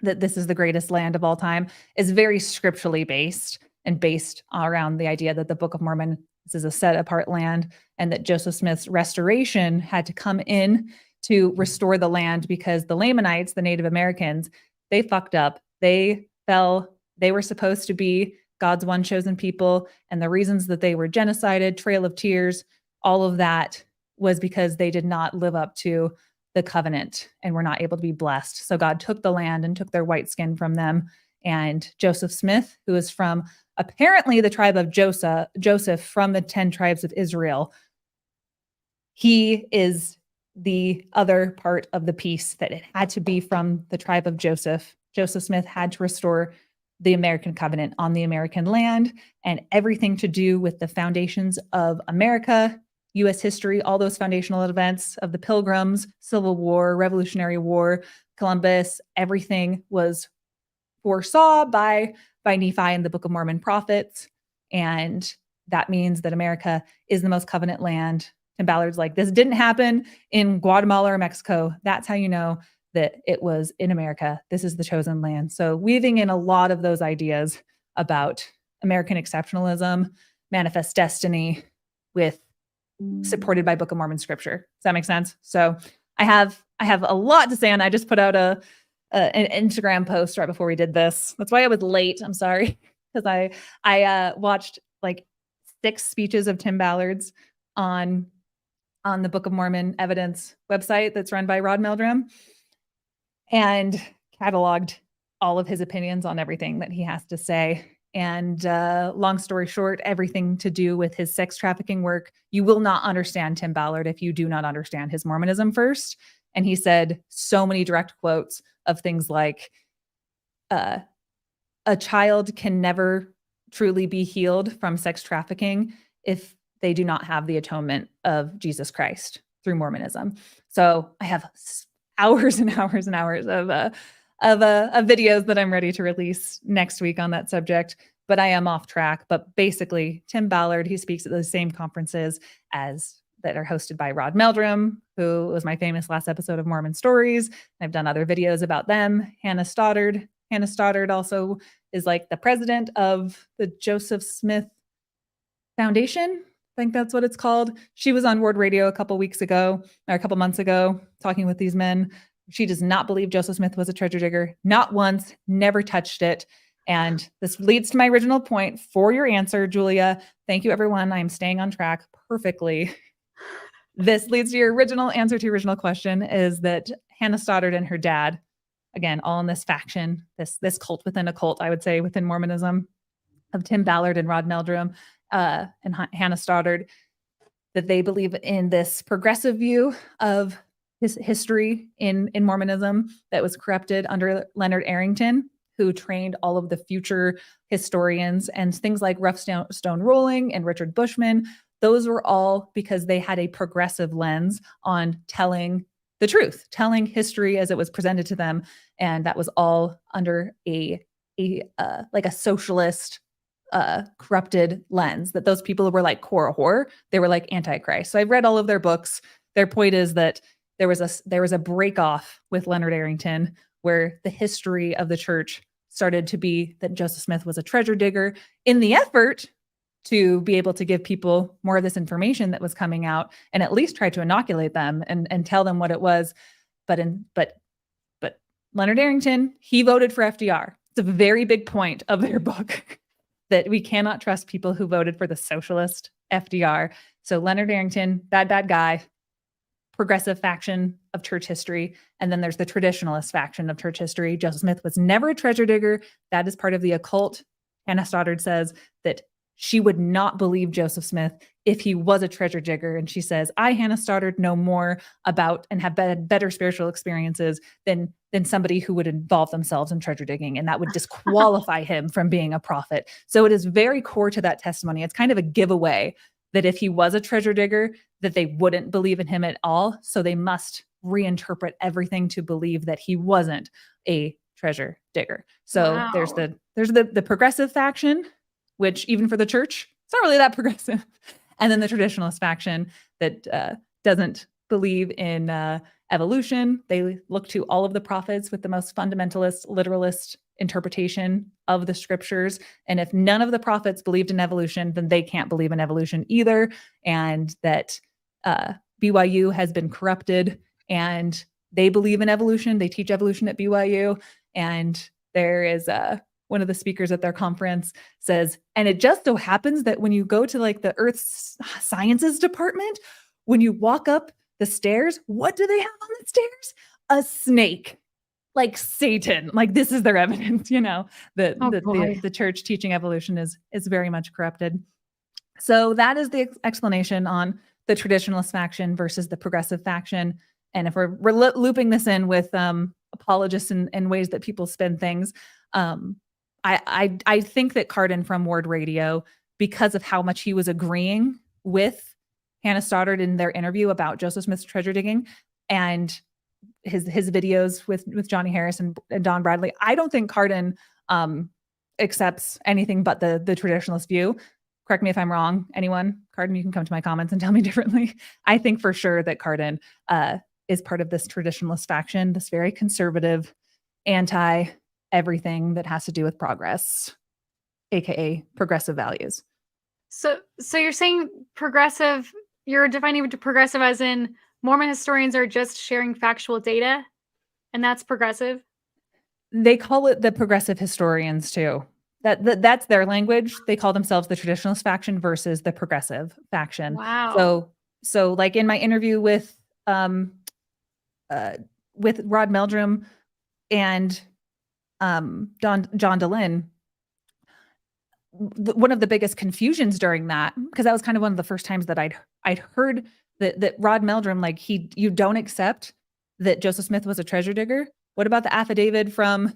that this is the greatest land of all time, is very scripturally based and based around the idea that the Book of Mormon, this is a set apart land, and that Joseph Smith's restoration had to come in to restore the land because the Lamanites, the Native Americans, they fucked up. They fell. They were supposed to be God's one chosen people. And the reasons that they were genocided, Trail of Tears, all of that was because they did not live up to the covenant and were not able to be blessed. So God took the land and took their white skin from them. And Joseph Smith, who is from apparently the tribe of Joseph from the 10 tribes of Israel, he is the other part of the piece that it had to be from the tribe of Joseph. Joseph Smith had to restore the American covenant on the American land, and everything to do with the foundations of America, U.S. history, all those foundational events of the Pilgrims, Civil War, Revolutionary War, Columbus, everything was foresaw by Nephi and the Book of Mormon prophets. And that means that America is the most covenant land. Tim Ballard's like, this didn't happen in Guatemala or Mexico. That's how you know that it was in America. This is the chosen land. So weaving in a lot of those ideas about American exceptionalism, manifest destiny, with supported by Book of Mormon scripture. Does that make sense? So I have a lot to say, and I just put out an Instagram post right before we did this. That's why I was late. I'm sorry, because I watched like 6 speeches of Tim Ballard's on the Book of Mormon evidence website that's run by Rod Meldrum. and cataloged all of his opinions on everything that he has to say. And long story short, everything to do with his sex trafficking work, you will not understand Tim Ballard if you do not understand his Mormonism first. And he said so many direct quotes of things like, a child can never truly be healed from sex trafficking if they do not have the atonement of Jesus Christ through Mormonism. So I have hours and hours and hours of videos that I'm ready to release next week on that subject, but I am off track. But basically, Tim Ballard, he speaks at the same conferences as that are hosted by Rod Meldrum, who was my famous last episode of Mormon Stories. I've done other videos about them. Hannah Stoddard also is like the president of the Joseph Smith Foundation. I think that's what it's called. She was on Word Radio a couple months ago, talking with these men. She does not believe Joseph Smith was a treasure digger, not once, never touched it. And this leads to my original point for your answer, Julia. Thank you, everyone. I'm staying on track perfectly. This leads to your original answer to your original question, is that Hannah Stoddard and her dad, again, all in this faction, this cult within a cult, I would say, within Mormonism, of Tim Ballard and Rod Meldrum and Hannah Stoddard, that they believe in this progressive view of his history in Mormonism that was corrupted under Leonard Arrington, who trained all of the future historians, and things like Rough Stone Rolling and Richard Bushman. Those were all because they had a progressive lens on telling the truth, telling history as it was presented to them. And that was all under a socialist, corrupted lens, that those people were like Korihor. They were like Antichrist. So I've read all of their books. Their point is that there was a break off with Leonard Arrington, where the history of the church started to be that Joseph Smith was a treasure digger, in the effort to be able to give people more of this information that was coming out, and at least try to inoculate them and tell them what it was. But Leonard Arrington, he voted for FDR. It's a very big point of their book, that we cannot trust people who voted for the socialist FDR. So Leonard Arrington, bad guy, progressive faction of church history. And then there's the traditionalist faction of church history. Joseph Smith was never a treasure digger. That is part of the occult. Hannah Stoddard says that she would not believe Joseph Smith if he was a treasure digger. And she says, I, Hannah Stoddard, know more about and have better spiritual experiences than somebody who would involve themselves in treasure digging. And that would disqualify him from being a prophet. So it is very core to that testimony. It's kind of a giveaway that if he was a treasure digger, that they wouldn't believe in him at all. So they must reinterpret everything to believe that he wasn't a treasure digger. So Wow. there's the progressive faction, which even for the church, it's not really that progressive. And then the traditionalist faction that doesn't believe in evolution. They look to all of the prophets with the most fundamentalist, literalist interpretation of the scriptures. And if none of the prophets believed in evolution, then they can't believe in evolution either. And that BYU has been corrupted, and they believe in evolution. They teach evolution at BYU. And there is one of the speakers at their conference says, and it just so happens that when you go to like the Earth Sciences department, when you walk up the stairs, what do they have on the stairs? A snake, like Satan. Like, this is their evidence, the church teaching evolution is very much corrupted. So that is the explanation on the traditionalist faction versus the progressive faction. And if we're looping this in with apologists and ways that people spin things, I think that Carden from Word Radio, because of how much he was agreeing with Hannah Stoddard in their interview about Joseph Smith's treasure digging and his videos with Johnny Harris and Don Bradley, I don't think Carden accepts anything but the traditionalist view. Correct me if I'm wrong. Anyone? Carden, you can come to my comments and tell me differently. I think for sure that Carden is part of this traditionalist faction, this very conservative, anti-everything that has to do with progress, aka progressive values. So you're saying progressive, you're defining progressive as in Mormon historians are just sharing factual data, and that's progressive? They call it the progressive historians too. That's their language. They call themselves the traditionalist faction versus the progressive faction. Wow. So like in my interview with Rod Meldrum, and John DeLynn, one of the biggest confusions during that, because that was kind of one of the first times that I'd heard that Rod Meldrum, like you don't accept that Joseph Smith was a treasure digger. What about the affidavit from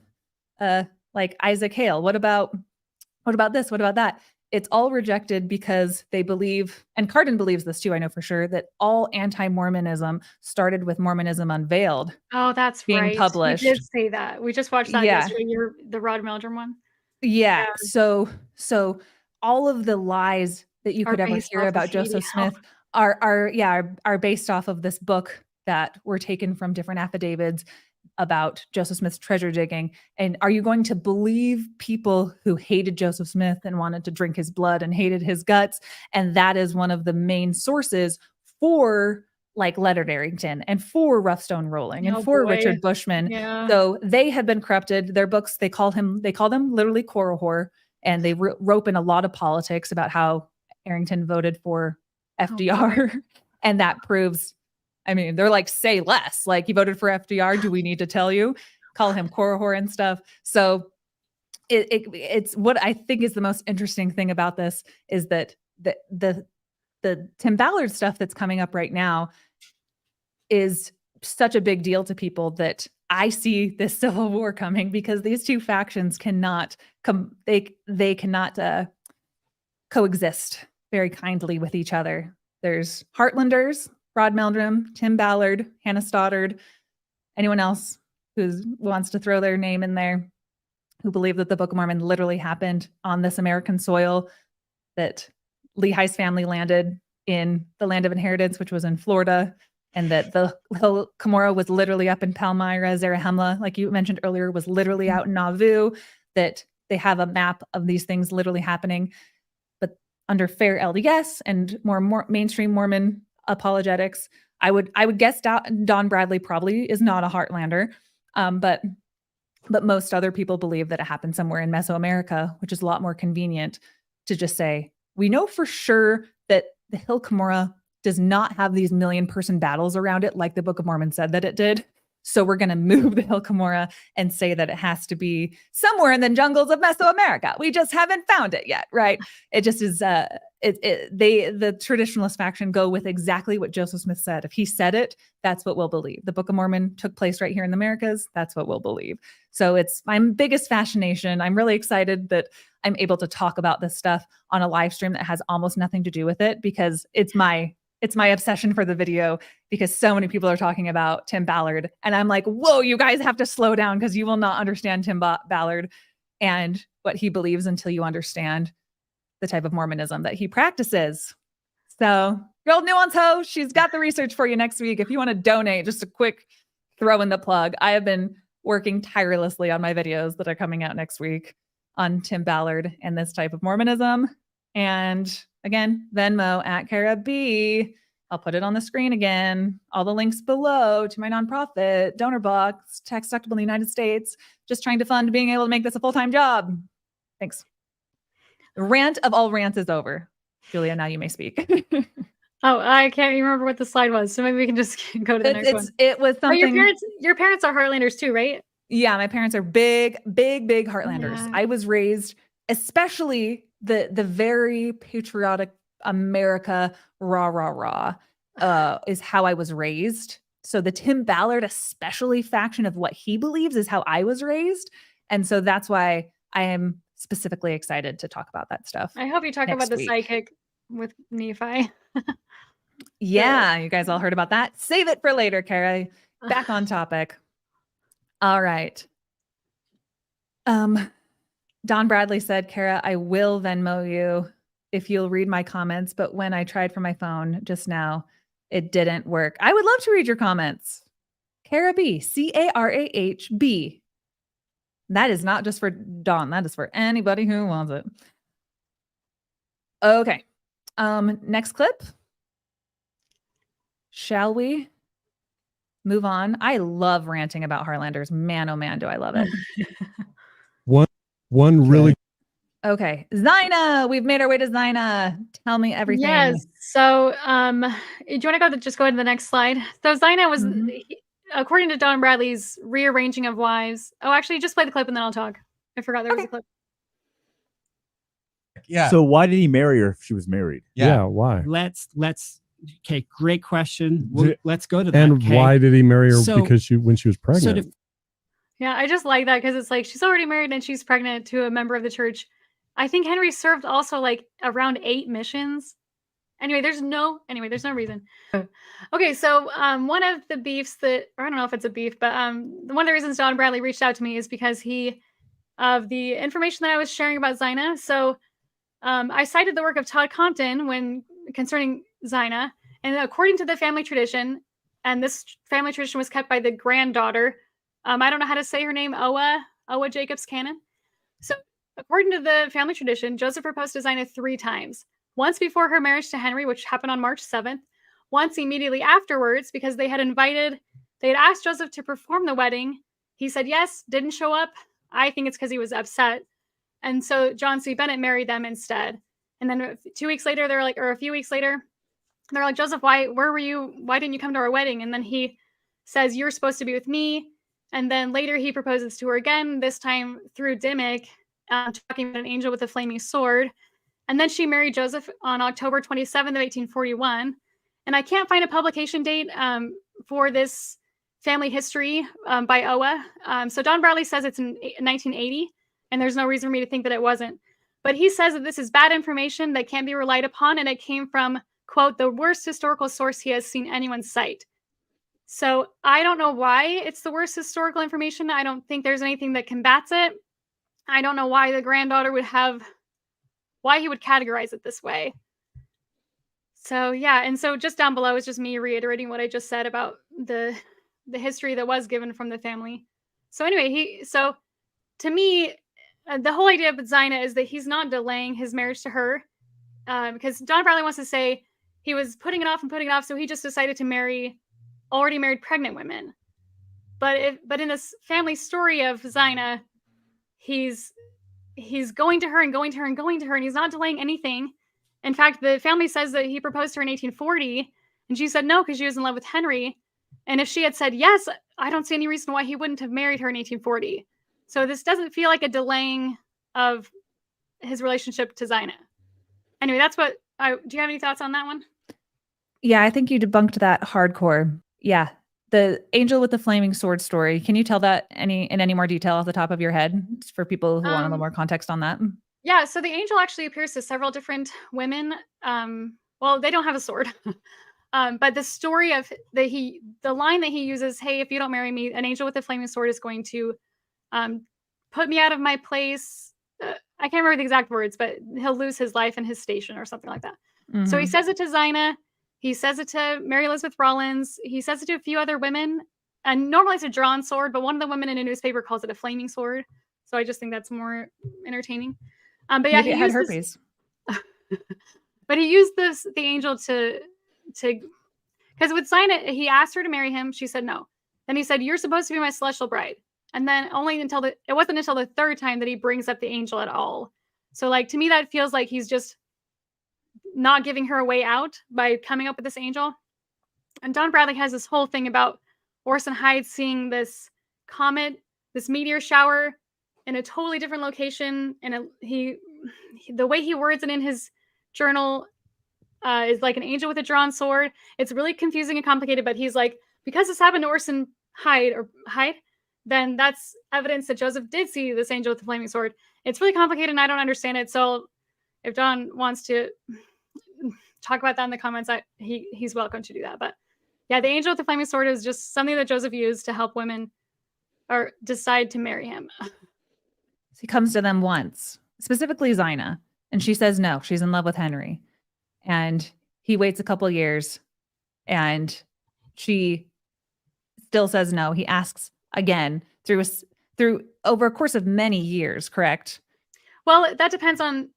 like Isaac Hale? What about this? What about that? It's all rejected because they believe, and Cardin believes this too, I know for sure, that all anti-Mormonism started with Mormonism Unveiled. Oh, that's being right. published. You did say that. We just watched that Yeah. yesterday. The Rod Meldrum one. Yeah. Yeah. So all of the lies that you Are could ever based hear off of about Joseph CDL. Smith are based off of this book that were taken from different affidavits about Joseph Smith's treasure digging. And are you going to believe people who hated Joseph Smith and wanted to drink his blood and hated his guts? And that is one of the main sources for like Leonard Arrington and for Rough Stone Rolling and Oh, for boy. Richard Bushman. Yeah. So they had been corrupted. Their books, they call them literally Korihor, and they rope in a lot of politics about how Arrington voted for FDR. And that proves, I mean, they're like, say less. Like, he voted for FDR. Do we need to tell you? Call him Korihor and stuff. So it's what I think is the most interesting thing about this is that the Tim Ballard stuff that's coming up right now is such a big deal to people that I see this civil war coming, because these two factions cannot they cannot coexist very kindly with each other. There's Heartlanders, Rod Meldrum, Tim Ballard, Hannah Stoddard, anyone else who wants to throw their name in there, who believe that the Book of Mormon literally happened on this American soil, that Lehi's family landed in the land of inheritance, which was in Florida, and that the Hill Cumorah was literally up in Palmyra. Zarahemla, like you mentioned earlier, was literally out in Nauvoo, that they have a map of these things literally happening. But under fair LDS and more mainstream Mormon apologetics, I would guess Don Bradley probably is not a Heartlander, but most other people believe that it happened somewhere in Mesoamerica, which is a lot more convenient to just say, we know for sure that the Hill Cumorah does not have these 1,000,000-person battles around it like the Book of Mormon said that it did. So we're going to move the Hill Cumorah and say that it has to be somewhere in the jungles of Mesoamerica. We just haven't found it yet, right? It just is, the traditionalist faction go with exactly what Joseph Smith said. If he said it, that's what we'll believe. The Book of Mormon took place right here in the Americas. That's what we'll believe. So it's my biggest fascination. I'm really excited that I'm able to talk about this stuff on a live stream that has almost nothing to do with it, because it's my obsession for the video, because so many people are talking about Tim Ballard. And I'm like, whoa, you guys have to slow down, because you will not understand Tim Ballard and what he believes until you understand the type of Mormonism that he practices. So your old NuanceHoe, she's got the research for you next week. If you want to donate, just a quick throw in the plug. I have been working tirelessly on my videos that are coming out next week on Tim Ballard and this type of Mormonism. And again, Venmo at Carah B. I'll put it on the screen again. All the links below to my nonprofit, donor box, tax deductible in the United States. Just trying to fund being able to make this a full-time job. Thanks. The rant of all rants is over. Julia, now you may speak. Oh, I can't remember what the slide was, so maybe we can just go to the next one. It was something. Oh, your parents are Heartlanders too, right? Yeah, my parents are big Heartlanders. Yeah. I was raised, especially the very patriotic America rah is how I was raised. So the Tim Ballard, especially faction of what he believes, is how I was raised, and so that's why I am specifically excited to talk about that stuff. I hope you talk about the psychic with Nephi. Yeah, you guys all heard about that. Save it for later, Carah. Back on topic. All right. Don Bradley said, Carah, I will Venmo you if you'll read my comments, but when I tried for my phone just now, it didn't work. I would love to read your comments. Carah B, Carah B. That is not just for Don. That is for anybody who wants it. Okay. Next clip. Shall we move on? I love ranting about Heartlanders. Man, oh man, do I love it. One really. Okay. Zina, we've made our way to Zina. Tell me everything. Yes. So, do you want to just go to the next slide? So Zina was, according to Don Bradley's rearranging of wives. Oh, actually, just play the clip and then I'll talk. I forgot there was a clip. Yeah. So why did he marry her if she was married? Yeah. Why? Let's okay, great question. Did- Let's go to that. And okay? why did he marry her? So- Because when she was pregnant. Yeah, I just like that because it's like she's already married and she's pregnant to a member of the church. I think Henry served also like around 8 missions. Anyway, there's no reason. Okay, so one of the beefs that, or I don't know if it's a beef, but one of the reasons Don Bradley reached out to me is because of the information that I was sharing about Zina. So I cited the work of Todd Compton concerning Zina, and according to the family tradition, and this family tradition was kept by the granddaughter. I don't know how to say her name, Owa Jacobs Cannon. So according to the family tradition, Joseph proposed to Zina 3 times. Once before her marriage to Henry, which happened on March 7th. Once immediately afterwards, because they had asked Joseph to perform the wedding. He said yes, didn't show up. I think it's because he was upset. And so John C. Bennett married them instead. And then 2 weeks later, a few weeks later, they're like, Joseph, where were you? Why didn't you come to our wedding? And then he says, you're supposed to be with me. And then later he proposes to her again, this time through Dimmock, talking about an angel with a flaming sword. And then she married Joseph on October 27th of 1841. And I can't find a publication date for this family history by Owa. So Don Bradley says it's in 1980, and there's no reason for me to think that it wasn't. But he says that this is bad information that can't be relied upon, and it came from, quote, the worst historical source he has seen anyone cite. So I don't know why it's the worst historical information. I don't think there's anything that combats it. I don't know why the granddaughter why he would categorize it this way. So yeah, and so just down below is just me reiterating what I just said about the history that was given from the family. So anyway, so to me, the whole idea of Zina is that he's not delaying his marriage to her, because Don Bradley wants to say he was putting it off, so he just decided to marry already married pregnant women. But in this family story of Zina, he's going to her and going to her and going to her, and he's not delaying anything. In fact, the family says that he proposed to her in 1840, and she said no because she was in love with Henry. And if she had said yes, I don't see any reason why he wouldn't have married her in 1840. So this doesn't feel like a delaying of his relationship to Zina. Anyway, do you have any thoughts on that one? Yeah, I think you debunked that hardcore. Yeah. The angel with the flaming sword story. Can you tell that in any more detail off the top of your head for people who want a little more context on that? Yeah, so the angel actually appears to several different women. Well, they don't have a sword. But the story of the line that he uses, hey, if you don't marry me, an angel with a flaming sword is going to put me out of my place. I can't remember the exact words, but he'll lose his life and his station or something like that. Mm-hmm. So he says it to Zina. He says it to Mary Elizabeth Rollins. He says it to a few other women. And normally it's a drawn sword, but one of the women in a newspaper calls it a flaming sword. So I just think that's more entertaining. But yeah, maybe it had herpes. But he used the angel to because with Zina, he asked her to marry him. She said no. Then he said, you're supposed to be my celestial bride. And then it wasn't until the 3rd time that he brings up the angel at all. So like, to me, that feels like he's just not giving her a way out by coming up with this angel. And Don Bradley has this whole thing about Orson Hyde seeing this comet, this meteor shower in a totally different location. And the way he words it in his journal is like an angel with a drawn sword. It's really confusing and complicated, but he's like, because this happened to Orson Hyde, then that's evidence that Joseph did see this angel with the flaming sword. It's really complicated and I don't understand it. So if Don wants to talk about that in the comments, he's welcome to do that. But yeah, the angel with the flaming sword is just something that Joseph used to help women or decide to marry him. He comes to them once, specifically Zina, and she says no, she's in love with Henry. And he waits a couple years and she still says no. He asks again through over a course of many years, correct? Well, that depends on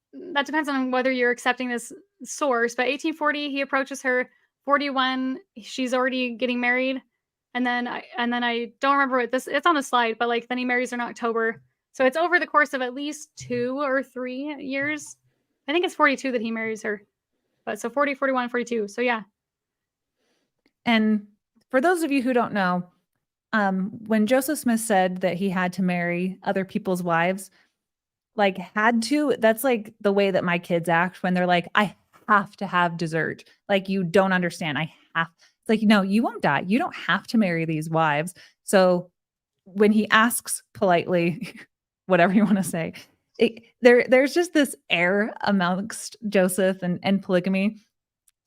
whether you're accepting this source. But 1840, he approaches her. 41, she's already getting married. And then I don't remember what this, it's on the slide, but like then he marries her in October. So it's over the course of at least 2 or 3 years. I think it's 42 that he marries her. But so 40, 41, 42. So yeah. And for those of you who don't know, when Joseph Smith said that he had to marry other people's wives, like had to, that's like the way that my kids act when they're like, I have to have dessert. Like, you don't understand. I have, it's like, no, you won't die. You don't have to marry these wives. So when he asks politely, whatever you want to say, there's just this air amongst Joseph and polygamy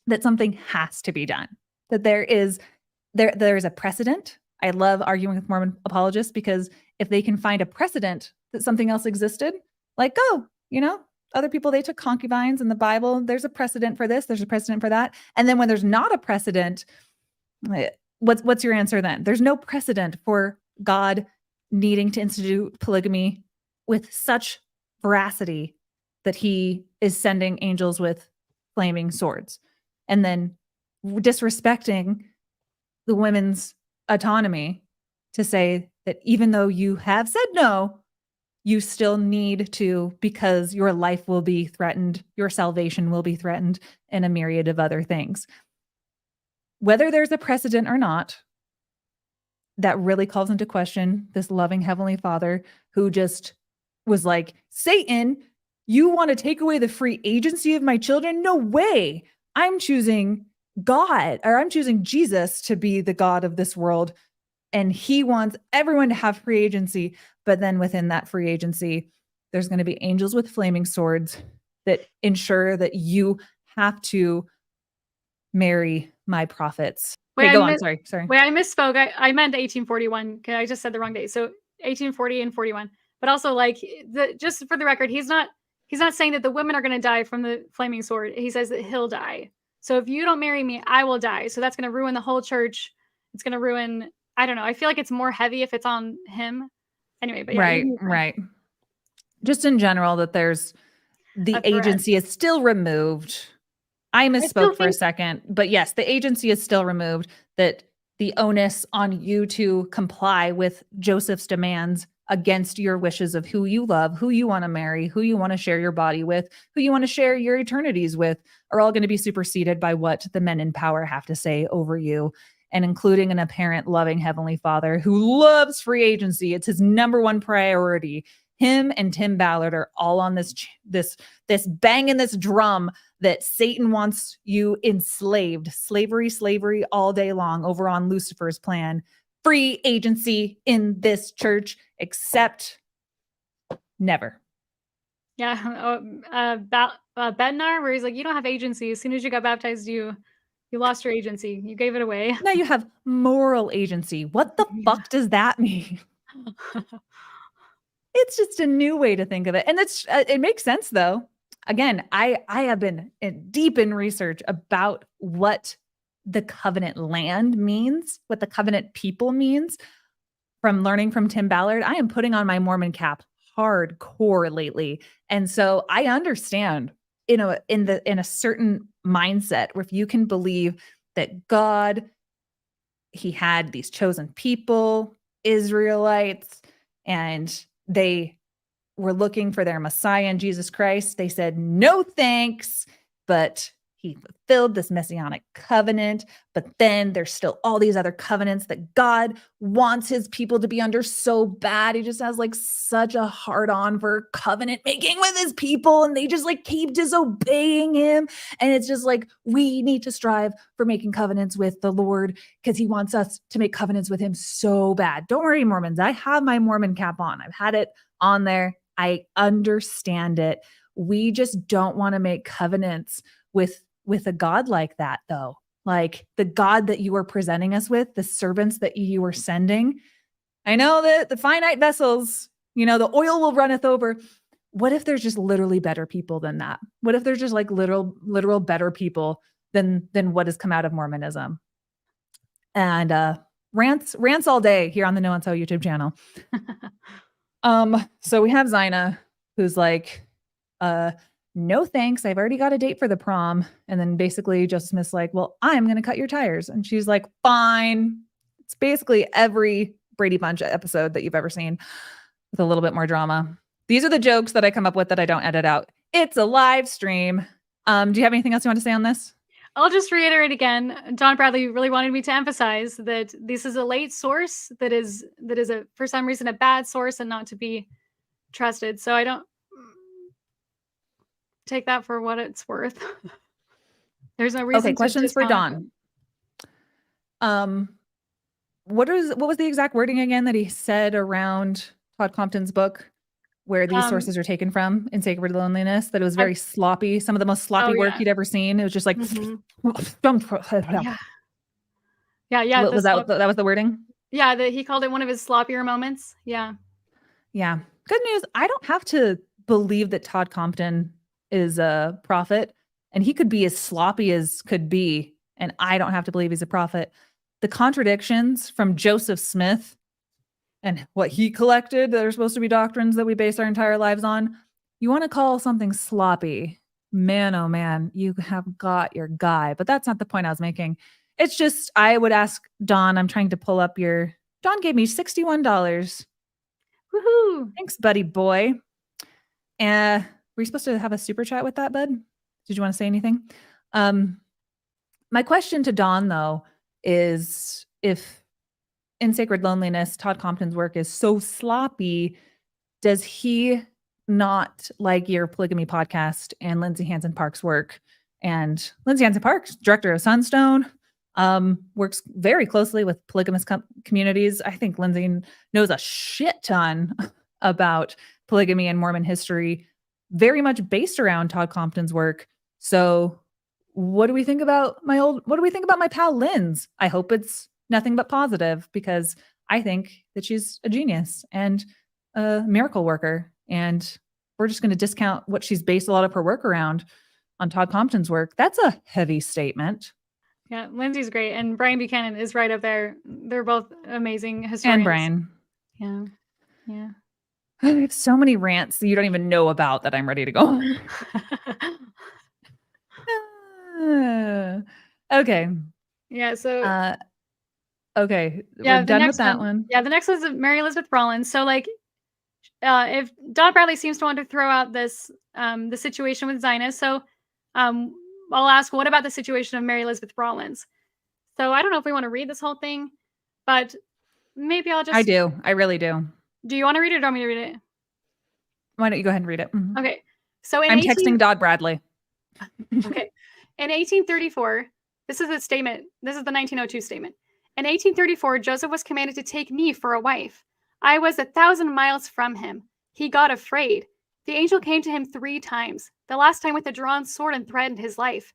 that something has to be done, that there's a precedent. I love arguing with Mormon apologists because if they can find a precedent that something else existed, like, oh, other people, they took concubines in the Bible. There's a precedent for this. There's a precedent for that. And then when there's not a precedent, what's your answer then? There's no precedent for God needing to institute polygamy with such veracity that he is sending angels with flaming swords and then disrespecting the women's autonomy to say that even though you have said no, you still need to, because your life will be threatened, your salvation will be threatened, and a myriad of other things. Whether there's a precedent or not, that really calls into question this loving Heavenly Father who just was like, Satan, you want to take away the free agency of my children? No way. I'm choosing God, or I'm choosing Jesus to be the God of this world. And he wants everyone to have free agency. But then within that free agency, there's going to be angels with flaming swords that ensure that you have to marry my prophets. Wait, go on. Sorry. Wait, I misspoke. I meant 1841. Okay, I just said the wrong date. So 1840 and 41. But also, like, just for the record, he's not saying that the women are going to die from the flaming sword. He says that he'll die. So if you don't marry me, I will die. So that's going to ruin the whole church. It's going to ruin, I don't know. I feel like it's more heavy if it's on him. Anyway, but yeah. Right. Just in general, that there's the agency is still removed. I misspoke for a second, but yes, the agency is still removed, that the onus on you to comply with Joseph's demands against your wishes of who you love, who you want to marry, who you want to share your body with, who you want to share your eternities with, are all going to be superseded by what the men in power have to say over you, and including an apparent loving Heavenly Father who loves free agency. It's his number one priority. Him and Tim Ballard are all on this banging this drum that Satan wants you enslaved, slavery all day long over on Lucifer's plan. Free agency in this church, except never. Yeah, Bednar, where he's like, you don't have agency. As soon as you got baptized, you lost your agency. You gave it away. Now you have moral agency. What the fuck does that mean? It's just a new way to think of it. And it makes sense though. Again, I have been deep in research about what the covenant land means, what the covenant people means, from learning from Tim Ballard. I am putting on my Mormon cap hardcore lately. And so I understand, in a certain mindset where if you can believe that God, he had these chosen people, Israelites, and they were looking for their Messiah in Jesus Christ. They said, no thanks, but he fulfilled this messianic covenant. But then there's still all these other covenants that God wants his people to be under so bad. He just has like such a hard on for covenant making with his people. And they just like keep disobeying him. And it's just like, we need to strive for making covenants with the Lord because he wants us to make covenants with him so bad. Don't worry, Mormons. I have my Mormon cap on. I've had it on there. I understand it. We just don't want to make covenants with a God like that, though. Like the God that you are presenting us with, the servants that you are sending. I know that the finite vessels, the oil will runneth over. What if there's just literally better people than that? What if there's just like literal better people than what has come out of Mormonism? And rants all day here on the NuanceHoe YouTube channel. So we have Zina, who's like, no thanks, I've already got a date for the prom. And then basically Joseph Smith's like, well, I'm going to cut your tires. And she's like, fine. It's basically every Brady Bunch episode that you've ever seen with a little bit more drama. These are the jokes that I come up with that I don't edit out. It's a live stream. Do you have anything else you want to say on this? I'll just reiterate again. Don Bradley really wanted me to emphasize that this is a late source that is for some reason a bad source and not to be trusted. So I don't take that for what it's worth. There's no reason. Okay, to questions for discount Don. What was the exact wording again that he said around Todd Compton's book, where these sources are taken from in Sacred Loneliness? That it was very sloppy, some of the most sloppy work he'd ever seen. It was just like, yeah. Was that was the wording? Yeah, he called it one of his sloppier moments. Yeah. Yeah. Good news. I don't have to believe that Todd Compton is a prophet, and he could be as sloppy as could be, and I don't have to believe he's a prophet. The contradictions from Joseph Smith and what he collected that are supposed to be doctrines that we base our entire lives on. You want to call something sloppy, man, oh man, you have got your guy. But that's not the point I was making. It's just, I would ask Don, I'm trying to pull up Don gave me $61. Woohoo. Thanks, buddy boy. Were you supposed to have a super chat with that, bud? Did you want to say anything? My question to Don, though, is if in Sacred Loneliness, Todd Compton's work is so sloppy, does he not like your polygamy podcast and Lindsay Hansen Park's work? And Lindsay Hansen Park's director of Sunstone, works very closely with polygamous communities. I think Lindsay knows a shit ton about polygamy and Mormon history, very much based around Todd Compton's work. So what do we think about my pal Linz? I hope it's nothing but positive, because I think that she's a genius and a miracle worker. And we're just going to discount what she's based a lot of her work around on Todd Compton's work. That's a heavy statement. Yeah, Lindsay's great. And Brian Buchanan is right up there. They're both amazing historians. And Brian. Yeah. Yeah. I have so many rants that you don't even know about that I'm ready to go. Okay. Yeah, so okay, yeah, we're done with that one. Yeah, the next one's Mary Elizabeth Rollins. So like if Don Bradley seems to want to throw out this the situation with Zina, so I'll ask, what about the situation of Mary Elizabeth Rollins? So I don't know if we want to read this whole thing, but maybe I'll just I do. I really do. Do you want to read it or do you want me to read it? Why don't you go ahead and read it? Mm-hmm. Okay. So I'm texting Dodd Bradley. Okay. In 1834, this is a statement. This is the 1902 statement. In 1834, Joseph was commanded to take me for a wife. I was 1,000 miles from him. He got afraid. The angel came to him 3 times, the last time with a drawn sword, and threatened his life.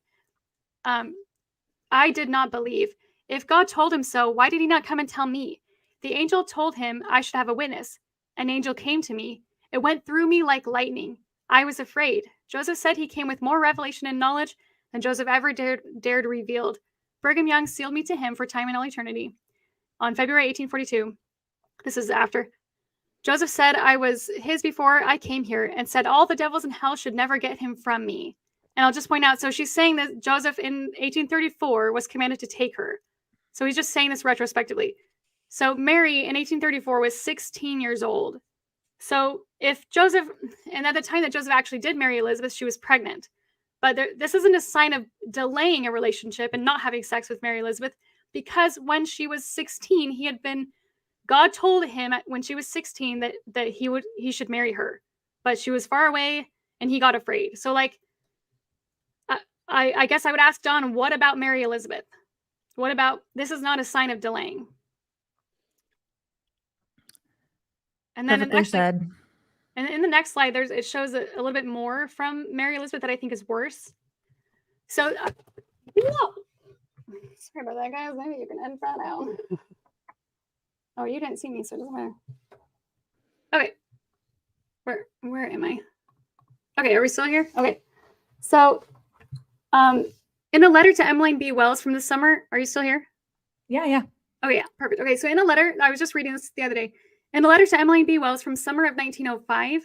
I did not believe. If God told him so, why did he not come and tell me? The angel told him I should have a witness. An angel came to me. It went through me like lightning. I was afraid. Joseph said he came with more revelation and knowledge than Joseph ever dared revealed. Brigham Young sealed me to him for time and all eternity. On February 1842, this is after, Joseph said I was his before I came here, and said all the devils in hell should never get him from me. And I'll just point out, so she's saying that Joseph in 1834 was commanded to take her. So he's just saying this retrospectively. So Mary in 1834 was 16 years old. So if Joseph, and at the time that Joseph actually did marry Elizabeth, she was pregnant. But this isn't a sign of delaying a relationship and not having sex with Mary Elizabeth, because when she was 16, God told him when she was 16 that he should marry her. But she was far away and he got afraid. So like, I guess I would ask Don, what about Mary Elizabeth? What about, this is not a sign of delaying. And then Perfectly said. And in the next slide, it shows a little bit more from Mary Elizabeth that I think is worse. So, no. Sorry about that, guys. Maybe you can end that out. Oh, you didn't see me, so it doesn't matter. Okay. Where am I? Okay, are we still here? Okay. So, in a letter to Emmeline B. Wells from the summer, are you still here? Yeah. Oh, yeah, perfect. Okay, so in a letter, I was just reading this the other day. In a letter to Emmeline B. Wells from summer of 1905,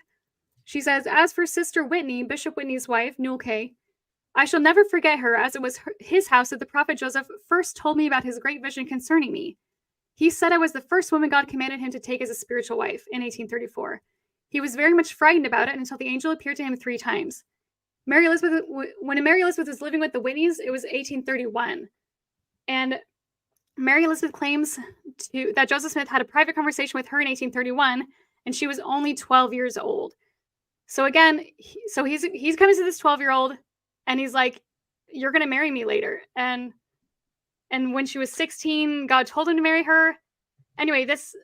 she says, as for Sister Whitney, Bishop Whitney's wife, Newell Kay, I shall never forget her, as it was his house that the prophet Joseph first told me about his great vision concerning me. He said I was the first woman God commanded him to take as a spiritual wife in 1834. He was very much frightened about it until the angel appeared to him 3 times. Mary Elizabeth, when Mary Elizabeth was living with the Whitneys, it was 1831. And Mary Elizabeth claims that Joseph Smith had a private conversation with her in 1831, and she was only 12 years old. So again, he's coming to this 12-year-old, and he's like, "You're gonna marry me later." And when she was 16, God told him to marry her. Anyway, this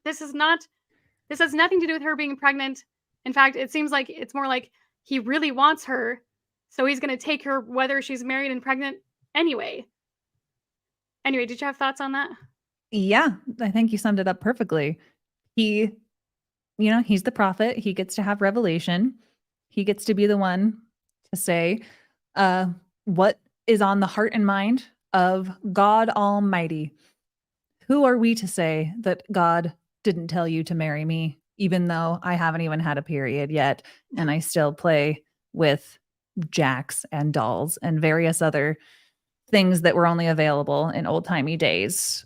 has nothing to do with her being pregnant. In fact, it seems like it's more like he really wants her, so he's gonna take her whether she's married and pregnant anyway. Anyway, did you have thoughts on that? Yeah, I think you summed it up perfectly. He, he's the prophet. He gets to have revelation. He gets to be the one to say what is on the heart and mind of God Almighty. Who are we to say that God didn't tell you to marry me, even though I haven't even had a period yet, and I still play with jacks and dolls and various other things that were only available in old-timey days.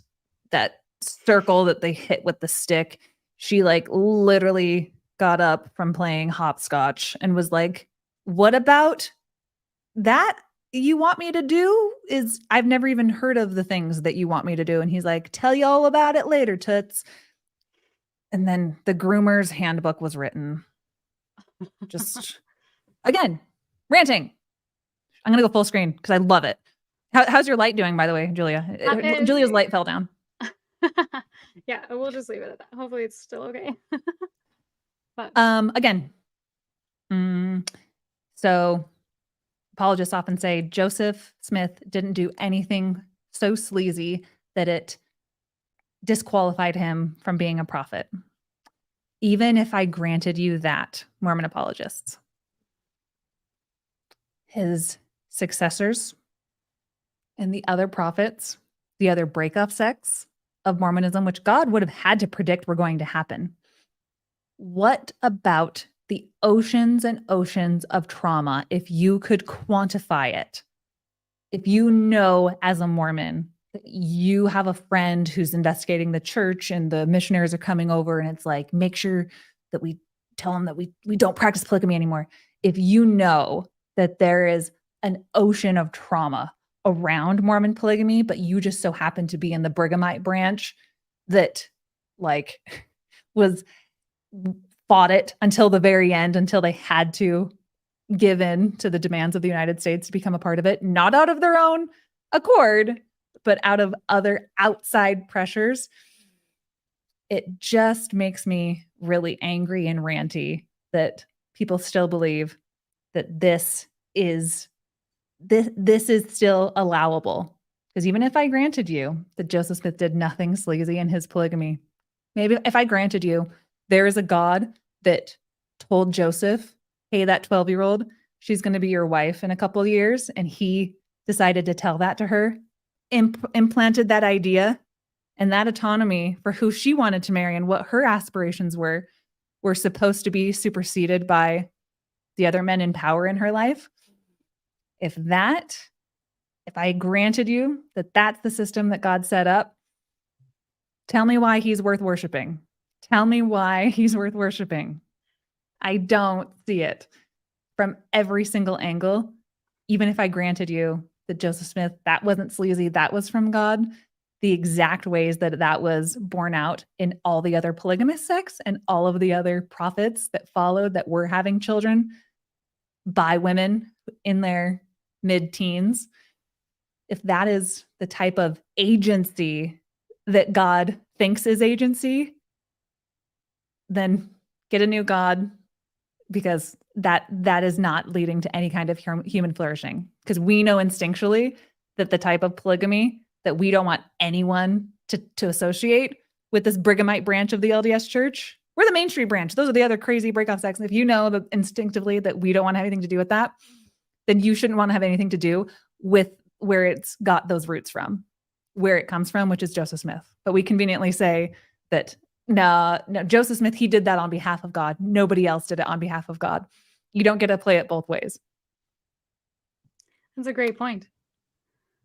That circle that they hit with the stick, she like literally got up from playing hopscotch and was like, "What about that you want me to do? I've never even heard of the things that you want me to do." And he's like, "Tell you all about it later, toots." And then the groomer's handbook was written. Just again, ranting. I'm gonna go full screen because I love it. How's your light doing, by the way, Julia? Julia's light fell down. Yeah, we'll just leave it at that. Hopefully it's still okay. But again. So apologists often say Joseph Smith didn't do anything so sleazy that it disqualified him from being a prophet. Even if I granted you that, Mormon apologists, his successors and the other prophets, the other breakup sects of Mormonism, which God would have had to predict were going to happen. What about the oceans and oceans of trauma, if you could quantify it? If you know as a Mormon that you have a friend who's investigating the church and the missionaries are coming over and it's like, make sure that we tell them that we don't practice polygamy anymore. If you know that there is an ocean of trauma around Mormon polygamy, but you just so happen to be in the Brighamite branch that like fought it until the very end, until they had to give in to the demands of the United States to become a part of it, not out of their own accord, but out of other outside pressures. It just makes me really angry and ranty that people still believe that this is still allowable. Because even if I granted you that Joseph Smith did nothing sleazy in his polygamy, maybe if I granted you there is a God that told Joseph, hey, that 12-year-old, she's going to be your wife in a couple of years, and he decided to tell that to her, implanted that idea and that autonomy for who she wanted to marry and what her aspirations were supposed to be superseded by the other men in power in her life. If I granted you that that's the system that God set up, tell me why he's worth worshiping. Tell me why he's worth worshiping. I don't see it from every single angle. Even if I granted you that Joseph Smith, that wasn't sleazy, that was from God, the exact ways that was borne out in all the other polygamous sects and all of the other prophets that followed that were having children by women in their mid-teens. If that is the type of agency that God thinks is agency, then get a new God, because that is not leading to any kind of human flourishing. Because we know instinctually that the type of polygamy that we don't want anyone to associate with this Brighamite branch of the LDS Church, we're the Main Street branch. Those are the other crazy breakoff sects. And if you know that instinctively that we don't want to have anything to do with that, then you shouldn't want to have anything to do with where it's got those roots from, where it comes from, which is Joseph Smith. But we conveniently say that no, Joseph Smith, he did that on behalf of God. Nobody else did it on behalf of God. You don't get to play it both ways. That's a great point.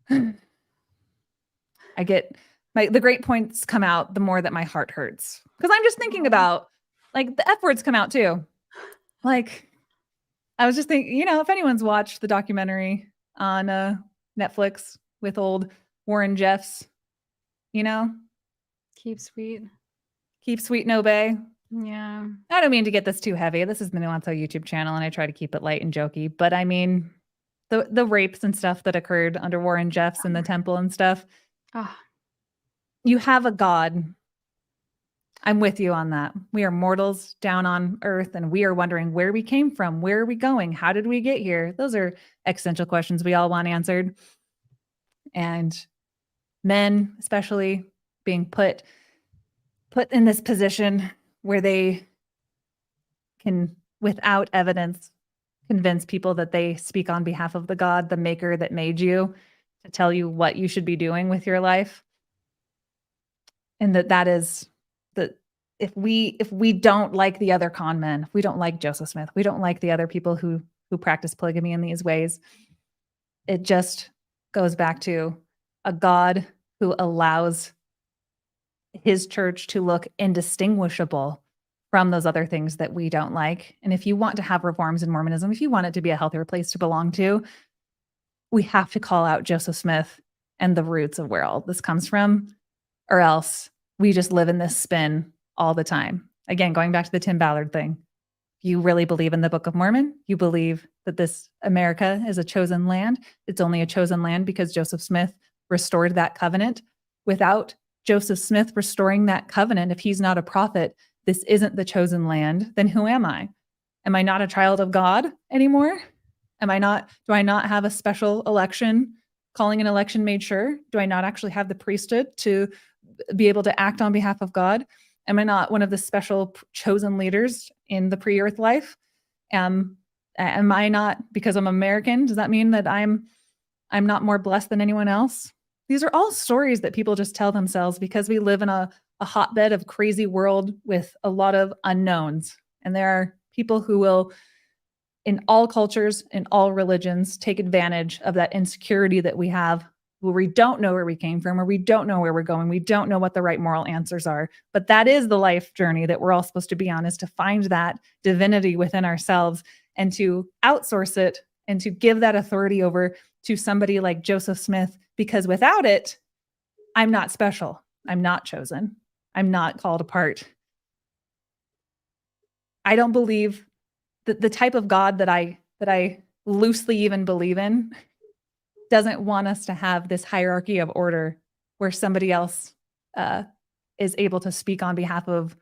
I get the great points come out the more that my heart hurts. Because I'm just thinking about, like, the F words come out too. Like, I was just thinking, you know, if anyone's watched the documentary on Netflix with old Warren Jeffs, you know, Keep sweet. Keep Sweet and Obey. Yeah. I don't mean to get this too heavy. This is the NuanceHoe YouTube channel, and I try to keep it light and jokey. But I mean, the rapes and stuff that occurred under Warren Jeffs in the temple and stuff. Oh, You have a God. I'm with you on that. We are mortals down on earth, and we are wondering where we came from. Where are we going? How did we get here? Those are existential questions we all want answered. And men, especially, being put in this position where they can, without evidence, convince people that they speak on behalf of the God, the maker that made you, to tell you what you should be doing with your life. And that is that if we don't like the other con men, if we don't like Joseph Smith, we don't like the other people who practice polygamy in these ways, it just goes back to a God who allows his church to look indistinguishable from those other things that we don't like. And if you want to have reforms in Mormonism, if you want it to be a healthier place to belong to, we have to call out Joseph Smith and the roots of where all this comes from, or else we just live in this spin all the time. Again, going back to the Tim Ballard thing, you really believe in the Book of Mormon, you believe that this America is a chosen land. It's only a chosen land because Joseph Smith restored that covenant. Without Joseph Smith restoring that covenant, if he's not a prophet, this isn't the chosen land, then who am I? Am I not a child of God anymore? Do I not have a special election, calling an election made sure? Do I not actually have the priesthood to be able to act on behalf of God? Am I not one of the special chosen leaders in the pre-earth life? Am I not, because I'm American, does that mean that I'm not more blessed than anyone else? These are all stories that people just tell themselves because we live in a hotbed of crazy world with a lot of unknowns. And there are people who will, in all cultures, in all religions, take advantage of that insecurity that we have, where we don't know where we came from, or we don't know where we're going. We don't know what the right moral answers are. But that is the life journey that we're all supposed to be on, is to find that divinity within ourselves and to outsource it and to give that authority over to somebody like Joseph Smith, because without it, I'm not special. I'm not chosen. I'm not called apart. I don't believe that the type of God that I loosely even believe in doesn't want us to have this hierarchy of order where somebody else is able to speak on behalf of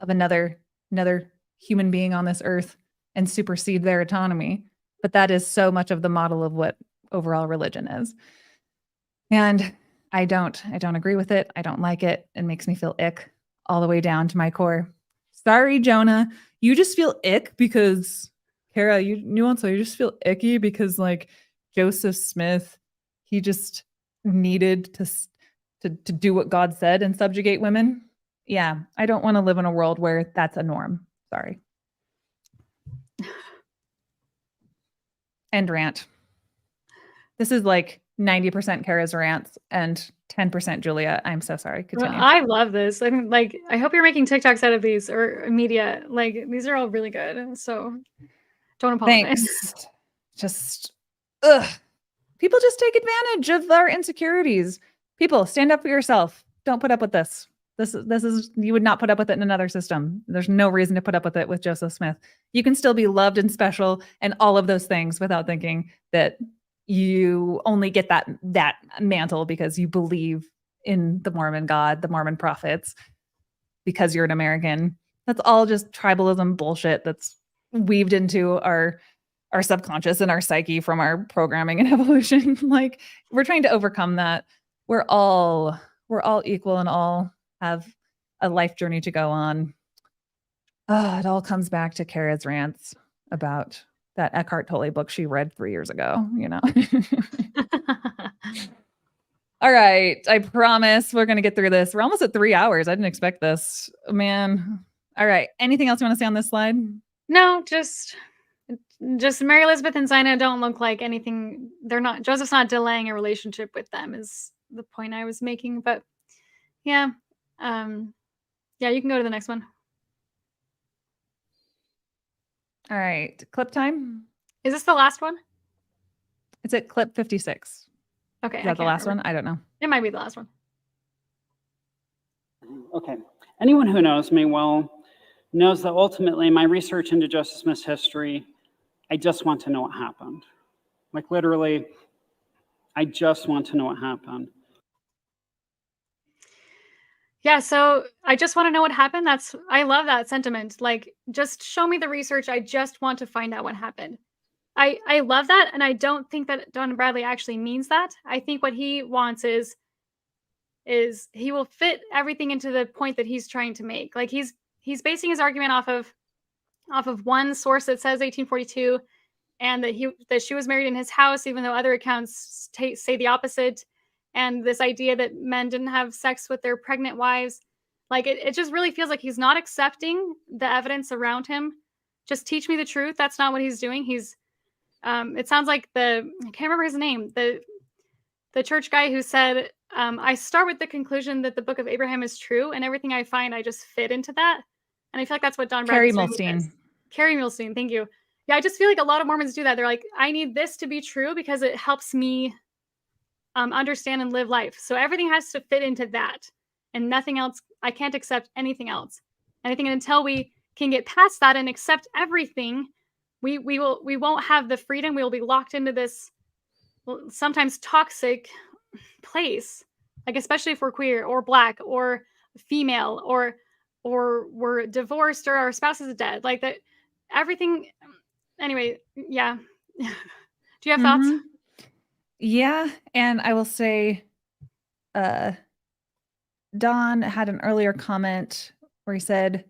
another human being on this earth and supersede their autonomy. But that is so much of the model of what overall religion is. And I don't agree with it. I don't like it. It makes me feel ick all the way down to my core. Sorry, Jonah. You just feel ick because, Carah, you just feel icky because, like, Joseph Smith, he just needed to do what God said and subjugate women. Yeah, I don't want to live in a world where that's a norm. Sorry. End rant. This is like 90% Carah's rants and 10% Julia. I'm so sorry. Continue. Well, I love this. I mean, like, I hope you're making TikToks out of these, or media. Like, these are all really good. So don't apologize. Thanks. Just, ugh. People just take advantage of our insecurities. People, stand up for yourself. Don't put up with this. This is, you would not put up with it in another system. There's no reason to put up with it with Joseph Smith. You can still be loved and special and all of those things without thinking that you only get that mantle because you believe in the Mormon God, the Mormon prophets, because you're an American. That's all just tribalism bullshit that's weaved into our subconscious and our psyche from our programming and evolution. Like, we're trying to overcome that. We're all equal and all have a life journey to go on. It all comes back to Carah's rants about that Eckhart Tolle book she read 3 years ago, you know. All right, I promise we're gonna get through this. We're almost at 3 hours. I didn't expect this, man. All right, anything else you want to say on this slide? No, just Mary Elizabeth and Zina don't look like anything. They're not. Joseph's not delaying a relationship with them, is the point I was making. But yeah, yeah, you can go to the next one. All right, clip time. Is this the last one? It's at clip 56. Okay. Is that the last one? I don't know. It might be the last one. Okay. Anyone who knows me well knows that ultimately my research into Joseph Smith's history, I just want to know what happened. Like literally, I just want to know what happened. Yeah, so I just want to know what happened. I love that sentiment. Like, just show me the research. I just want to find out what happened. I love that, and I don't think that Don Bradley actually means that. I think what he wants is he will fit everything into the point that he's trying to make. Like he's basing his argument off of one source that says 1842, and that she was married in his house, even though other accounts say the opposite. And this idea that men didn't have sex with their pregnant wives, like it just really feels like he's not accepting the evidence around him. Just teach me the truth. That's not what he's doing. It sounds like I can't remember his name, the church guy who said, I start with the conclusion that the book of Abraham is true, and everything I find, I just fit into that. And I feel like that's what Don Carrie Bradley's doing with this. Carrie Milstein, thank you. Yeah, I just feel like a lot of Mormons do that. They're like, I need this to be true because it helps me understand and live life. So everything has to fit into that, and nothing else. I can't accept anything else. And I think until we can get past that and accept everything, we won't have the freedom. We will be locked into this sometimes toxic place, like especially if we're queer or Black or female or we're divorced or our spouse is dead, like that. Everything. Anyway, yeah. Do you have thoughts? Yeah, and I will say, Don had an earlier comment where he said,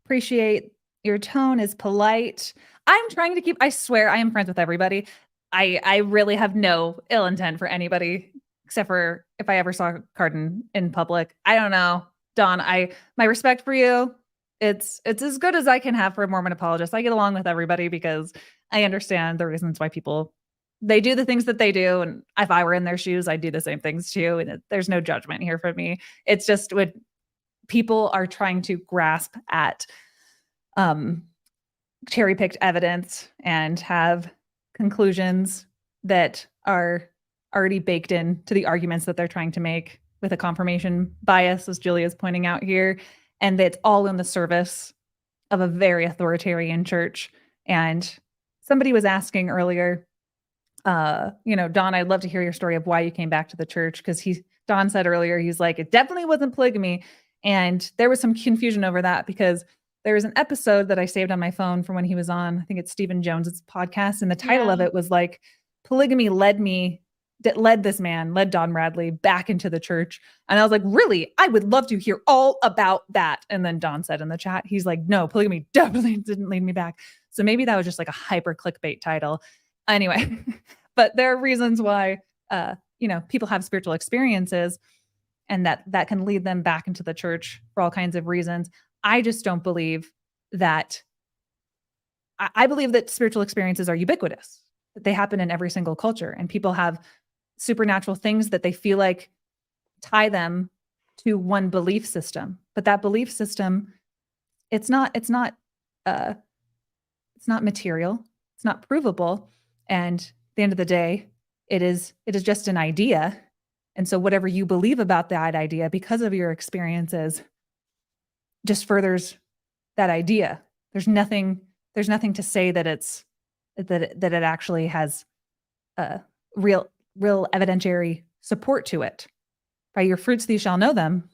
appreciate your tone is polite. I'm trying to keep, I swear I am friends with everybody. I really have no ill intent for anybody, except for if I ever saw Cardin in public. I don't know. Don, my respect for you, it's as good as I can have for a Mormon apologist. I get along with everybody because I understand the reasons why they do the things that they do. And if I were in their shoes, I'd do the same things too. And there's no judgment here from me. It's just when people are trying to grasp at cherry-picked evidence and have conclusions that are already baked into the arguments that they're trying to make with a confirmation bias, as Julia's pointing out here, and that's all in the service of a very authoritarian church. And somebody was asking earlier, Don, I'd love to hear your story of why you came back to the church, because Don said earlier, he's like, it definitely wasn't polygamy. And there was some confusion over that because there was an episode that I saved on my phone from when he was on, I think it's Stephen Jones's podcast. And the title of it was like, polygamy led Don Bradley back into the church. And I was like, really? I would love to hear all about that. And then Don said in the chat, he's like, no, polygamy definitely didn't lead me back. So maybe that was just like a hyper clickbait title. Anyway, but there are reasons why, people have spiritual experiences and that can lead them back into the church for all kinds of reasons. I just don't believe that. I believe that spiritual experiences are ubiquitous, that they happen in every single culture, and people have supernatural things that they feel like tie them to one belief system. But that belief system, it's not material. It's not provable. And at the end of the day, it is just an idea. And so whatever you believe about that idea, because of your experiences, just furthers that idea. There's nothing to say that it actually has real evidentiary support to it. By your fruits these shall know them.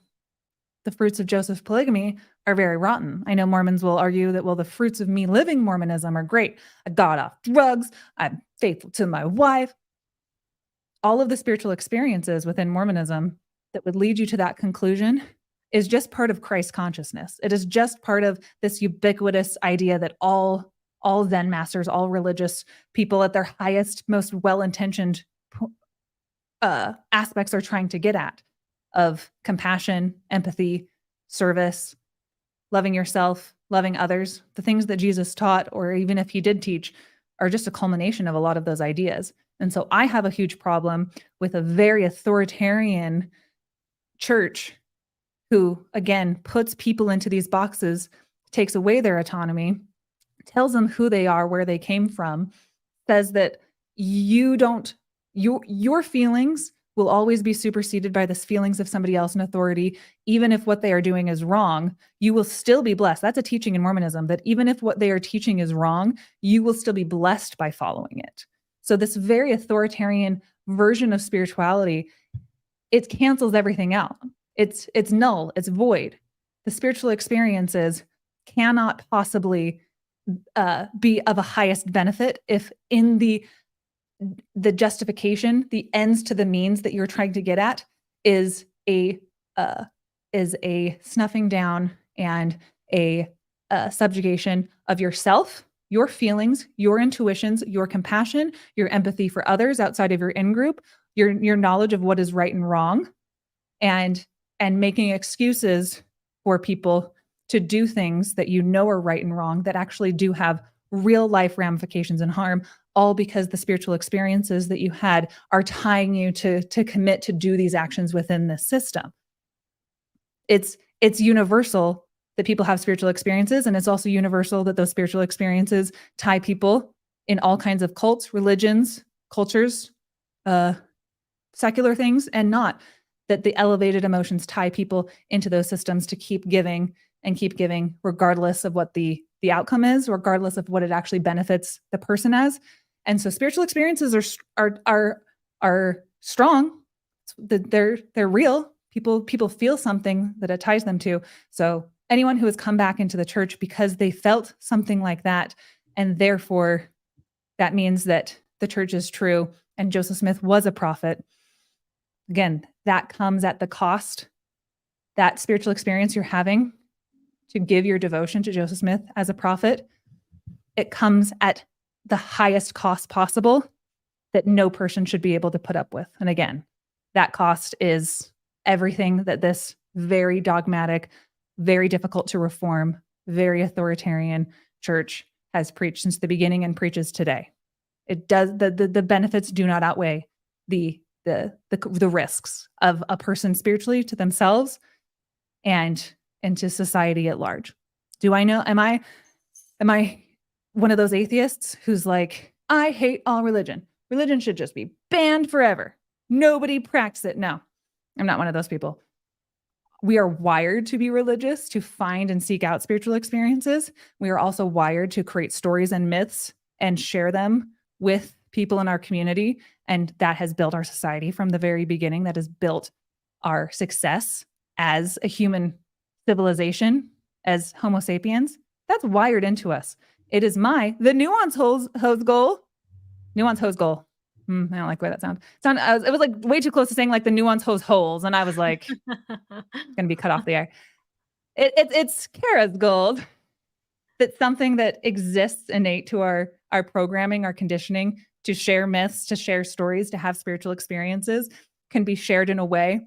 The fruits of Joseph's polygamy are very rotten. I know Mormons will argue that, well, the fruits of me living Mormonism are great. I got off drugs. I'm faithful to my wife. All of the spiritual experiences within Mormonism that would lead you to that conclusion is just part of Christ consciousness. It is just part of this ubiquitous idea that all Zen masters, all religious people at their highest, most well-intentioned aspects are trying to get at, of compassion, empathy, service, loving yourself, loving others. The things that Jesus taught, or even if he did teach, are just a culmination of a lot of those ideas. And so I have a huge problem with a very authoritarian church who, again, puts people into these boxes, takes away their autonomy, tells them who they are, where they came from, says that your feelings will always be superseded by the feelings of somebody else in authority. Even if what they are doing is wrong, you will still be blessed. That's a teaching in Mormonism, that even if what they are teaching is wrong, you will still be blessed by following it. So this very authoritarian version of spirituality, it cancels everything out. It's null, it's void. The spiritual experiences cannot possibly be of a highest benefit if in the justification, the ends to the means that you're trying to get at is a snuffing down and a subjugation of yourself, your feelings, your intuitions, your compassion, your empathy for others outside of your in-group, your knowledge of what is right and wrong, and making excuses for people to do things that you know are right and wrong that actually do have real life ramifications and harm, all because the spiritual experiences that you had are tying you to commit to do these actions within this system. It's universal that people have spiritual experiences, and it's also universal that those spiritual experiences tie people in all kinds of cults, religions, cultures, secular things, and not, that the elevated emotions tie people into those systems to keep giving and keep giving, regardless of what the outcome is, regardless of what it actually benefits the person as. And so spiritual experiences are strong. They're real. People feel something that it ties them to. So anyone who has come back into the church because they felt something like that, and therefore that means that the church is true and Joseph Smith was a prophet, again, that comes at the cost. That spiritual experience you're having to give your devotion to Joseph Smith as a prophet, it comes at the highest cost possible that no person should be able to put up with. And again, that cost is everything that this very dogmatic, very difficult to reform, very authoritarian church has preached since the beginning and preaches today. It does, the benefits do not outweigh the risks of a person spiritually to themselves and to society at large. Do I know, am I one of those atheists who's like, I hate all religion. Religion should just be banned forever. Nobody practice it. No, I'm not one of those people. We are wired to be religious, to find and seek out spiritual experiences. We are also wired to create stories and myths and share them with people in our community. And that has built our society from the very beginning. That has built our success as a human civilization, as Homo sapiens. That's wired into us. It is the NuanceHoe's goal. NuanceHoe's goal. I don't like the way that sounds. It was like way too close to saying like the NuanceHoe's holes, and I was like, it's gonna be cut off the air. It's Carah's goal. That's something that exists innate to our programming, our conditioning, to share myths, to share stories, to have spiritual experiences, can be shared in a way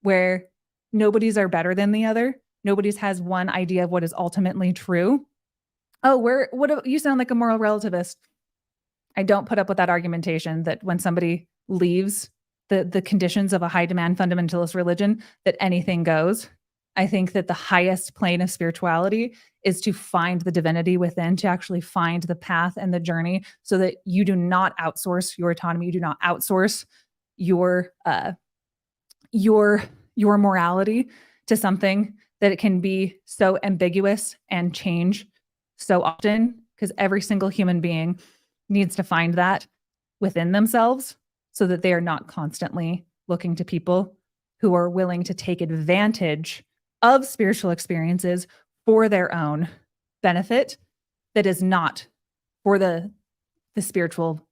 where nobody's are better than the other. Nobody's has one idea of what is ultimately true. Oh, you sound like a moral relativist. I don't put up with that argumentation that when somebody leaves the conditions of a high demand fundamentalist religion, that anything goes. I think that the highest plane of spirituality is to find the divinity within, to actually find the path and the journey, so that you do not outsource your autonomy. You do not outsource your morality to something that it can be so ambiguous and change so often, because every single human being needs to find that within themselves so that they are not constantly looking to people who are willing to take advantage of spiritual experiences for their own benefit, that is not for the spiritual,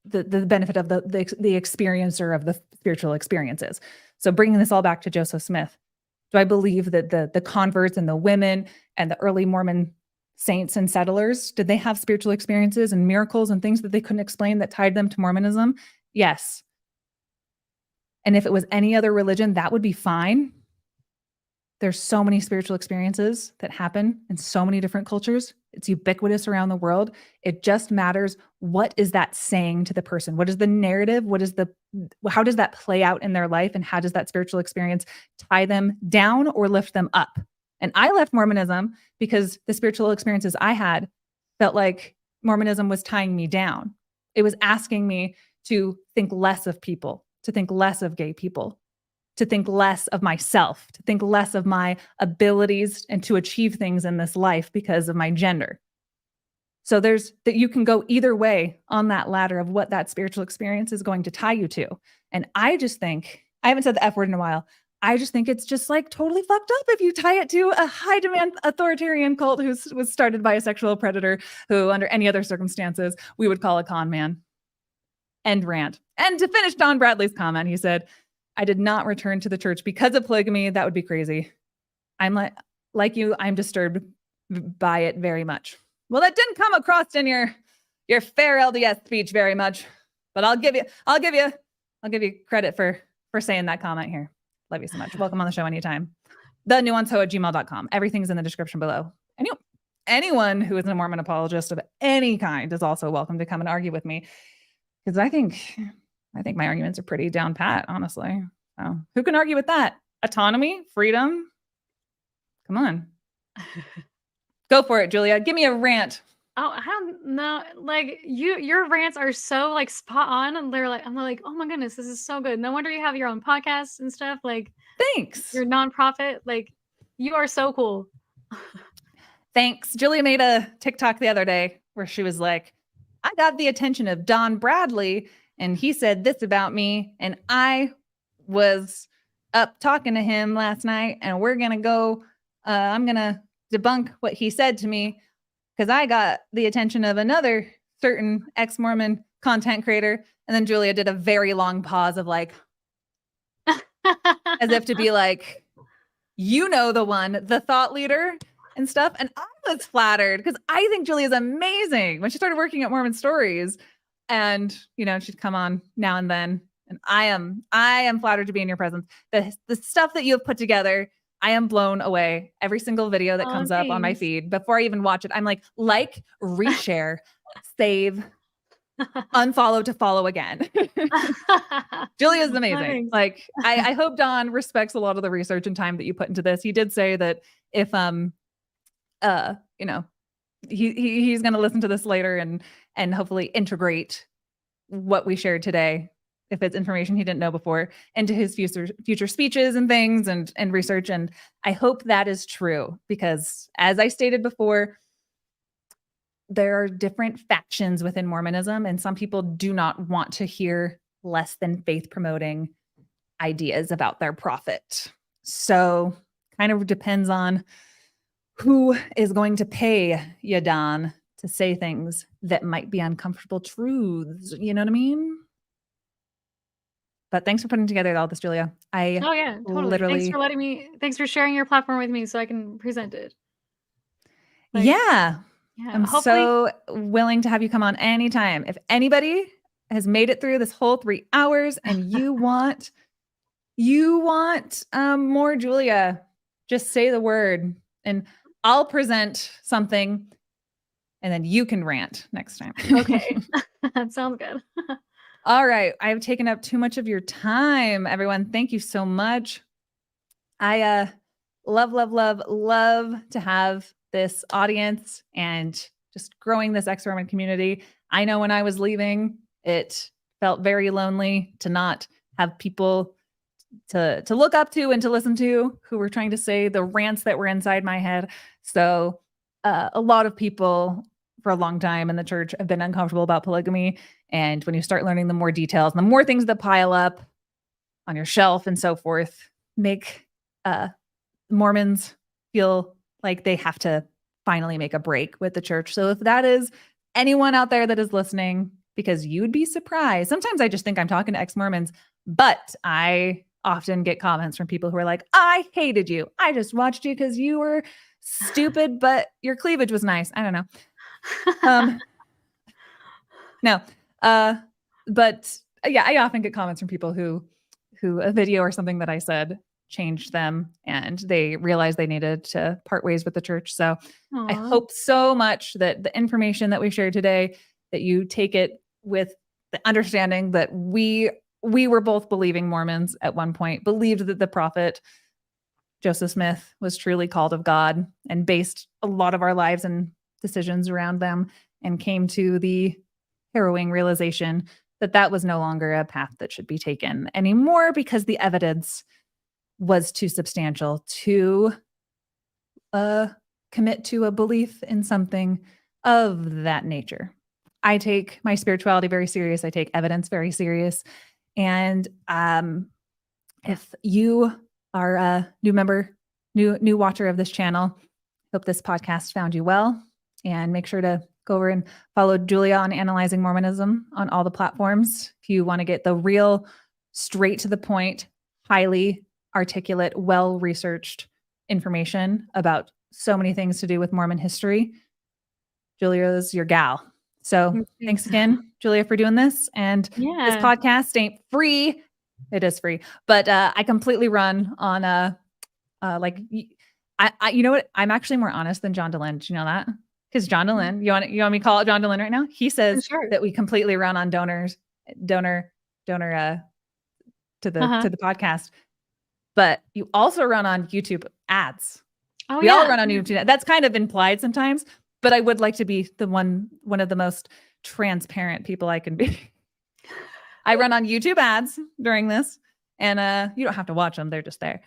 the benefit of the experiencer of the spiritual experiences. So bringing this all back to Joseph Smith, do I believe that the converts and the women and the early Mormon saints and settlers, did they have spiritual experiences and miracles and things that they couldn't explain that tied them to Mormonism? Yes. And if it was any other religion, that would be fine. There's so many spiritual experiences that happen in so many different cultures. It's ubiquitous around the world. It just matters, what is that saying to the person? What is the narrative? How does that play out in their life? And how does that spiritual experience tie them down or lift them up? And I left Mormonism because the spiritual experiences I had felt like Mormonism was tying me down. It was asking me to think less of people, to think less of gay people, to think less of myself, to think less of my abilities and to achieve things in this life because of my gender. So there's that you can go either way on that ladder of what that spiritual experience is going to tie you to. And I just think, I haven't said the F word in a while. I just think it's just like totally fucked up if you tie it to a high demand authoritarian cult who was started by a sexual predator who under any other circumstances we would call a con man. End rant. And to finish Don Bradley's comment, he said, I did not return to the church because of polygamy. That would be crazy. I'm like you, I'm disturbed by it very much. Well, that didn't come across in your fair LDS speech very much, but I'll give you credit for saying that comment here. Love you so much. Welcome on the show anytime. The NuanceHoe@gmail.com. Everything's in the description below. Anyone who is a Mormon apologist of any kind is also welcome to come and argue with me, because I think my arguments are pretty down pat, honestly. So who can argue with that? Autonomy, freedom. Come on. Go for it, Julia. Give me a rant. Oh, I don't know. Like your rants are so like spot on, and I'm like, oh my goodness, this is so good. No wonder you have your own podcast and stuff. Like, thanks. Your nonprofit, like, you are so cool. Thanks. Julia made a TikTok the other day where she was like, I got the attention of Don Bradley, and he said this about me, and I was up talking to him last night, and we're gonna go. I'm gonna debunk what he said to me, because I got the attention of another certain ex-Mormon content creator. And then Julia did a very long pause of like, as if to be like, you know, the one, the thought leader and stuff. And I was flattered because I think Julia's amazing. When she started working at Mormon Stories, and, you know, she'd come on now and then. And I am flattered to be in your presence. The stuff that you have put together, I am blown away. Every single video that comes up on my feed, before I even watch it, I'm like, reshare, save, unfollow to follow again. Julia's amazing. Thanks. Like, I hope Don respects a lot of the research and time that you put into this. He did say that if you know, he's going to listen to this later and hopefully integrate what we shared today, if it's information he didn't know before, into his future speeches and things and research. And I hope that is true, because as I stated before, there are different factions within Mormonism, and some people do not want to hear less than faith promoting ideas about their prophet. So kind of depends on who is going to pay you, Don, to say things that might be uncomfortable truths. You know what I mean? But thanks for putting together all this, Julia. Oh yeah, totally. Literally, Thanks for sharing your platform with me so I can present it. Like, yeah. I'm hopefully... so willing to have you come on anytime. If anybody has made it through this whole 3 hours and you want more Julia, just say the word and I'll present something and then you can rant next time. Okay. That sounds good. All right. I've taken up too much of your time, everyone. Thank you so much. I love to have this audience and just growing this ex-Mormon community. I know when I was leaving, it felt very lonely to not have people to look up to and to listen to who were trying to say the rants that were inside my head. So a lot of people for a long time in the church have been uncomfortable about polygamy. And when you start learning the more details, and the more things that pile up on your shelf and so forth, make Mormons feel like they have to finally make a break with the church. So if that is anyone out there that is listening, because you'd be surprised. Sometimes I just think I'm talking to ex-Mormons, but I often get comments from people who are like, I hated you. I just watched you because you were stupid, but your cleavage was nice. I don't know. No. But yeah, I often get comments from people who a video or something that I said changed them and they realized they needed to part ways with the church. So Aww. I hope so much that the information that we shared today, that you take it with the understanding that we were both believing Mormons at one point, believed that the prophet Joseph Smith was truly called of God and based a lot of our lives and decisions around them and came to the harrowing realization that that was no longer a path that should be taken anymore because the evidence was too substantial to commit to a belief in something of that nature. I take my spirituality very serious. I take evidence very serious. And if you are a new member, new watcher of this channel, hope this podcast found you well. And make sure to go over and follow Julia on Analyzing Mormonism on all the platforms. If you want to get the real, straight to the point, highly articulate, well-researched information about so many things to do with Mormon history, Julia is your gal. So thanks again, Julia, for doing this. And this podcast ain't free. It is free, but I completely run on you know what? I'm actually more honest than John DeLynn. Did you know that? Because John DeLynn, you want me to call it John DeLynn right now? He says that we completely run on donor to the podcast, but you also run on YouTube ads. Oh, we all run on YouTube. That's kind of implied sometimes, but I would like to be one of the most transparent people I can be. I run on YouTube ads during this, and you don't have to watch them. They're just there.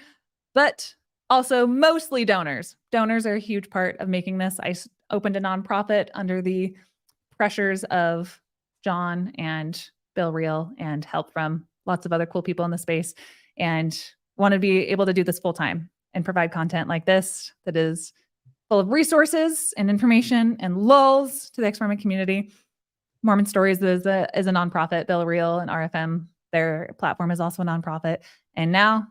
But also mostly donors. Donors are a huge part of making this. I opened a nonprofit under the pressures of John and Bill Reel and help from lots of other cool people in the space, and wanted to be able to do this full time and provide content like this that is full of resources and information and lulls to the ex-Mormon community. Mormon Stories is a nonprofit. Bill Reel and RFM, their platform, is also a nonprofit. And now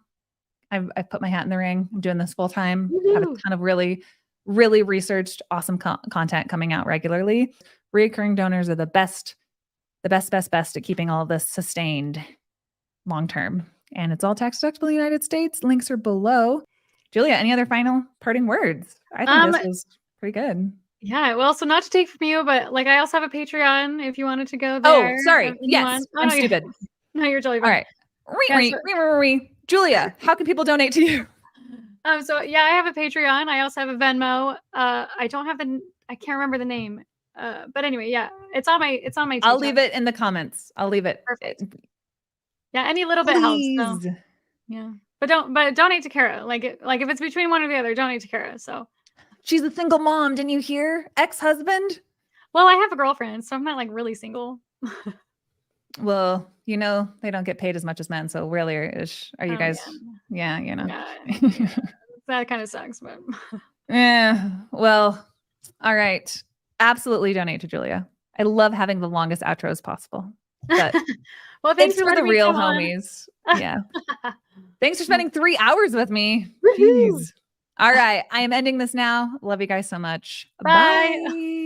I've put my hat in the ring. I'm doing this full time. Have a ton of really, really researched, awesome content coming out regularly. Recurring donors are the best at keeping all of this sustained long term. And it's all tax deductible in the United States. Links are below. Julia, any other final parting words? I think this was pretty good. Yeah, well, so not to take from you, but like I also have a Patreon if you wanted to go there. Oh, sorry. Yes, I'm stupid. No, you're totally fine. All right. Julia, how can people donate to you? So yeah, I have a Patreon. I also have a Venmo. I can't remember the name. But anyway, yeah, it's on my I'll leave it in the comments. I'll leave it. Perfect. Yeah, any little bit helps. So, yeah. But donate to Carah. Like if it's between one or the other, donate to Carah. So she's a single mom. Didn't you hear? Ex-husband. Well, I have a girlfriend, so I'm not like really single. Well, they don't get paid as much as men. So really, are you guys? Yeah, that kind of sucks, but yeah. Well, all right. Absolutely donate to Julia. I love having the longest outros possible. But well, thanks for the real homies. Yeah. Thanks for spending 3 hours with me. Jeez. All right. I am ending this now. Love you guys so much. Bye. Bye.